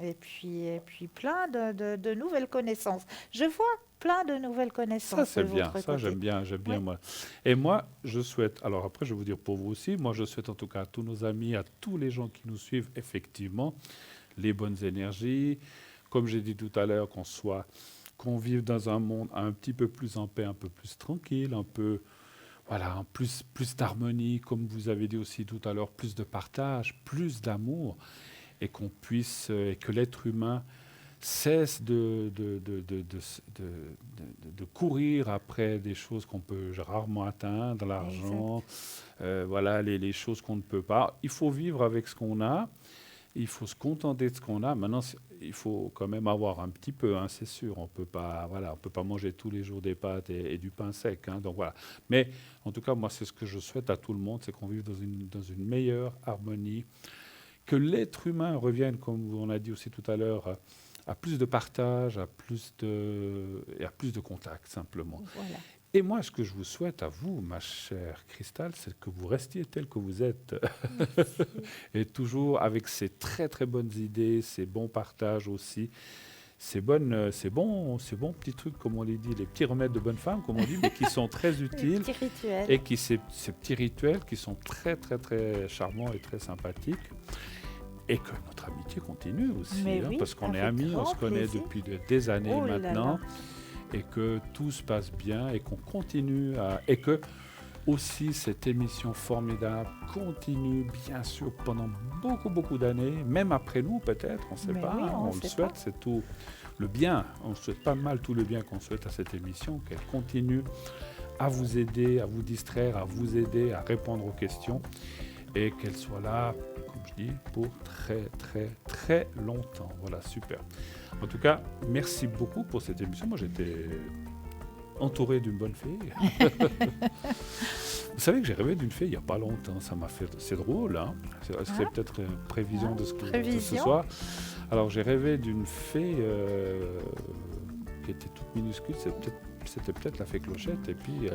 Et puis plein de nouvelles connaissances. Je vois plein de nouvelles connaissances. Ça, c'est bien. Ça, j'aime bien, moi. Et moi, je souhaite, alors après, je vais vous dire pour vous aussi, moi, je souhaite en tout cas à tous nos amis, à tous les gens qui nous suivent, effectivement, les bonnes énergies. Comme j'ai dit tout à l'heure, qu'on vive dans un monde un petit peu plus en paix, un peu plus tranquille, un peu, voilà, plus d'harmonie, comme vous avez dit aussi tout à l'heure, plus de partage, plus d'amour, et qu'on puisse, et que l'être humain cesse de courir après des choses qu'on peut rarement atteindre, l'argent, voilà, les choses qu'on ne peut pas. Il faut vivre avec ce qu'on a, il faut se contenter de ce qu'on a. Maintenant, il faut quand même avoir un petit peu, hein, c'est sûr. On peut pas manger tous les jours des pâtes et du pain sec. Hein, donc voilà. Mais en tout cas, moi, c'est ce que je souhaite à tout le monde, c'est qu'on vive dans une meilleure harmonie, que l'être humain revienne, comme on a dit aussi tout à l'heure, à plus de partage, à plus de contact, simplement. Voilà. Et moi, ce que je vous souhaite à vous, ma chère Cristal, c'est que vous restiez tel que vous êtes. Et toujours avec ces très, très bonnes idées, ces bons partages aussi, ces bons petits trucs, comme on les dit, les petits remèdes de bonne femme, comme on dit, mais qui sont très utiles. Les petits rituels. Et ces petits rituels qui sont très, très, très charmants et très sympathiques. Et que notre amitié continue aussi, hein, parce qu'on est amis, on se connaît depuis des années maintenant, et que tout se passe bien, et qu'on continue et que aussi cette émission formidable continue, bien sûr, pendant beaucoup, beaucoup d'années, même après nous peut-être, on ne sait pas, on le souhaite, c'est tout le bien, on souhaite pas mal tout le bien qu'on souhaite à cette émission, qu'elle continue à vous aider, à vous distraire, à vous aider à répondre aux questions, et qu'elle soit là, comme je dis, pour très, très, très longtemps. Voilà, super. En tout cas, merci beaucoup pour cette émission. Moi, j'étais entouré d'une bonne fée. Vous savez que j'ai rêvé d'une fée il n'y a pas longtemps. Ça m'a fait... C'est drôle, hein. C'est peut-être une prévision de ce soir. Alors, j'ai rêvé d'une fée qui était toute minuscule. C'était peut-être la fée Clochette, et puis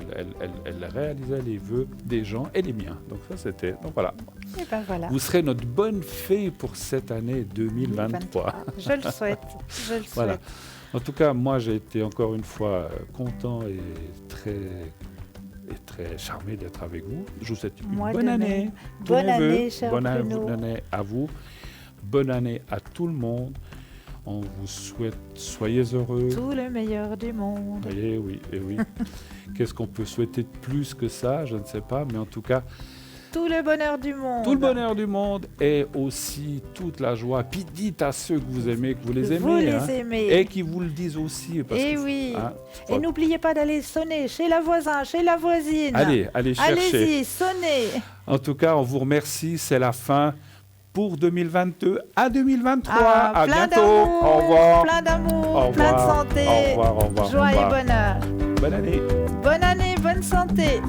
elle réalisait les vœux des gens et les miens. Donc ça, c'était... Donc voilà. Et ben voilà. Vous serez notre bonne fée pour cette année 2023. Je le souhaite. Voilà. En tout cas, moi, j'ai été encore une fois content et très charmé d'être avec vous. Je vous souhaite une bonne année. Bonne année, cher Bruno. Bonne année à vous. Bonne année à tout le monde. On vous souhaite, soyez heureux. Tout le meilleur du monde. Et oui. Qu'est-ce qu'on peut souhaiter de plus que ça? Je ne sais pas, mais en tout cas... Tout le bonheur du monde. Tout le bonheur du monde et aussi toute la joie. Puis dites à ceux que vous aimez, que vous les aimez. Vous les aimez. Et qui vous le disent aussi. Parce et oui. Et n'oubliez pas d'aller sonner chez la voisine, chez la voisine. Allez chercher. Allez-y, sonnez. En tout cas, on vous remercie. C'est la fin pour 2022 à 2023. À bientôt. Au revoir. Plein d'amour, plein de santé. Au revoir. Joie et bonheur. Bonne année. Bonne année, bonne santé.